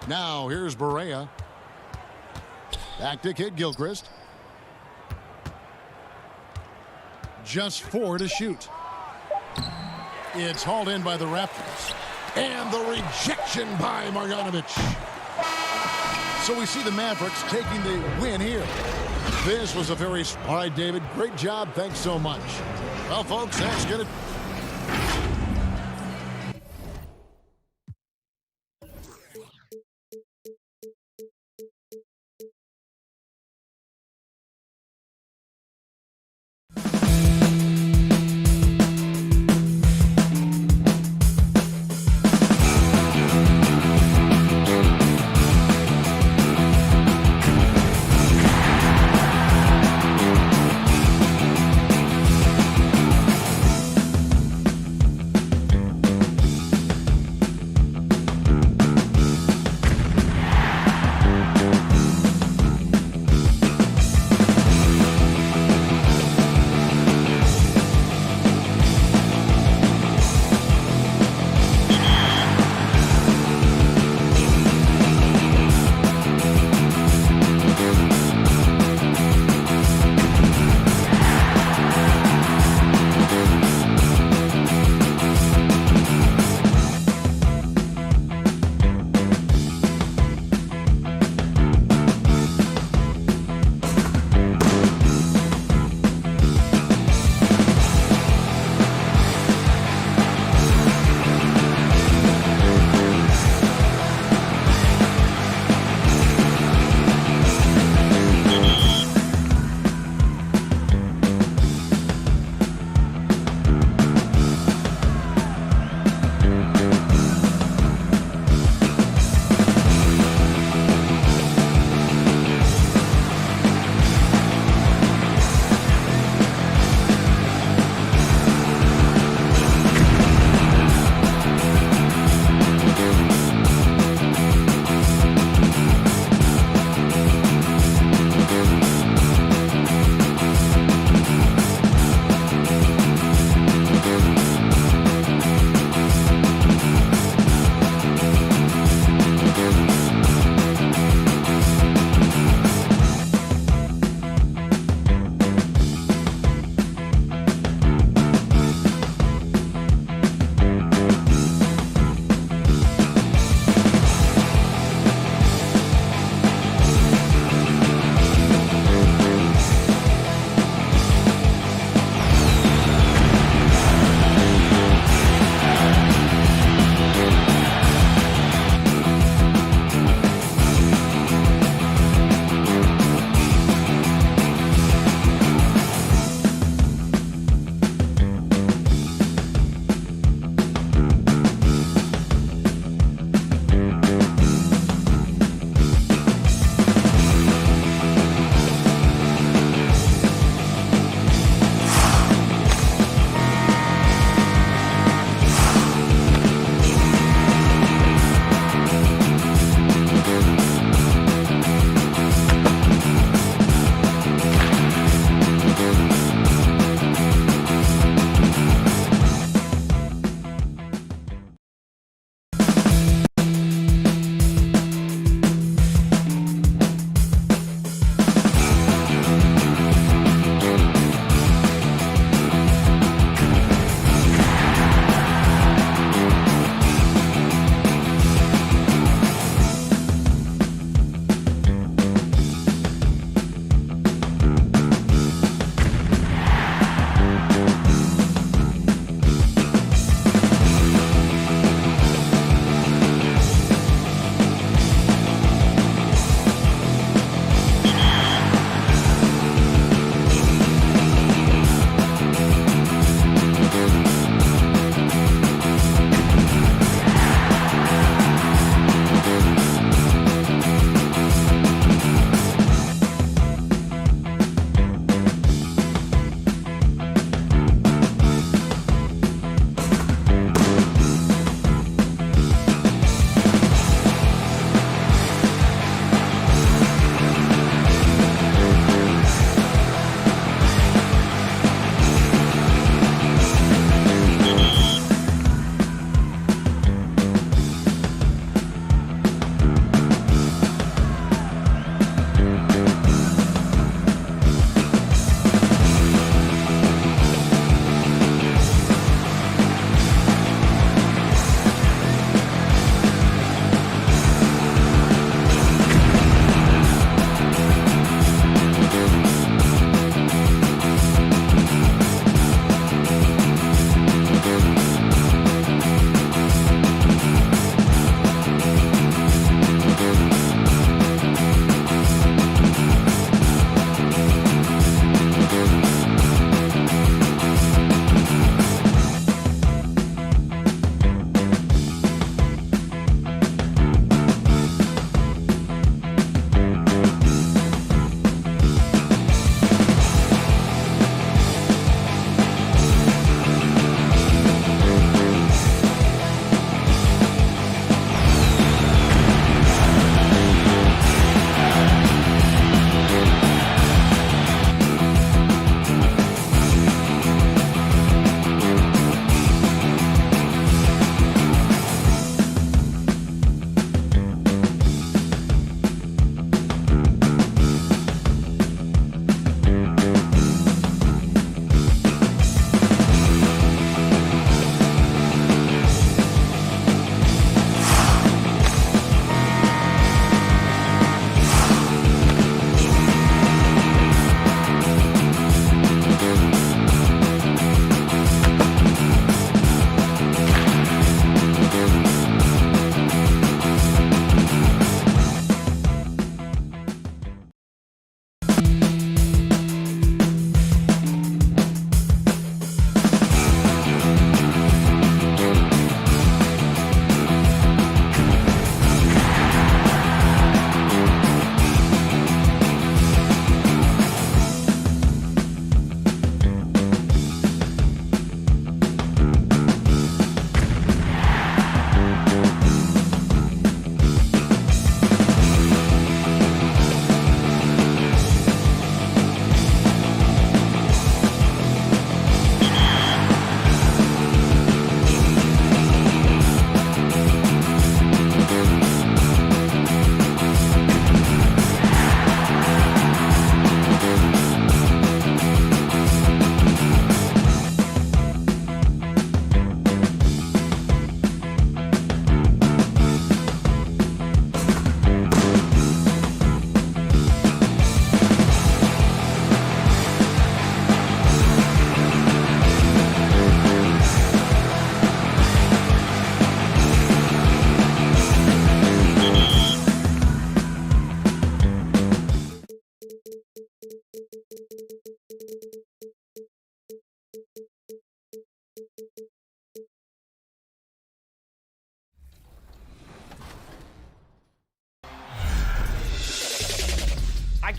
Now here's Barea. Back to Kid Gilchrist. Just 4 to shoot. It's hauled in by the Raptors. And the rejection by Marjanovic. So we see the Mavericks taking the win here. This was a very... All right, David, great job. Thanks so much. Well, folks, that's going to...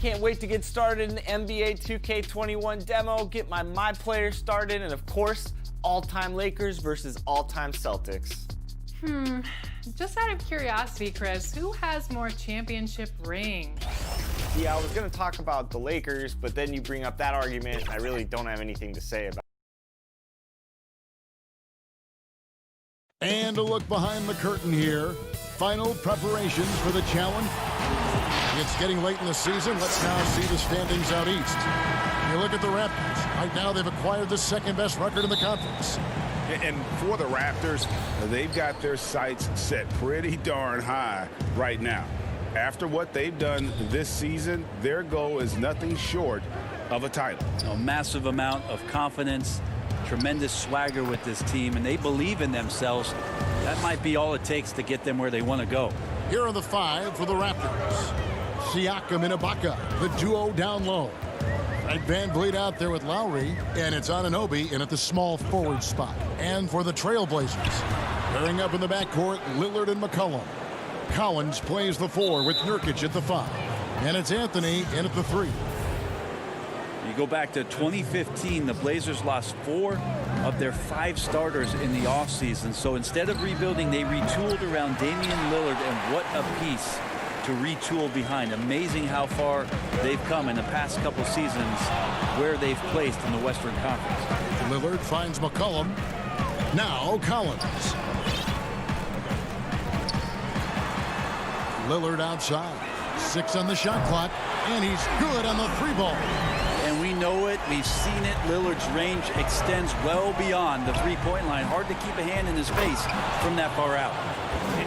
can't wait to get started in the NBA 2K21 demo, get my players started, and of course, all-time Lakers versus all-time Celtics. Just out of curiosity, Chris, who has more championship rings? Yeah, I was going to talk about the Lakers, but then you bring up that argument, and I really don't have anything to say about it. And a look behind the curtain here. Final preparations for the challenge. It's getting late in the season. Let's now see the standings out east. You look at the Raptors. Right now, they've acquired the second-best record in the conference. And for the Raptors, they've got their sights set pretty darn high right now. After what they've done this season, their goal is nothing short of a title. A massive amount of confidence, tremendous swagger with this team, and they believe in themselves. That might be all it takes to get them where they want to go. Here are the five for the Raptors. Siakam and Ibaka, the duo down low. Right, Van Vliet out there with Lowry, and it's Anunoby in at the small forward spot. And for the Trailblazers, pairing up in the backcourt, Lillard and McCollum. Collins plays the 4 with Nurkic at the 5. And it's Anthony in at the 3. You go back to 2015, the Blazers lost 4 of their 5 starters in the offseason. So instead of rebuilding, they retooled around Damian Lillard, and what a piece to retool behind. Amazing how far they've come in the past couple seasons where they've placed in the Western Conference. Lillard finds McCollum. Now Collins. Lillard outside. 6 on the shot clock, and he's good on the 3 ball. And we know it. We've seen it. Lillard's range extends well beyond the three-point line. Hard to keep a hand in his face from that far out.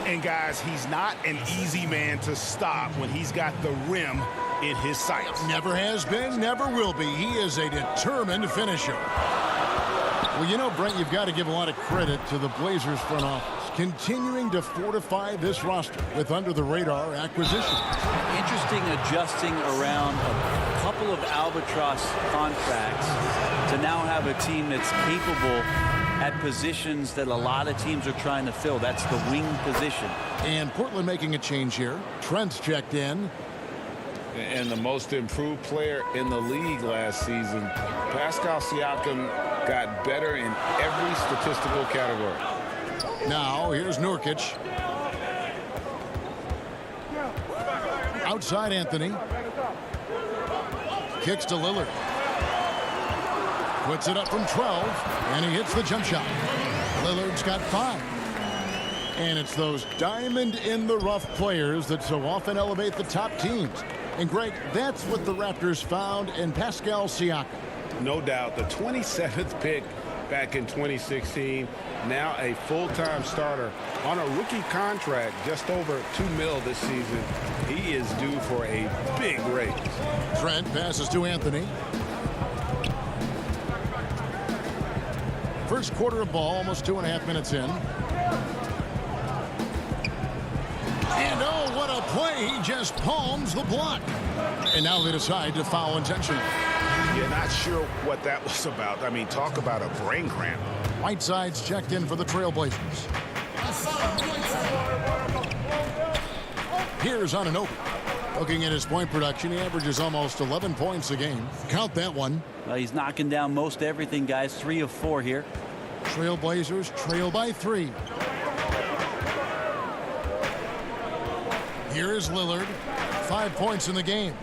And guys, he's not an easy man to stop when he's got the rim in his sights. Never has been, never will be. He is a determined finisher. Well, you know, Brent, you've got to give a lot of credit to the Blazers front office, continuing to fortify this roster with under-the-radar acquisitions. Interesting adjusting around a couple of albatross contracts to now have a team that's capable at positions that a lot of teams are trying to fill. That's the wing position. And Portland making a change here. Trent's checked in. And the most improved player in the league last season, Pascal Siakam, got better in every statistical category. Now, here's Nurkic. Outside Anthony. Kicks to Lillard. Puts it up from 12, and he hits the jump shot. Lillard's got 5. And it's those diamond-in-the-rough players that so often elevate the top teams. And, Greg, that's what the Raptors found in Pascal Siakam. No doubt. The 27th pick back in 2016. Now a full-time starter on a rookie contract, just over $2 million this season. He is due for a big raise. Trent passes to Anthony. First quarter of ball, almost 2.5 minutes in. And oh, what a play. He just palms the block. And now they decide to foul intentionally. You're not sure what that was about. I mean, talk about a brain cramp. Whiteside's checked in for the Trailblazers. Here's Anunoby. Looking at his point production, he averages almost 11 points a game. Count that one. Well, he's knocking down most everything, guys. 3 of 4 here. Trailblazers trail by 3. Here is Lillard. 5 points in the game.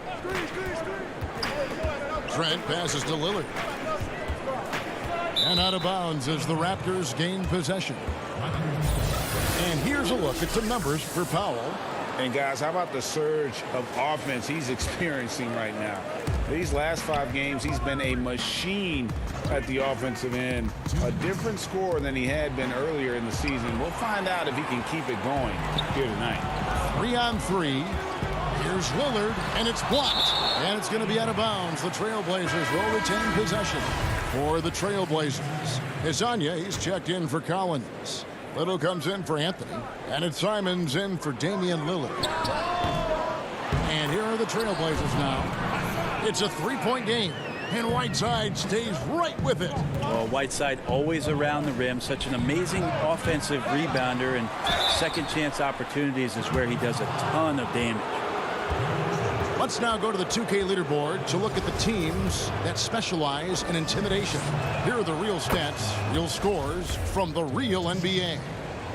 Trent passes to Lillard. And out of bounds as the Raptors gain possession. And here's a look at some numbers for Powell. And guys, how about the surge of offense he's experiencing right now? These last 5 games, he's been a machine at the offensive end. A different scorer than he had been earlier in the season. We'll find out if he can keep it going here tonight. 3 on 3. Here's Lillard, and it's blocked. And it's going to be out of bounds. The Trailblazers will retain possession for the Trailblazers. Isanya, he's checked in for Collins. Little comes in for Anthony. And it's Simons in for Damian Lillard. And here are the Trailblazers now. It's a 3-point game. And Whiteside stays right with it. Well, Whiteside always around the rim. Such an amazing offensive rebounder. And second chance opportunities is where he does a ton of damage. Let's now go to the 2K leaderboard to look at the teams that specialize in intimidation. Here are the real stats, real scores from the real NBA.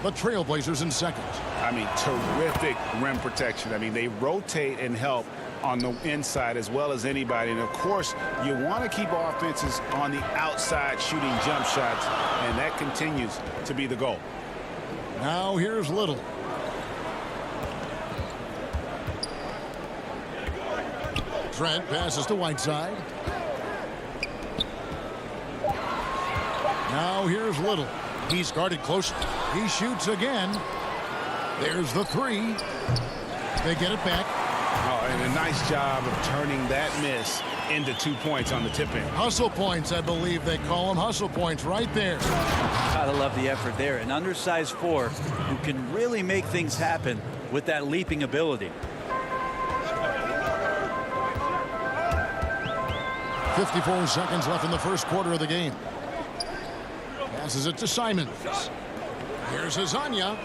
The Trailblazers in second. I mean, terrific rim protection. I mean, they rotate and help on the inside as well as anybody. And, of course, you want to keep offenses on the outside shooting jump shots, and that continues to be the goal. Now here's Little. Trent passes to Whiteside. Now here's Little. He's guarded closely. He shoots again. There's the three. They get it back. Oh, and a nice job of turning that miss into 2 points on the tip-in. Hustle points, I believe they call them. Hustle points right there. Gotta love the effort there. An undersized four who can really make things happen with that leaping ability. 54 seconds left in the first quarter of the game. Passes it to Simons. Here's Azania.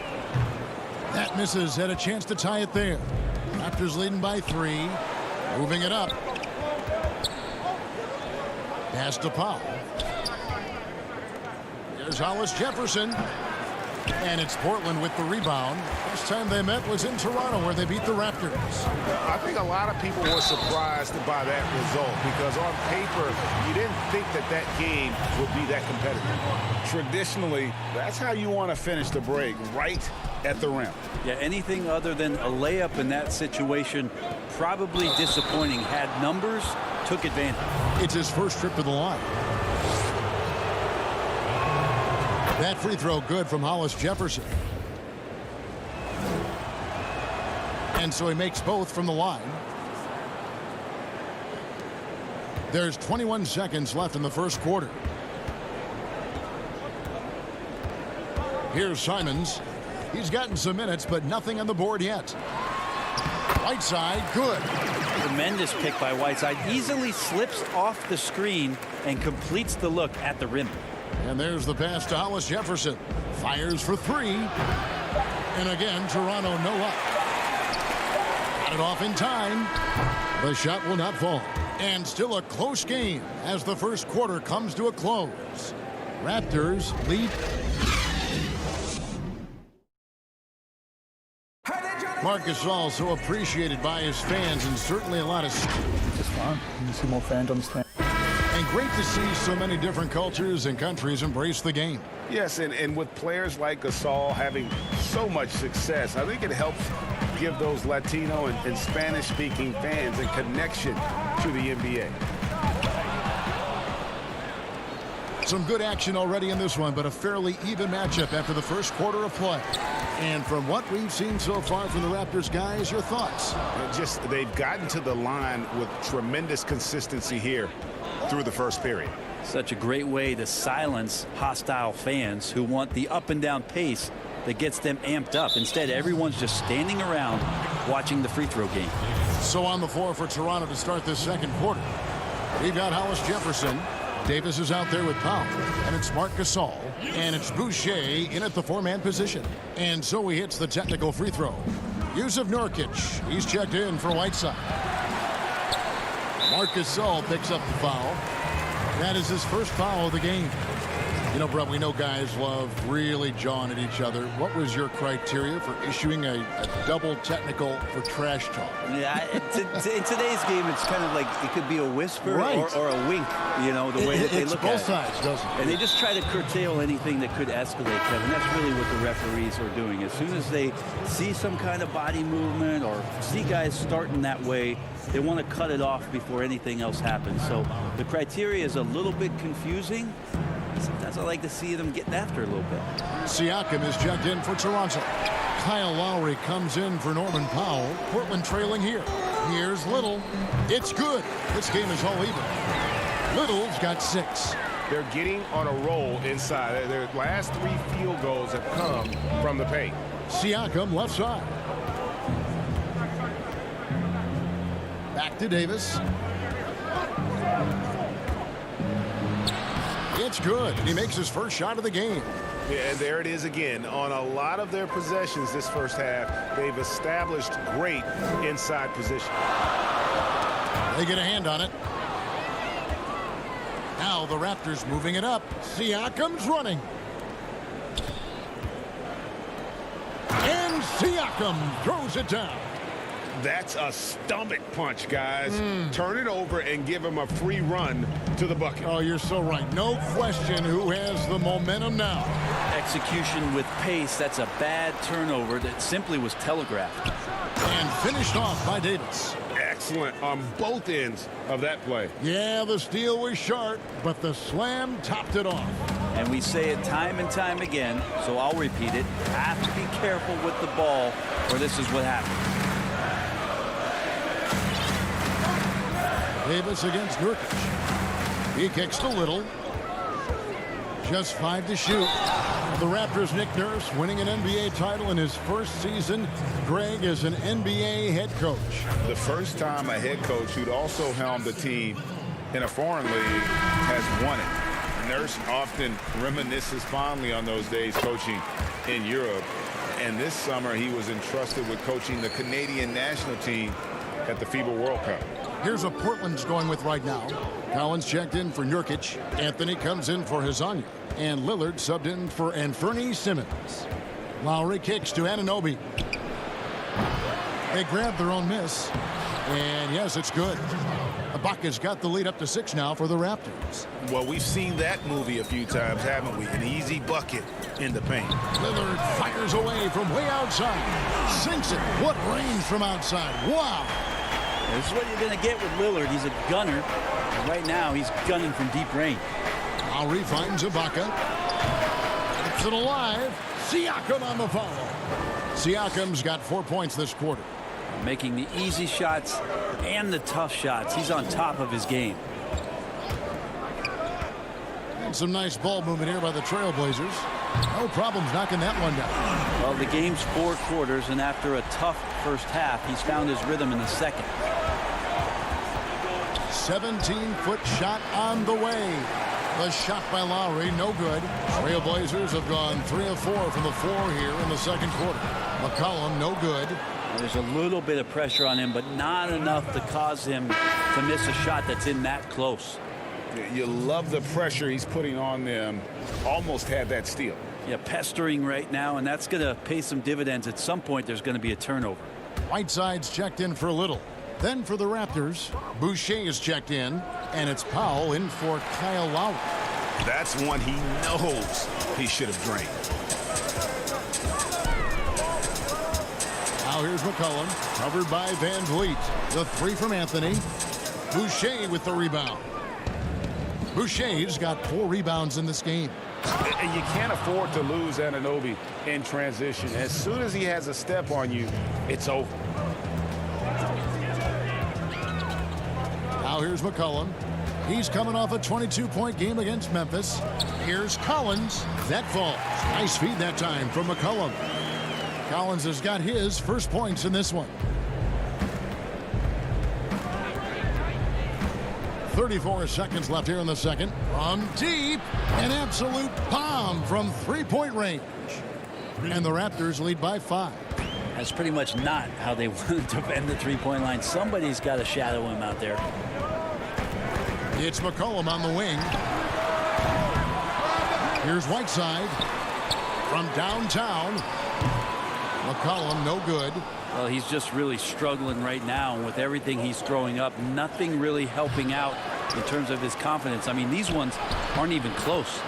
That misses. Had a chance to tie it there. Raptors leading by 3. Moving it up. Pass to Powell. Here's Hollis Jefferson. And it's Portland with the rebound. First time they met was in Toronto, where they beat the Raptors. I think a lot of people were surprised by that result because on paper, you didn't think that game would be that competitive. Traditionally, that's how you want to finish the break, right at the rim. Yeah, anything other than a layup in that situation, probably disappointing. Had numbers, took advantage. It's his first trip to the line. That free throw good from Hollis Jefferson. And so he makes both from the line. There's 21 seconds left in the first quarter. Here's Simons. He's gotten some minutes, but nothing on the board yet. Whiteside, good. Tremendous pick by Whiteside. Easily slips off the screen and completes the look at the rim. And there's the pass to Hollis Jefferson. Fires for 3. And again, Toronto no up. Got it off in time. The shot will not fall. And still a close game as the first quarter comes to a close. Raptors lead. Marc Gasol, so appreciated by his fans, and certainly a lot of... It's fun. You see more fans understand. And great to see so many different cultures and countries embrace the game. Yes, and with players like Gasol having so much success, I think it helps give those Latino and Spanish-speaking fans a connection to the NBA. Some good action already in this one, but a fairly even matchup after the first quarter of play. And from what we've seen so far from the Raptors guys, your thoughts? Just they've gotten to the line with tremendous consistency here through the first period. Such a great way to silence hostile fans who want the up and down pace that gets them amped up. Instead, everyone's just standing around watching the free throw game. So on the floor for Toronto to start this second quarter. We've got Hollis Jefferson. Davis is out there with Powell. And it's Marc Gasol. And it's Boucher in at the 4-man position. And so he hits the technical free throw. Yusuf Nurkic. He's checked in for Whiteside. Marc Gasol picks up the foul. That is his first foul of the game. You know, Brett, we know guys love really jawing at each other. What was your criteria for issuing a double technical for trash talk? Yeah, in today's game, it's kind of like it could be a whisper right. or a wink, you know, the way that they look at it. It's both sides, doesn't it? And they just try to curtail anything that could escalate, Kevin. That's really what the referees are doing. As soon as they see some kind of body movement or see guys starting that way, they want to cut it off before anything else happens. So the criteria is a little bit confusing. Sometimes I like to see them getting after a little bit. Siakam is checked in for Toronto. Kyle Lowry comes in for Norman Powell. Portland trailing here. Here's Little. It's good. This game is all even. Little's got 6. They're getting on a roll inside. Their last 3 field goals have come from the paint. Siakam left side. Back to Davis. It's good. He makes his first shot of the game. Yeah, and there it is again. On a lot of their possessions this first half, they've established great inside position. They get a hand on it. Now the Raptors moving it up. Siakam's running. And Siakam throws it down. That's a stomach punch, guys. Turn it over and give him a free run to the bucket. Oh, you're so right. No question who has the momentum now. Execution with pace. That's a bad turnover that simply was telegraphed. And finished off by Davis. Excellent on both ends of that play. Yeah, the steal was sharp, but the slam topped it off. And we say it time and time again, so I'll repeat it. Have to be careful with the ball, or this is what happens. Davis against Nurkic. He kicks to Little. Just 5 to shoot. The Raptors' Nick Nurse winning an NBA title in his first season. Greg is an NBA head coach. The first time a head coach who'd also helmed a team in a foreign league has won it. Nurse often reminisces fondly on those days coaching in Europe. And this summer he was entrusted with coaching the Canadian national team at the FIBA World Cup. Here's what Portland's going with right now. Collins checked in for Nurkic. Anthony comes in for Hezonja. And Lillard subbed in for Anthony Simmons. Lowry kicks to Anunoby. They grab their own miss. And yes, it's good. Ibaka's got the lead up to 6 now for the Raptors. Well, we've seen that movie a few times, haven't we? An easy bucket in the paint. Lillard fires away from way outside. Sinks it. What range from outside. Wow. This is what you're going to get with Lillard. He's a gunner. And right now, he's gunning from deep range. Lowry finds Ibaka. Keeps it alive. Siakam on the follow. Siakam's got 4 points this quarter. Making the easy shots and the tough shots. He's on top of his game. And some nice ball movement here by the Trailblazers. No problems knocking that one down. Well, the game's 4 quarters, and after a tough first half, he's found his rhythm in the second. 17-foot shot on the way. The shot by Lowry, no good. Trailblazers have gone 3 of 4 from the floor here in the second quarter. McCollum, no good. There's a little bit of pressure on him, but not enough to cause him to miss a shot that's in that close. You love the pressure he's putting on them. Almost had that steal. Yeah, pestering right now, and that's going to pay some dividends. At some point, there's going to be a turnover. Whiteside's checked in for Little. Then for the Raptors, Boucher is checked in, and it's Powell in for Kyle Lowry. That's one he knows he should have drained. Now here's McCollum, covered by Van Vliet. The 3 from Anthony. Boucher with the rebound. Boucher's got 4 rebounds in this game. And you can't afford to lose Anunoby in transition. As soon as he has a step on you, it's over. Now here's McCollum. He's coming off a 22-point game against Memphis. Here's Collins. That falls. Nice feed that time from McCollum. Collins has got his first points in this one. 34 seconds left here in the second. From deep, an absolute bomb from 3-point range. And the Raptors lead by 5. That's pretty much not how they want to defend the 3-point line. Somebody's got to shadow him out there. It's McCollum on the wing. Here's Whiteside from downtown. McCollum, no good. Well, he's just really struggling right now. And with everything he's throwing up, nothing really helping out in terms of his confidence. I mean, these ones aren't even close.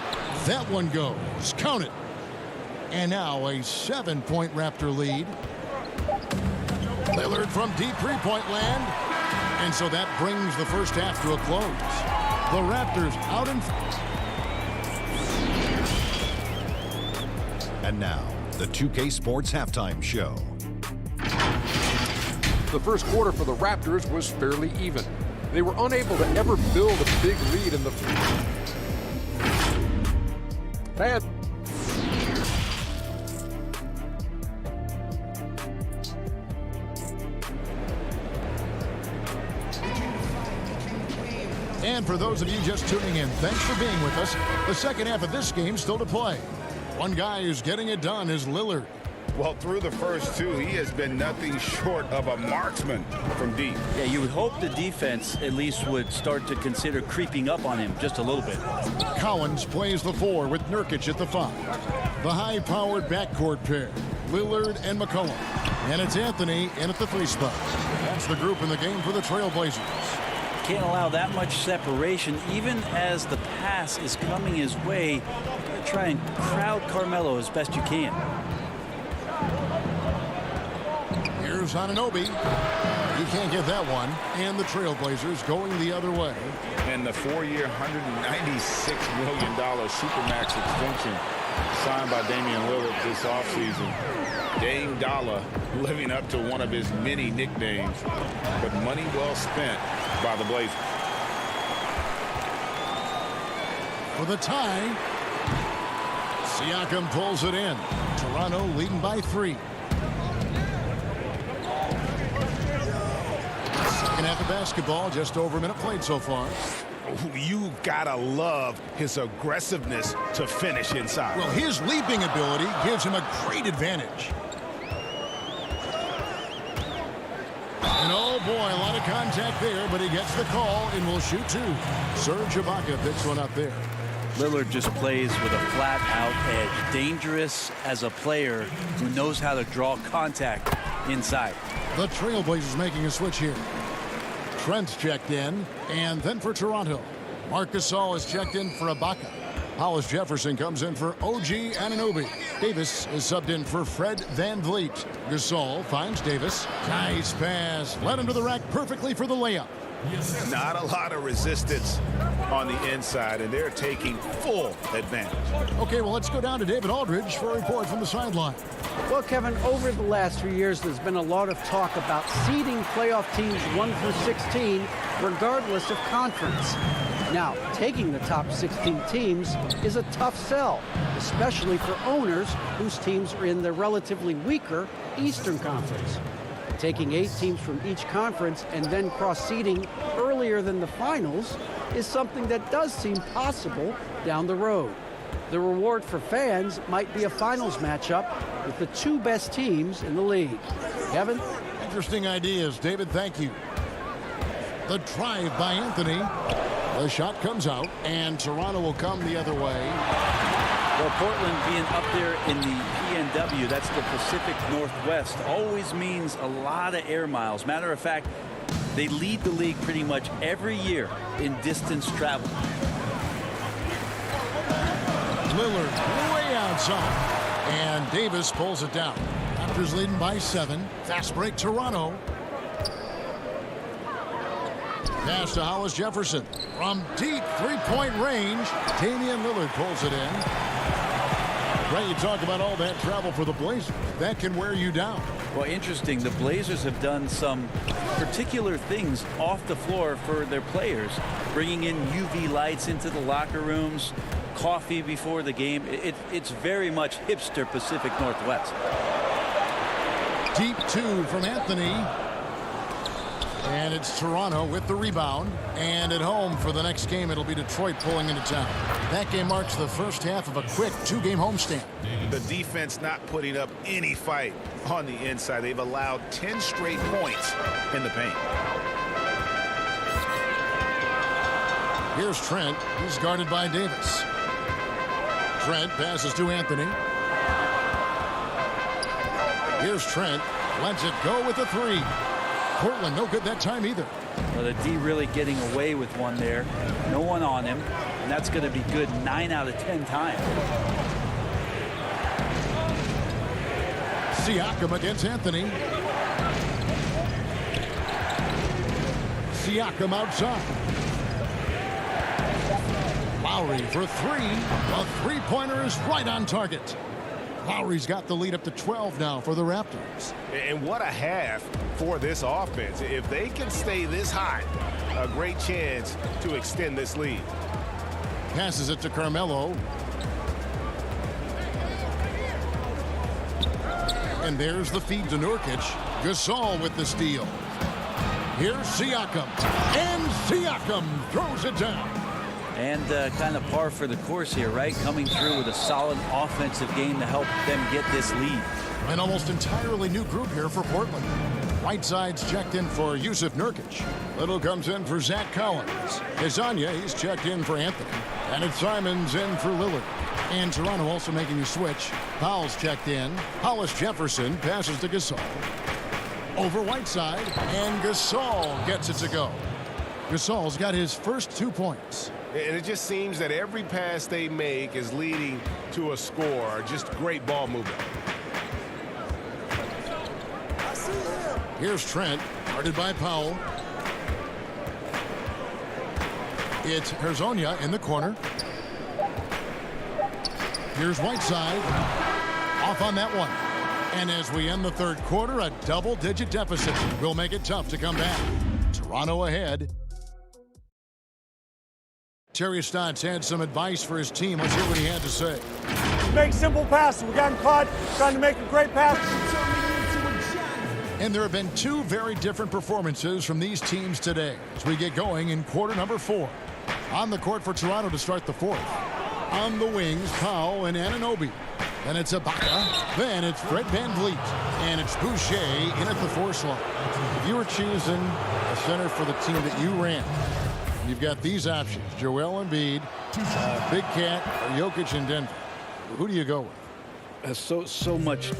That one goes. Count it. And now a 7-point Raptor lead. Lillard from deep 3-point land. And so that brings the first half to a close. The Raptors out in front. And now, the 2K Sports Halftime Show. The first quarter for the Raptors was fairly even. They were unable to ever build a big lead in the bad. And for those of you just tuning in, thanks for being with us. The second half of this game still to play. One guy who's getting it done is Lillard. Well, through the first two, he has been nothing short of a marksman from deep. Yeah, you would hope the defense at least would start to consider creeping up on him just a little bit. Collins plays the 4 with Nurkic at the 5. The high-powered backcourt pair, Lillard and McCollum. And it's Anthony in at the 3 spot. That's the group in the game for the Trailblazers. Can't allow that much separation, even as the pass is coming his way. Gotta try and crowd Carmelo as best you can. Here's Anunoby. He can't get that one. And the Trailblazers going the other way. And the 4-year, $196 million Supermax extension signed by Damian Lillard this offseason. Dame Dollar living up to one of his many nicknames, but money well spent by the Blazers. For the tie, Siakam pulls it in. Toronto leading by 3. Second half of basketball, just over a minute played so far. You gotta love his aggressiveness to finish inside. Well, his leaping ability gives him a great advantage. And oh boy, a lot of contact there, but he gets the call and will shoot 2. Serge Ibaka picks one up there. Lillard just plays with a flat-out edge. Dangerous as a player who knows how to draw contact inside. The Trailblazers making a switch here. Trent's checked in, and then for Toronto, Marc Gasol is checked in for Ibaka. Hollis Jefferson comes in for OG Anunoby. Davis is subbed in for Fred VanVleet. Gasol finds Davis. Nice pass. Led him to the rack perfectly for the layup. Not a lot of resistance on the inside, and they're taking full advantage. Okay, well, let's go down to David Aldridge for a report from the sideline. Well, Kevin, over the last few years, there's been a lot of talk about seeding playoff teams 1 through 16, regardless of conference. Now, taking the top 16 teams is a tough sell, especially for owners whose teams are in the relatively weaker Eastern Conference. Taking 8 teams from each conference and then cross-seeding earlier than the finals is something that does seem possible down the road. The reward for fans might be a finals matchup with the 2 best teams in the league. Kevin? Interesting ideas, David. Thank you. The drive by Anthony. The shot comes out, and Toronto will come the other way. Well, Portland being up there in the PNW, that's the Pacific Northwest, always means a lot of air miles. Matter of fact, they lead the league pretty much every year in distance travel. Lillard way outside, and Davis pulls it down. Raptors leading by 7. Fast break, Toronto. Pass to Hollis Jefferson. From deep three-point range, Damian Lillard pulls it in. Ray, you talk about all that travel for the Blazers. That can wear you down. Well, interesting. The Blazers have done some particular things off the floor for their players, bringing in UV lights into the locker rooms, coffee before the game. It's very much hipster Pacific Northwest. Deep 2 from Anthony. And it's Toronto with the rebound. And at home for the next game, it'll be Detroit pulling into town. That game marks the first half of a quick 2-game homestand. The defense not putting up any fight on the inside. They've allowed 10 straight points in the paint. Here's Trent. He's guarded by Davis. Trent passes to Anthony. Here's Trent. Lets it go with the 3. Portland no good that time either. Well, the D really getting away with one there. No one on him. And that's going to be good 9 out of 10 times. Siakam against Anthony. Siakam outside. Lowry for 3. The three-pointer is right on target. Lowry's got the lead up to 12 now for the Raptors. And what a half for this offense. If they can stay this hot, a great chance to extend this lead. Passes it to Carmelo. And there's the feed to Nurkic. Gasol with the steal. Here's Siakam. And Siakam throws it down. And kind of par for the course here, right? Coming through with a solid offensive game to help them get this lead. An almost entirely new group here for Portland. Whiteside's checked in for Yusuf Nurkic. Little comes in for Zach Collins. Hezonja, he's checked in for Anthony. And it's Simons in for Lillard. And Toronto also making a switch. Powell's checked in. Hollis Jefferson passes to Gasol. Over Whiteside, and Gasol gets it to go. Gasol's got his first 2 points. And it just seems that every pass they make is leading to a score. Just great ball movement. Here's Trent, guarded by Powell. It's Hezonja in the corner. Here's Whiteside. Off on that one. And as we end the third quarter, a double-digit deficit will make it tough to come back. Toronto ahead. Terry Stotts had some advice for his team. Let's hear what he had to say. Make simple passes. We got him caught trying to make a great pass. And there have been 2 very different performances from these teams today as we get going in quarter number 4. On the court for Toronto to start the 4th. On the wings, Powell and Anunoby. Then it's Ibaka. Then it's Fred VanVleet. And it's Boucher in at the 4 slot. If you were choosing a center for the team that you ran, you've got these options. Joel Embiid, Big Cat, or Jokic in Denver. Who do you go with? So much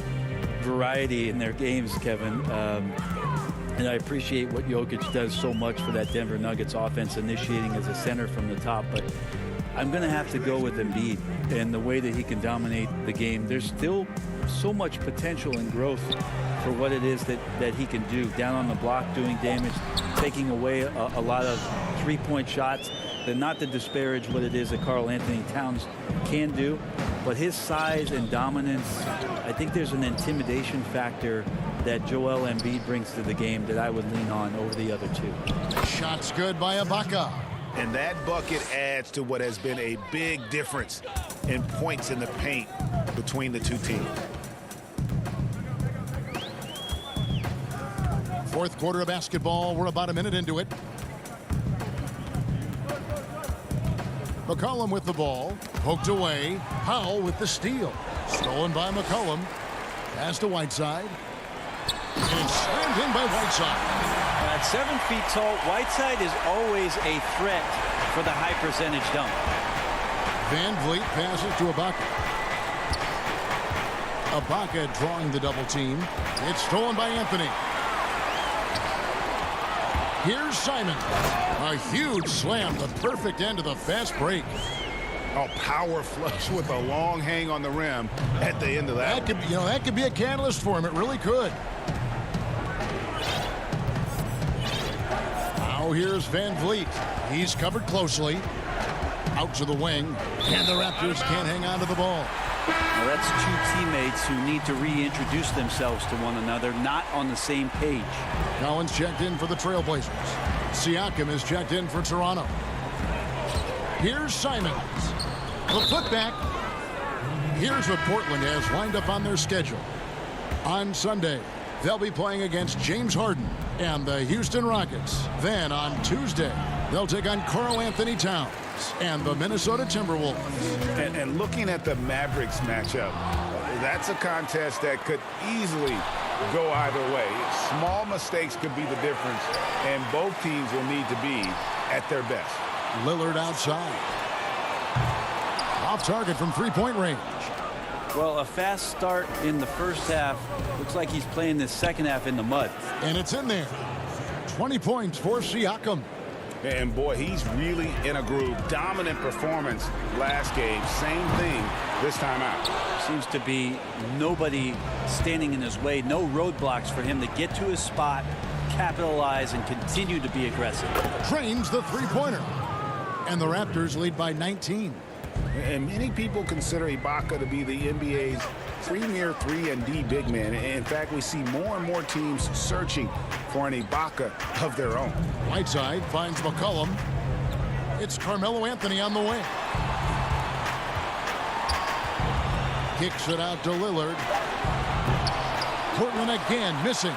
variety in their games, Kevin. And I appreciate what Jokic does so much for that Denver Nuggets offense, initiating as a center from the top. But I'm going to have to go with Embiid and the way that he can dominate the game. There's still so much potential and growth for what it is that he can do. Down on the block, doing damage, taking away a lot of three-point shots. Not to disparage what it is that Karl Anthony Towns can do, but his size and dominance, I think there's an intimidation factor that Joel Embiid brings to the game that I would lean on over the other 2. Shot's good by Ibaka. And that bucket adds to what has been a big difference in points in the paint between the 2 teams. 4th quarter of basketball. We're about a minute into it. McCollum with the ball. Poked away. Powell with the steal. Stolen by McCollum. Pass to Whiteside. And slammed in by Whiteside. At 7 feet tall, Whiteside is always a threat for the high percentage dunk. VanVleet passes to Ibaka. Ibaka drawing the double team. It's stolen by Anthony. Here's Simon. A huge slam, the perfect end of the fast break. A power flush with a long hang on the rim at the end of that. That could be a catalyst for him. It really could. Now here's VanVleet. He's covered closely. Out to the wing. And the Raptors can't hang on to the ball. Now that's 2 teammates who need to reintroduce themselves to one another, not on the same page. Collins checked in for the Trailblazers. Siakam is checked in for Toronto. Here's Simons. The putback. Here's what Portland has lined up on their schedule. On Sunday, they'll be playing against James Harden and the Houston Rockets. Then on Tuesday, they'll take on Karl Anthony Towns and the Minnesota Timberwolves. And looking at the Mavericks matchup, that's a contest that could easily go either way. Small mistakes could be the difference, and both teams will need to be at their best. Lillard outside. Off target from 3-point range. Well, a fast start in the first half. Looks like he's playing the second half in the mud. And it's in there. 20 points for Siakam. And boy, he's really in a groove. Dominant performance last game. Same thing this time out. Seems to be nobody standing in his way. No roadblocks for him to get to his spot, capitalize, and continue to be aggressive. Trains the three-pointer. And the Raptors lead by 19. And many people consider Ibaka to be the NBA's premier 3-and-D big man. In fact, we see more and more teams searching for an Ibaka of their own. Whiteside finds McCollum. It's Carmelo Anthony on the wing. Kicks it out to Lillard. Portland again missing.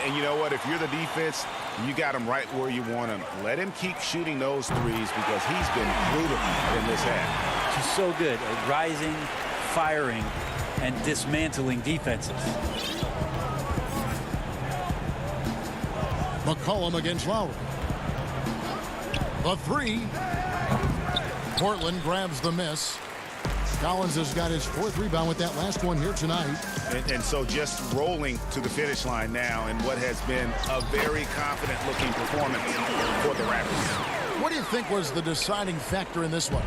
And you know what? If you're the defense, you got him right where you want him. Let him keep shooting those threes because he's been brutal in this half. He's so good at rising, firing, and dismantling defenses. McCollum against Lowry. The three. Portland grabs the miss. Collins has got his 4th rebound with that last one here tonight. And so just rolling to the finish line now in what has been a very confident-looking performance for the Raptors. What do you think was the deciding factor in this one?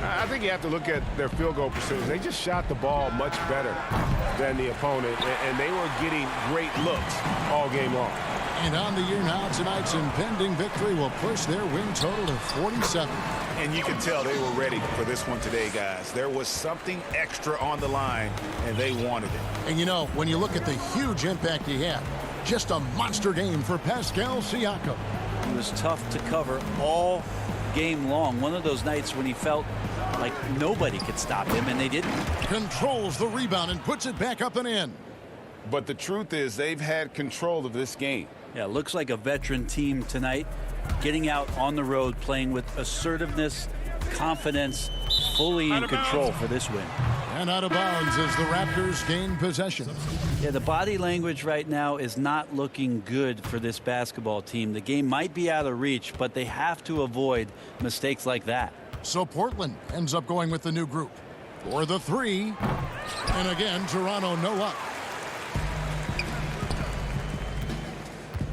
I think you have to look at their field goal percentage. They just shot the ball much better than the opponent, and they were getting great looks all game long. And on the year now, tonight's impending victory will push their win total to 47. And you can tell they were ready for this one today, guys. There was something extra on the line, and they wanted it. And you know, when you look at the huge impact he had, just a monster game for Pascal Siakam. He was tough to cover all game long. One of those nights when he felt like nobody could stop him, and they didn't. Controls the rebound and puts it back up and in. But the truth is they've had control of this game. Yeah, looks like a veteran team tonight, getting out on the road, playing with assertiveness, confidence, fully in control for this win. And out of bounds as the Raptors gain possession. Yeah, the body language right now is not looking good for this basketball team. The game might be out of reach, but they have to avoid mistakes like that. So Portland ends up going with the new group for the three. And again, Toronto no up.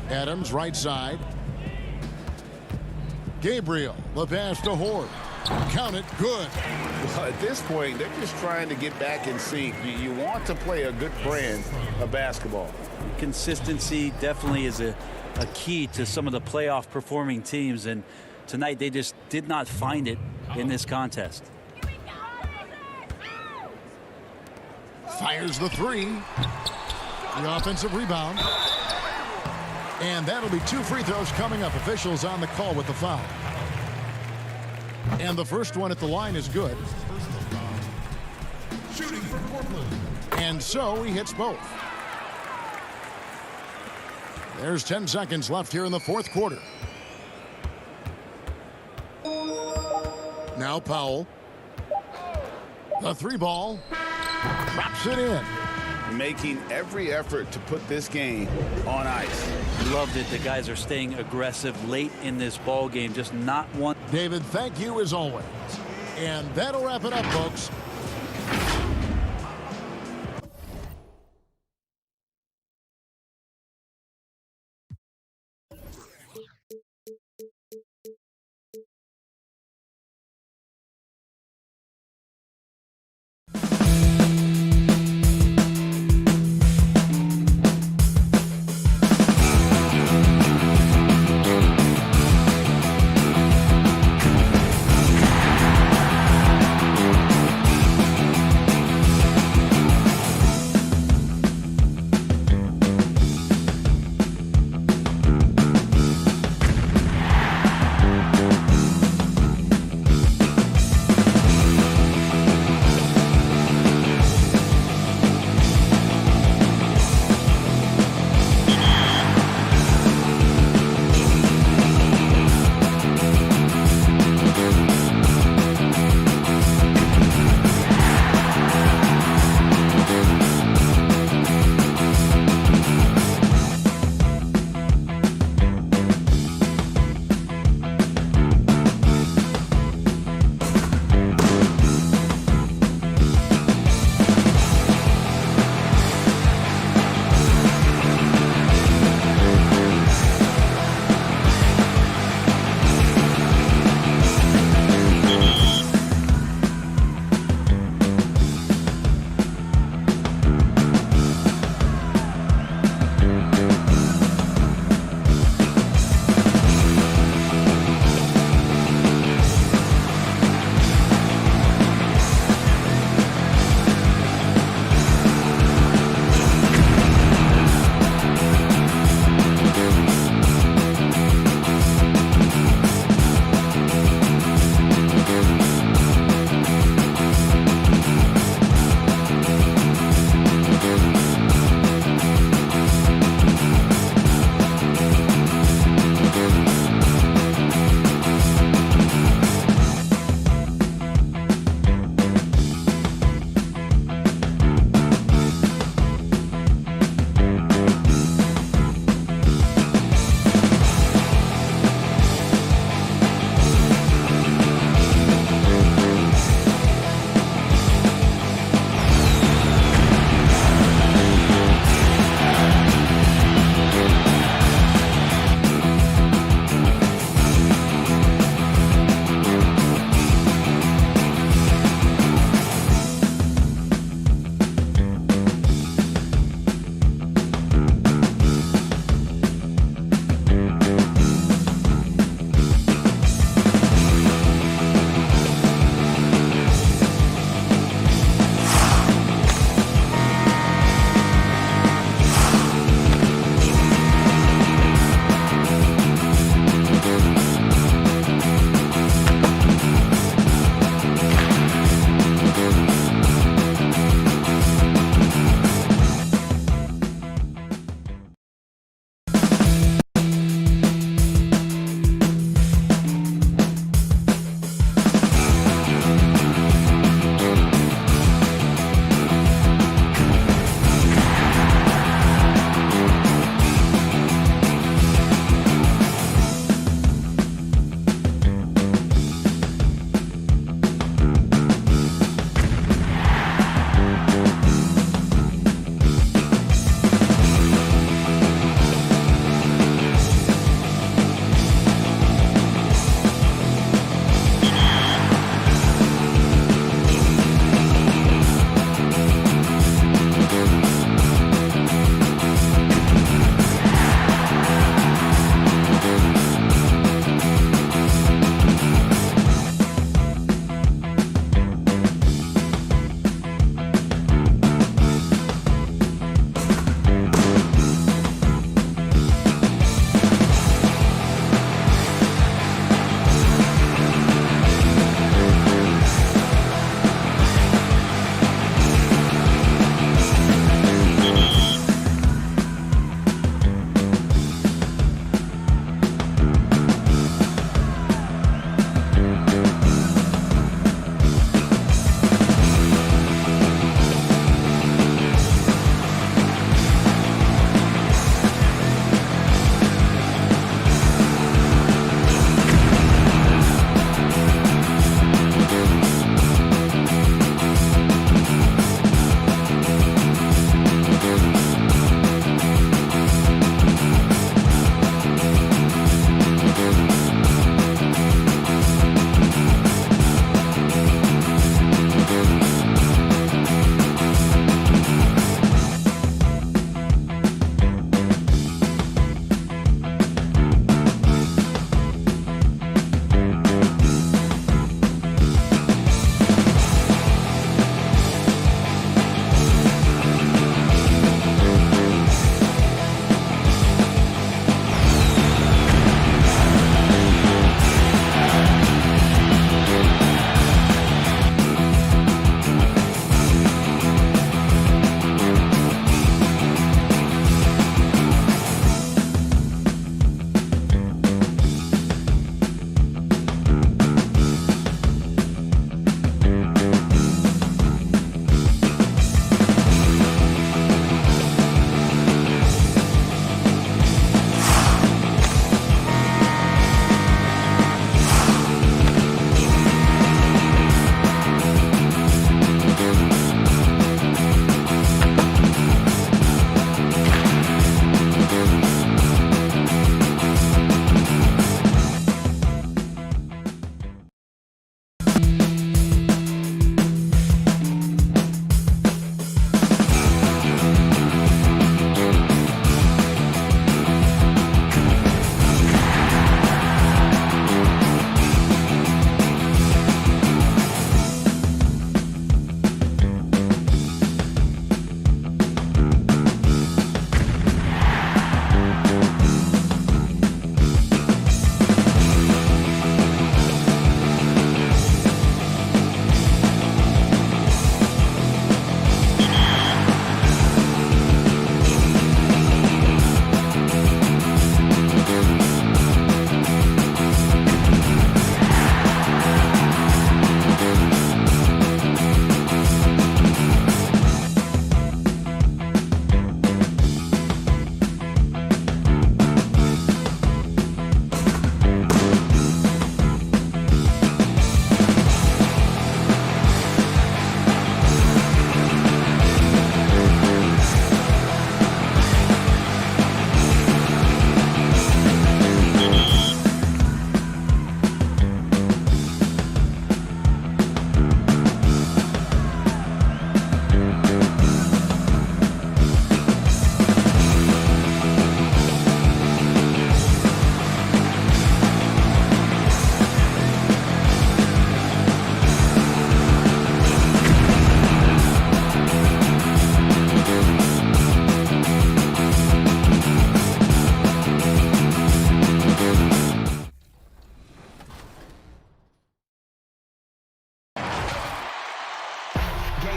Adams right side. Gabriel, the pass to Horde. Count it, good. Well, at this point, they're just trying to get back in sync. You want to play a good brand of basketball. Consistency definitely is a key to some of the playoff performing teams, and tonight they just did not find it in this contest. Fires the three. The offensive rebound. And that'll be 2 free throws coming up. Officials on the call with the foul. And the first one at the line is good. Shooting for Portland. And so he hits both. There's 10 seconds left here in the 4th quarter. Now Powell. The 3 ball. Drops it in. Making every effort to put this game on ice. Loved it. The guys are staying aggressive late in this ball game. Just not one. David, thank you as always. And that'll wrap it up, folks.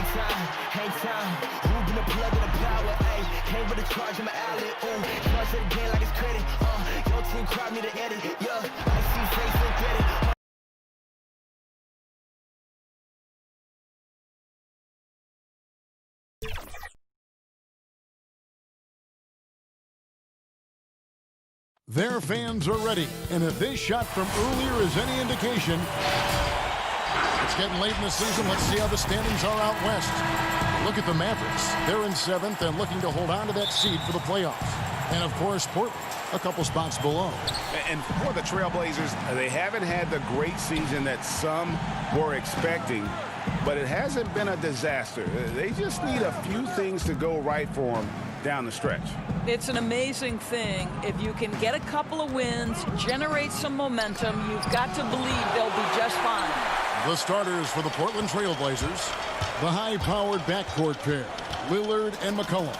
hang time. Who been the plug in the power, ayy. Came with a charge in my alley, ooh. Charge it again like it's credit, your team crowd me to edit, yeah. I see face and get it. Their fans are ready, and if this shot from earlier is any indication, it's getting late in the season. Let's see how the standings are out west. Look at the Mavericks. They're in 7th and looking to hold on to that seed for the playoffs. And, of course, Portland, a couple spots below. And for the Trailblazers, they haven't had the great season that some were expecting, but it hasn't been a disaster. They just need a few things to go right for them down the stretch. It's an amazing thing. If you can get a couple of wins, generate some momentum, you've got to believe they'll be just fine. The starters for the Portland Trailblazers, the high-powered backcourt pair, Lillard and McCollum.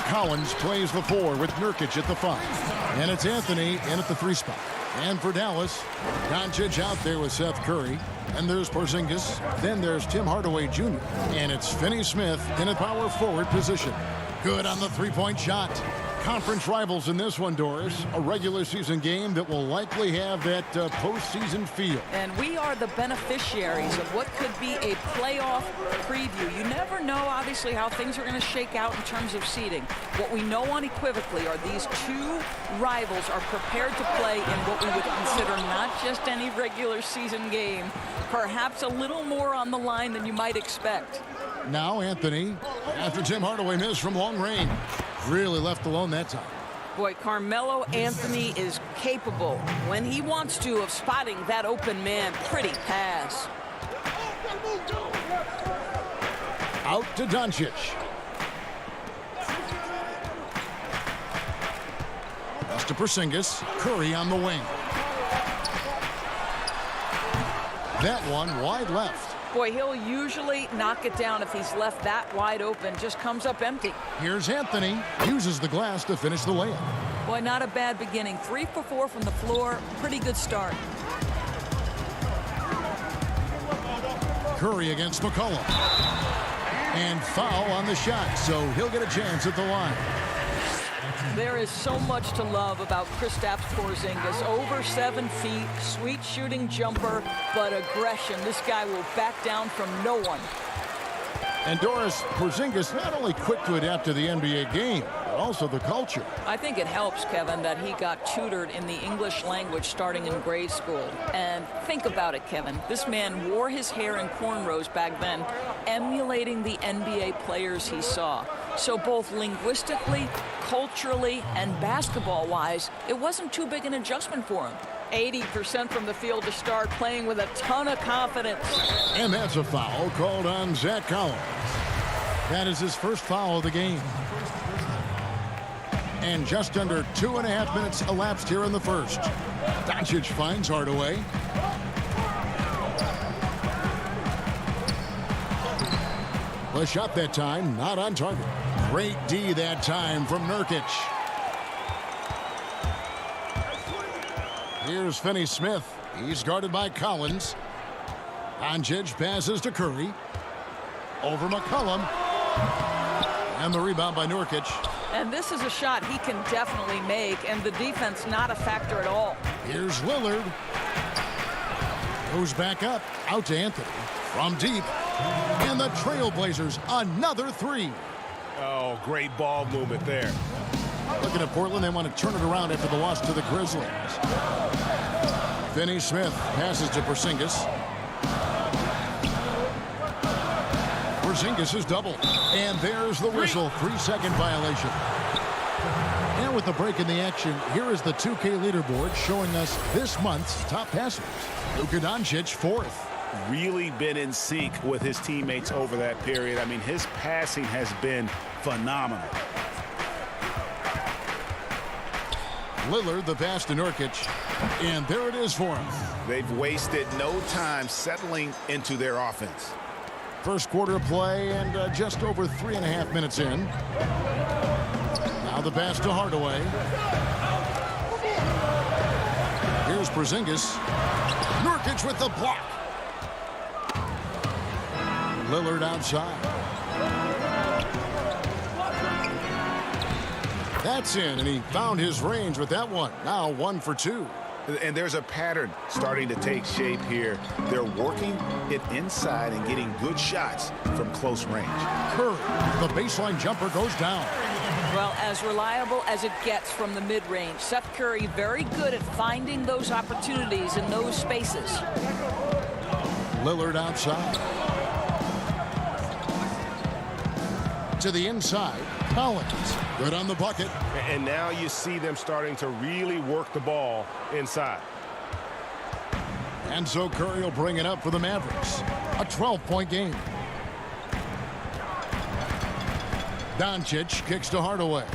Collins plays the 4 with Nurkic at the 5. And it's Anthony in at the 3 spot. And for Dallas, Doncic out there with Seth Curry. And there's Porzingis. Then there's Tim Hardaway Jr. And it's Finney Smith in a power forward position. Good on the three-point shot. Conference rivals in this one, Doris. A regular season game that will likely have that postseason feel. And we are the beneficiaries of what could be a playoff preview. You never know, obviously, how things are going to shake out in terms of seeding. What we know unequivocally are these two rivals are prepared to play in what we would consider not just any regular season game, perhaps a little more on the line than you might expect. Now Anthony, after Tim Hardaway missed from long range. Really left alone that time. Boy, Carmelo Anthony is capable, when he wants to, of spotting that open man. Pretty pass. Out to Doncic. Pass to Porzingis. Curry on the wing. That one wide left. Boy, he'll usually knock it down if he's left that wide open. Just comes up empty. Here's Anthony. Uses the glass to finish the layup. Boy, not a bad beginning. 3 for 4 from the floor. Pretty good start. Curry against McCollum. And foul on the shot, so he'll get a chance at the line. There is so much to love about Kristaps Porzingis. Over 7 feet, sweet shooting jumper, but aggression. This guy will back down from no one. And Doris, Porzingis not only quick to adapt to the NBA game, but also the culture. I think it helps, Kevin, that he got tutored in the English language starting in grade school. And think about it, Kevin. This man wore his hair in cornrows back then, emulating the NBA players he saw. So both linguistically, culturally, and basketball-wise, it wasn't too big an adjustment for him. 80% from the field to start, playing with a ton of confidence. And that's a foul called on Zach Collins. That is his first foul of the game. And just under 2.5 minutes elapsed here in the first. Doncic finds Hardaway. The shot that time, not on target. Great D that time from Nurkic. Here's Finney Smith. He's guarded by Collins. Doncic passes to Curry. Over McCollum. And the rebound by Nurkic. And this is a shot he can definitely make, and the defense not a factor at all. Here's Lillard. Goes back up. Out to Anthony. From deep. And the Trailblazers, another 3. Oh, great ball movement there. Looking at Portland, they want to turn it around after the loss to the Grizzlies. Finney Smith passes to Porzingis. Porzingis is doubled. And there's the whistle. 3-second violation. And with the break in the action, here is the 2K leaderboard showing us this month's top passers. Luka Doncic, 4th. Really been in sync with his teammates over that period. I mean, his passing has been phenomenal. Lillard, the pass to Nurkic. And there it is for him. They've wasted no time settling into their offense. First quarter play and just over 3.5 minutes in. Now the pass to Hardaway. Here's Porzingis. Nurkic with the block. Lillard outside. That's in, and he found his range with that one. Now 1 for 2. And there's a pattern starting to take shape here. They're working it inside and getting good shots from close range. Curry, the baseline jumper goes down. Well, as reliable as it gets from the mid-range. Seth Curry very good at finding those opportunities in those spaces. Lillard outside. To the inside. Collins, good on the bucket. And now you see them starting to really work the ball inside. And so Curry will bring it up for the Mavericks. A 12-point game. Doncic kicks to Hardaway.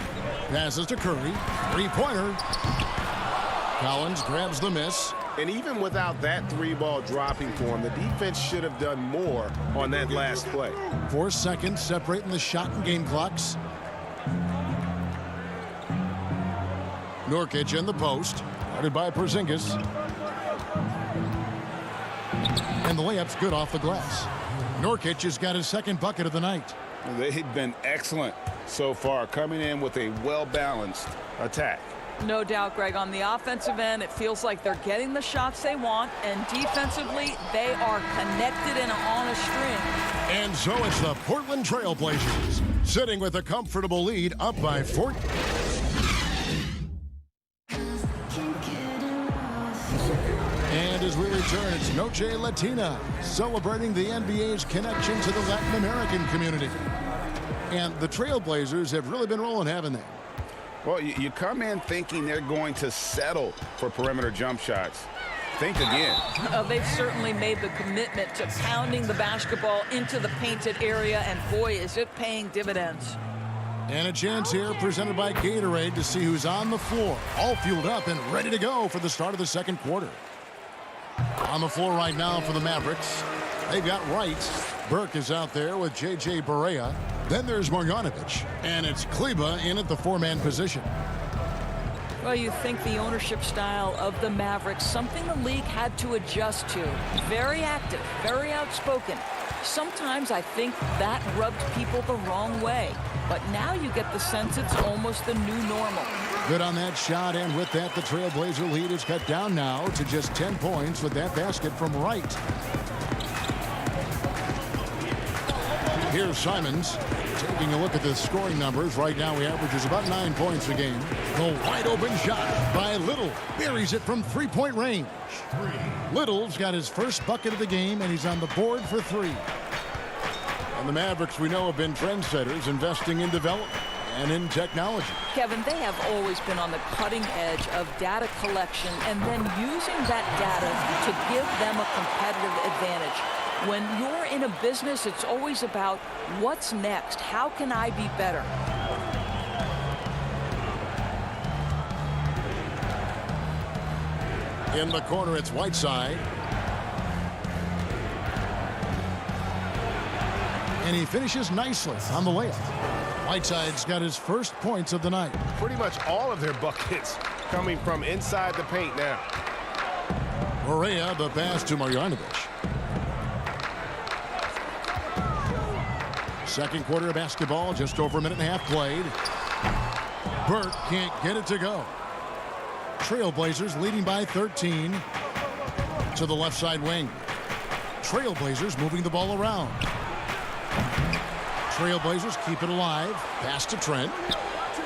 Passes to Curry. Three-pointer. Collins grabs the miss. And even without that three-ball dropping for him, the defense should have done more on that last play. 4 seconds separating the shot and game clocks. Nurkic in the post, guarded by Porzingis. And the layup's good off the glass. Nurkic has got his second bucket of the night. They've been excellent so far, coming in with a well-balanced attack. No doubt, Greg. On the offensive end, it feels like they're getting the shots they want, and defensively, they are connected and on a string. And so it's the Portland Trail Blazers, sitting with a comfortable lead, up by 4. And as we return, it's Noche Latina, celebrating the NBA's connection to the Latin American community. And the Trailblazers have really been rolling, haven't they? Well, you come in thinking they're going to settle for perimeter jump shots. Think again. They've certainly made the commitment to pounding the basketball into the painted area, and boy, is it paying dividends. And a chance here presented by Gatorade to see who's on the floor, all fueled up and ready to go for the start of the second quarter. On the floor right now for the Mavericks, they've got Wright. Burke is out there with J.J. Barea. Then there's Marjanovic, and it's Kleba in at the four-man position. Well, you think the ownership style of the Mavericks, something the league had to adjust to. Very active, very outspoken. Sometimes I think that rubbed people the wrong way. But now you get the sense it's almost the new normal. Good on that shot, and with that, the Trailblazer lead is cut down now to just 10 points with that basket from Wright. Here's Simons. Taking a look at the scoring numbers, right now he averages about 9 points a game. The wide open shot by Little. Buries it from three-point range. Little's got his first bucket of the game, and he's on the board for 3. And the Mavericks, we know, have been trendsetters, investing in development and in technology. Kevin, they have always been on the cutting edge of data collection and then using that data to give them a competitive advantage. When you're in a business, it's always about what's next? How can I be better? In the corner, it's Whiteside. And he finishes nicely on the layup. Whiteside's got his first points of the night. Pretty much all of their buckets coming from inside the paint now. Barea, the pass to Marjanovic. Second quarter of basketball, just over a minute and a half played. Burke can't get it to go. Trailblazers leading by 13 to the left side wing. Trailblazers moving the ball around. Trailblazers keep it alive. Pass to Trent.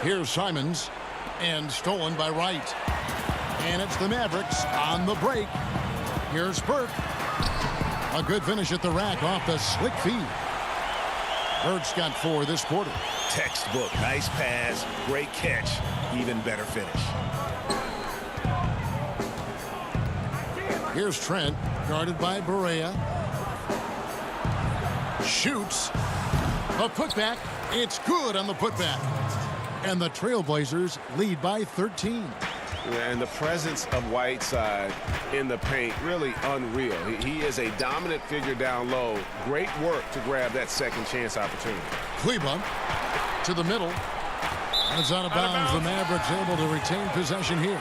Here's Simons, and stolen by Wright. And it's the Mavericks on the break. Here's Burke. A good finish at the rack off the slick feed. Burke's got 4 this quarter. Textbook. Nice pass. Great catch. Even better finish. Here's Trent, guarded by Barea. Shoots. A putback. It's good on the putback. And the Trailblazers lead by 13. And the presence of Whiteside in the paint, really unreal. He is a dominant figure down low. Great work to grab that second chance opportunity. Kleba to the middle. And it's out of bounds. The Mavericks able to retain possession here.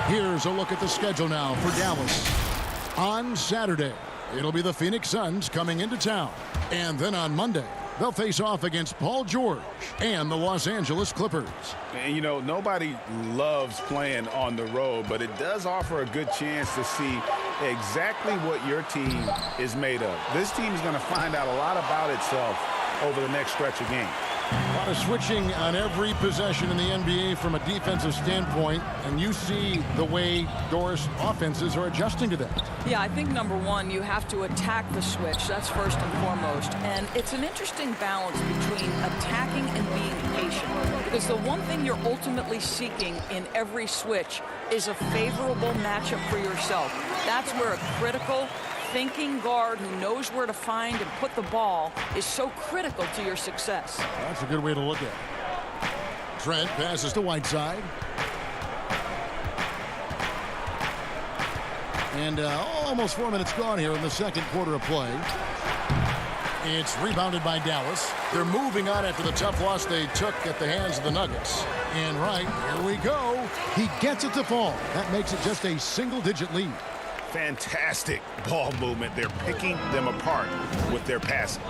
Here's a look at the schedule now for Dallas. On Saturday, it'll be the Phoenix Suns coming into town. And then on Monday, They'll face off against Paul George and the Los Angeles Clippers. And, you know, nobody loves playing on the road, but it does offer a good chance to see exactly what your team is made of. This team is going to find out a lot about itself over the next stretch of games. A lot of switching on every possession in the NBA from a defensive standpoint, and you see the way Doris offenses are adjusting to that. Yeah, I think number one, you have to attack the switch. That's first and foremost. And it's an interesting balance between attacking and being patient. Because the one thing you're ultimately seeking in every switch is a favorable matchup for yourself. That's where a critical thinking guard who knows where to find and put the ball is so critical to your success. That's a good way to look at it. Trent passes to Whiteside. And almost 4 minutes gone here in the second quarter of play. It's rebounded by Dallas. They're moving on after the tough loss they took at the hands of the Nuggets. And right, here we go. He gets it to fall. That makes it just a single-digit lead. Fantastic ball movement. They're picking them apart with their passing.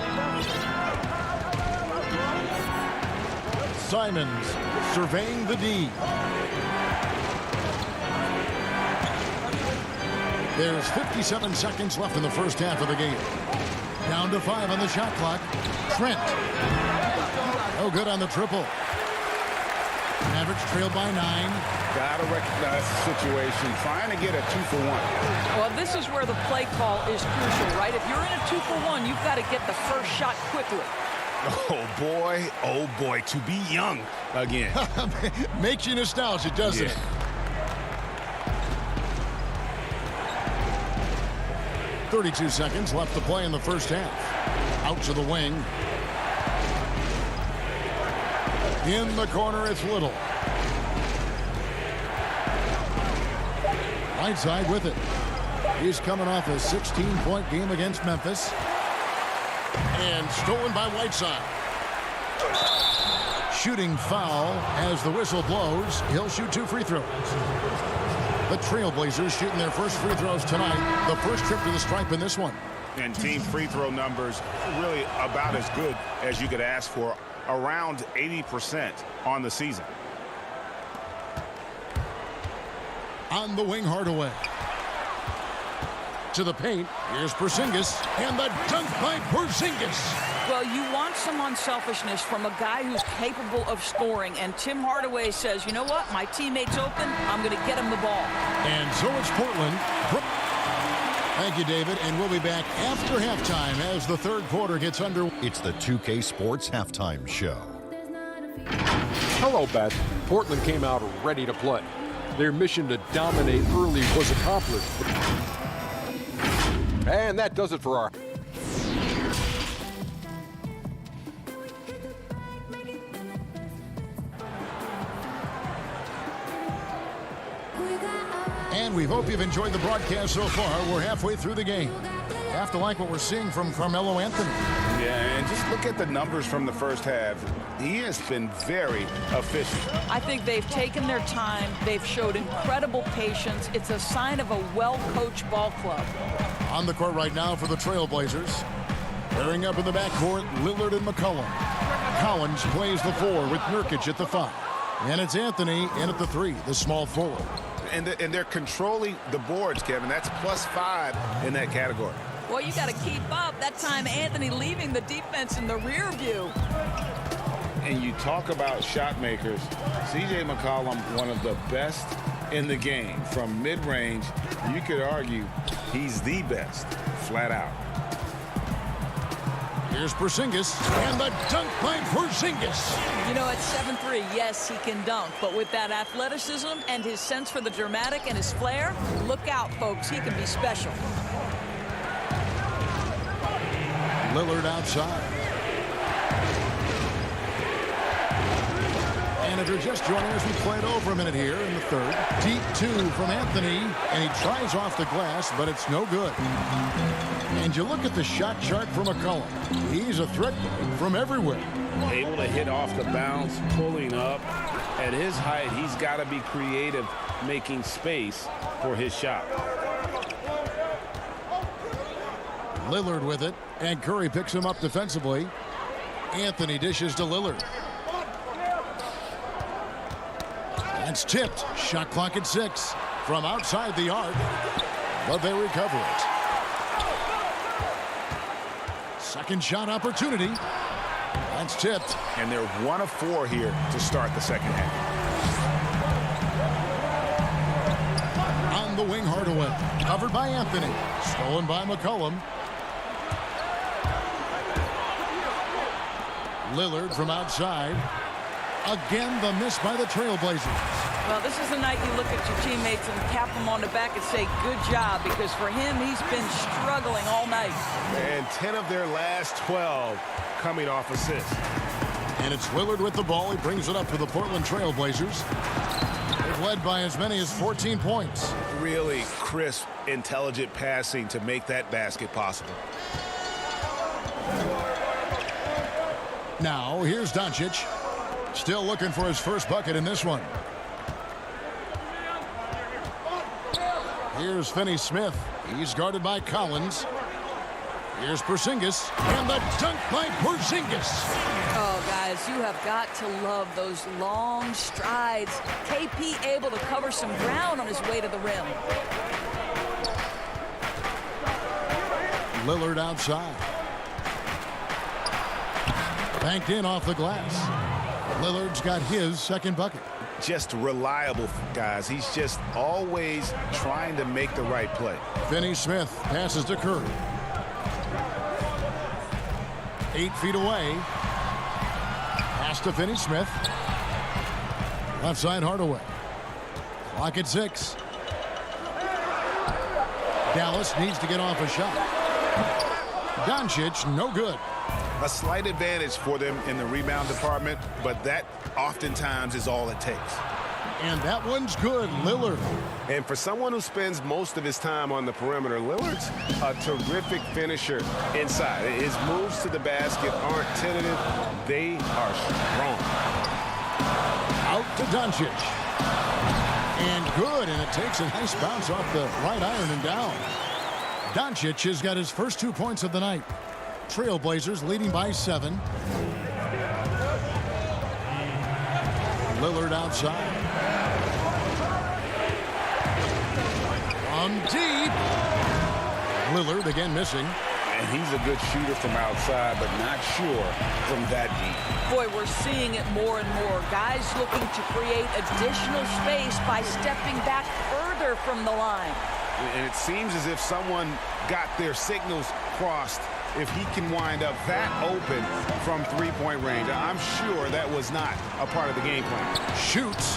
Simons surveying the D. There's 57 seconds left in the first half of the game. Down to 5 on the shot clock. Trent. No good on the triple. Mavericks trailed by 9. Gotta recognize the situation, trying to get a 2-for-1. Well, this is where the play call is crucial, right? If you're in a 2-for-1, you've got to get the first shot quickly. Oh boy, to be young again. Makes you nostalgic, doesn't it? 32 seconds left to play in the first half. Out to the wing. In the corner, it's Little. Whiteside with it. He's coming off a 16-point game against Memphis. And stolen by Whiteside. Shooting foul as the whistle blows. He'll shoot 2 free throws. The Trailblazers shooting their first free throws tonight. The first trip to the stripe in this one. And team free throw numbers really about as good as you could ask for. Around 80% on the season. On the wing, Hardaway. To the paint. Here's Porzingis. And the dunk by Porzingis. Well, you want some unselfishness from a guy who's capable of scoring. And Tim Hardaway says, you know what? My teammate's open. I'm going to get him the ball. And so it's Portland. Thank you, David. And we'll be back after halftime as the third quarter gets under. It's the 2K Sports Halftime Show. Hello, Beth. Portland came out ready to play. Their mission to dominate early was accomplished. And that does it for our... And we hope you've enjoyed the broadcast so far. We're halfway through the game. Have to like what we're seeing from Carmelo Anthony. Yeah, and just look at the numbers from the first half. He has been very efficient. I think they've taken their time. They've showed incredible patience. It's a sign of a well-coached ball club. On the court right now for the Trailblazers. Pairing up in the backcourt, Lillard and McCollum. Collins plays the 4 with Nurkic at the 5. And it's Anthony in at the 3, the small forward. And they're controlling the boards, Kevin. That's +5 in that category. Well, you got to keep up. That time, Anthony leaving the defense in the rear view. And you talk about shot makers. C.J. McCollum, one of the best in the game. From mid-range, you could argue he's the best, flat out. Here's Porzingis, and the dunk by Porzingis. You know, at 7'3", yes, he can dunk, but with that athleticism and his sense for the dramatic and his flair, look out, folks, he can be special. Lillard outside. And if you're just joining us, we played over a minute here in the third. Deep 2 from Anthony, and he tries off the glass, but it's no good. And you look at the shot chart from McCollum. He's a threat from everywhere. Able to hit off the bounce, pulling up. At his height, he's got to be creative, making space for his shot. Lillard with it, and Curry picks him up defensively. Anthony dishes to Lillard. That's tipped. Shot clock at 6 from outside the arc, but they recover it. Second shot opportunity. That's tipped. And they're 1 of 4 here to start the second half. On the wing, Hardaway. Covered by Anthony. Stolen by McCollum. Lillard from outside. Again, the miss by the Trailblazers. Well, this is the night you look at your teammates and tap them on the back and say, good job, because for him, he's been struggling all night. And 10 of their last 12 coming off assists. And it's Lillard with the ball. He brings it up for the Portland Trailblazers. They've led by as many as 14 points. Really crisp, intelligent passing to make that basket possible. Now, here's Doncic. Still looking for his first bucket in this one. Here's Finney-Smith. He's guarded by Collins. Here's Porzingis. And the dunk by Porzingis. Oh, guys, you have got to love those long strides. KP able to cover some ground on his way to the rim. Lillard outside. Banked in off the glass. Lillard's got his second bucket. Just reliable, guys. He's just always trying to make the right play. Finney-Smith passes to Curry. 8 feet away. Pass to Finney-Smith. Left side, Hardaway. Clock at 6. Dallas needs to get off a shot. Doncic, no good. A slight advantage for them in the rebound department, but that oftentimes is all it takes. And that one's good, Lillard. And for someone who spends most of his time on the perimeter, Lillard's a terrific finisher inside. His moves to the basket aren't tentative. They are strong. Out to Doncic. And good, and it takes a nice bounce off the right iron and down. Doncic has got his first 2 points of the night. Trailblazers leading by 7. Lillard outside. From deep. Lillard again missing. And he's a good shooter from outside, but not sure from that deep. Boy, we're seeing it more and more. Guys looking to create additional space by stepping back further from the line. And it seems as if someone got their signals crossed. If he can wind up that open from three-point range, I'm sure that was not a part of the game plan. Shoots.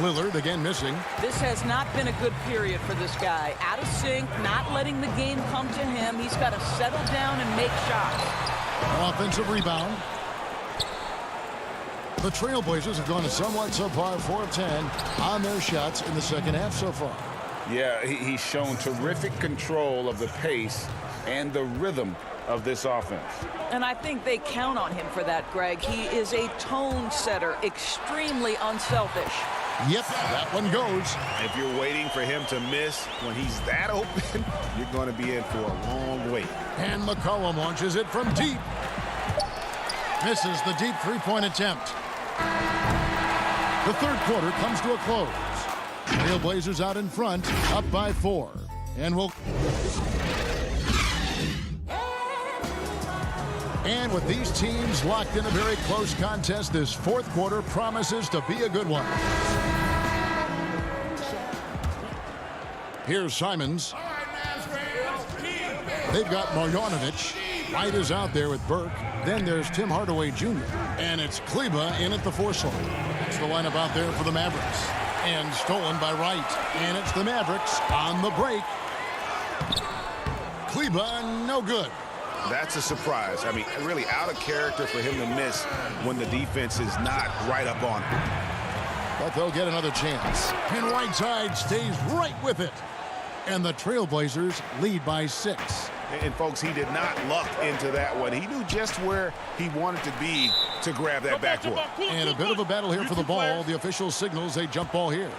Lillard again missing. This has not been a good period for this guy. Out of sync, not letting the game come to him. He's got to settle down and make shots. Offensive rebound. The Trailblazers have gone to somewhat subpar 4 of 10 on their shots in the second half so far. Yeah, he's shown terrific control of the pace and the rhythm of this offense. And I think they count on him for that, Greg. He is a tone setter, extremely unselfish. Yep, that one goes. If you're waiting for him to miss when he's that open, you're going to be in for a long wait. And McCollum launches it from deep. Misses the deep three-point attempt. The third quarter comes to a close. Trailblazers out in front, up by 4. And with these teams locked in a very close contest, this fourth quarter promises to be a good one. Here's Simons. They've got Marjanovic. White is out there with Burke. Then there's Tim Hardaway Jr. And it's Kleba in at the 4 slot. That's the lineup out there for the Mavericks. And stolen by Wright. And it's the Mavericks on the break. Kleba, no good. That's a surprise. I mean, really out of character for him to miss when the defense is not right up on him. But they'll get another chance. And Whiteside stays right with it. And the Trailblazers lead by 6. And folks, he did not luck into that one. He knew just where he wanted to be to grab that backboard. And a bit of a battle here for the ball. The official signals a jump ball here.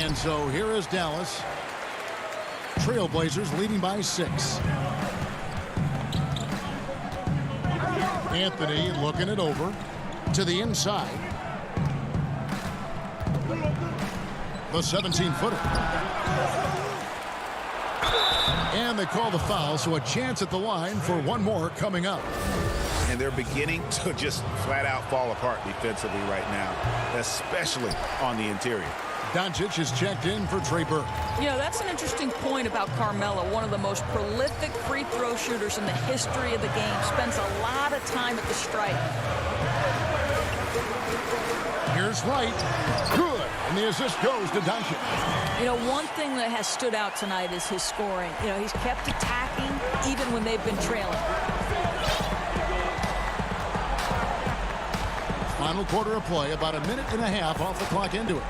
And so here is Dallas. Trailblazers leading by 6. Anthony looking it over to the inside. The 17-footer. And they call the foul, so a chance at the line for one more coming up. And they're beginning to just flat out fall apart defensively right now, especially on the interior. Doncic is checked in for Trey Burke. You know, that's an interesting point about Carmelo, one of the most prolific free throw shooters in the history of the game. Spends a lot of time at the stripe. Here's Wright. Good. And the assist goes to Doncic. You know, one thing that has stood out tonight is his scoring. You know, he's kept attacking even when they've been trailing. Final quarter of play, about a minute and a half off the clock into it.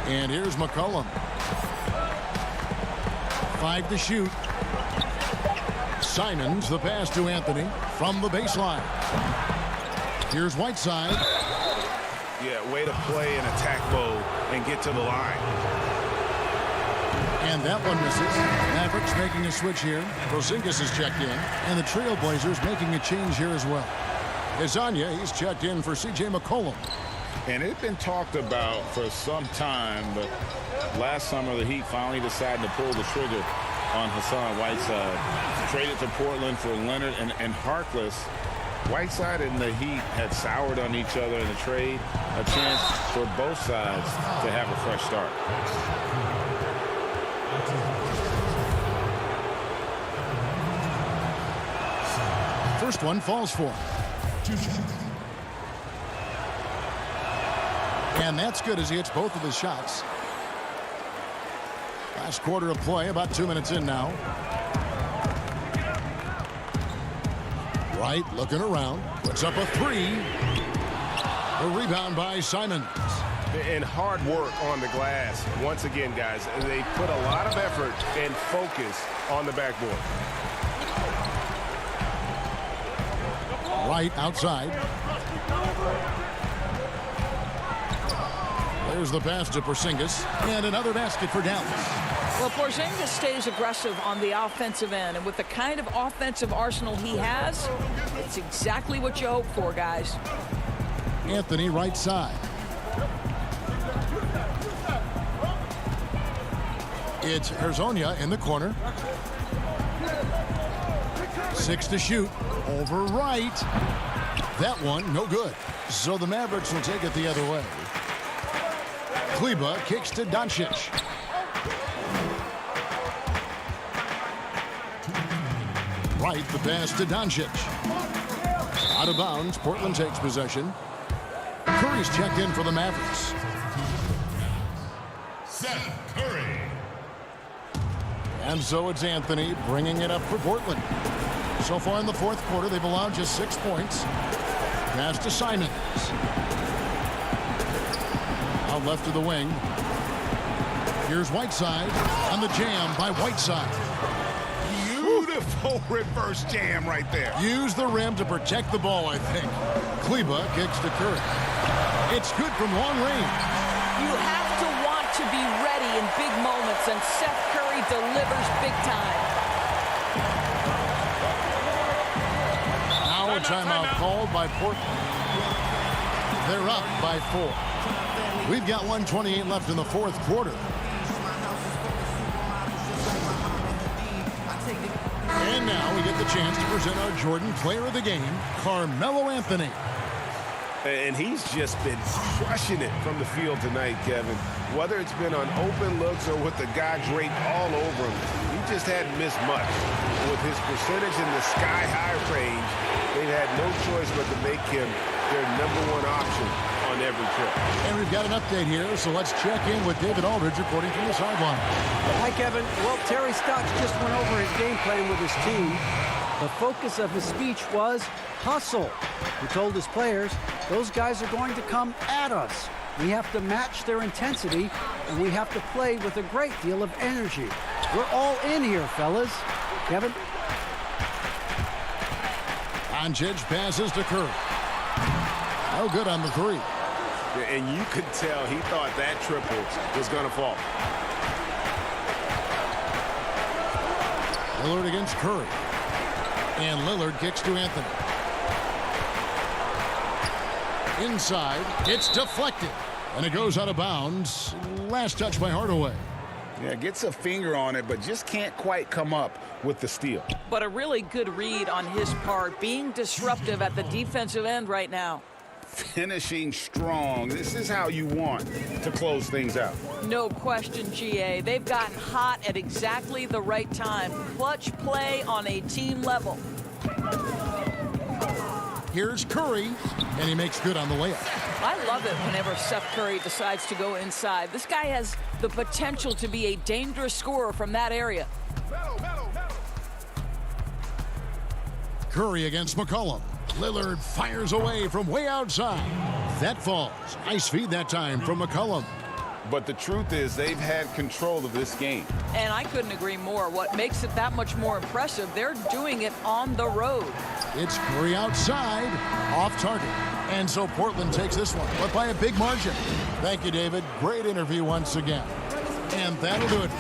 And here's McCollum. 5 to shoot. Simons, the pass to Anthony from the baseline. Here's Whiteside. Yeah, way to play in attack mode and get to the line. And that one misses. Mavericks making a switch here. Porzingis is checked in. And the Trailblazers making a change here as well. Izanya, he's checked in for C.J. McCollum. And it's been talked about for some time, but last summer the Heat finally decided to pull the trigger on Hassan Whiteside. Traded to Portland for Leonard and Harkless. Whiteside and the Heat had soured on each other in the trade. A chance for both sides to have a fresh start. First one falls for him. And that's good as he hits both of his shots. Last quarter of play, about 2 minutes in now. Wright looking around, puts up a 3. A rebound by Simons. And hard work on the glass. Once again, guys, they put a lot of effort and focus on the backboard. Wright outside. There's the pass to Porzingis, and another basket for Dallas. Well, Porzingis stays aggressive on the offensive end, and with the kind of offensive arsenal he has, it's exactly what you hope for, guys. Anthony right side. It's Hezonja in the corner. 6 to shoot. Over Wright. That one, no good. So the Mavericks will take it the other way. Kleba kicks to Doncic. Wright, the pass to Doncic. Out of bounds, Portland takes possession. Curry's checked in for the Mavericks. Seth Curry. And so it's Anthony bringing it up for Portland. So far in the fourth quarter, they've allowed just 6 points. Pass to Simons. Out left of the wing. Here's Whiteside on the jam by Whiteside. Beautiful reverse jam right there. Use the rim to protect the ball, I think. Kleba kicks to Curry. It's good from long range. You have to want to be ready in big moments, and Seth Curry delivers big time. Now a timeout called by Portland. They're up by 4. We've got 1:28 left in the fourth quarter. And now we get the chance to present our Jordan Player of the Game, Carmelo Anthony. And he's just been crushing it from the field tonight, Kevin. Whether it's been on open looks or with the guy draped all over him, he just hadn't missed much. With his percentage in the sky-high range, they've had no choice but to make him their #1 option on every trip. And we've got an update here, so let's check in with David Aldridge reporting from the sideline. Hi, Kevin. Well, Terry Stotts just went over his game plan with his team. The focus of his speech was hustle. He told his players, those guys are going to come at us. We have to match their intensity, and we have to play with a great deal of energy. We're all in here, fellas. Kevin? Doncic passes to Curry. No good on the 3. And you could tell he thought that triple was going to fall. Lillard against Curry. And Lillard kicks to Anthony. Inside, it's deflected. And it goes out of bounds. Last touch by Hardaway. Yeah, gets a finger on it, but just can't quite come up with the steal. But a really good read on his part, being disruptive at the defensive end right now. Finishing strong. This is how you want to close things out. No question, GA. They've gotten hot at exactly the right time. Clutch play on a team level. Here's Curry, and he makes good on the layup. I love it whenever Seth Curry decides to go inside. This guy has the potential to be a dangerous scorer from that area. Curry against McCollum. Lillard fires away from way outside. That falls. Nice feed that time from McCollum. But the truth is they've had control of this game. And I couldn't agree more. What makes it that much more impressive, they're doing it on the road. It's Curry outside, off target. And so Portland takes this one, but by a big margin. Thank you, David. Great interview once again. And that'll do it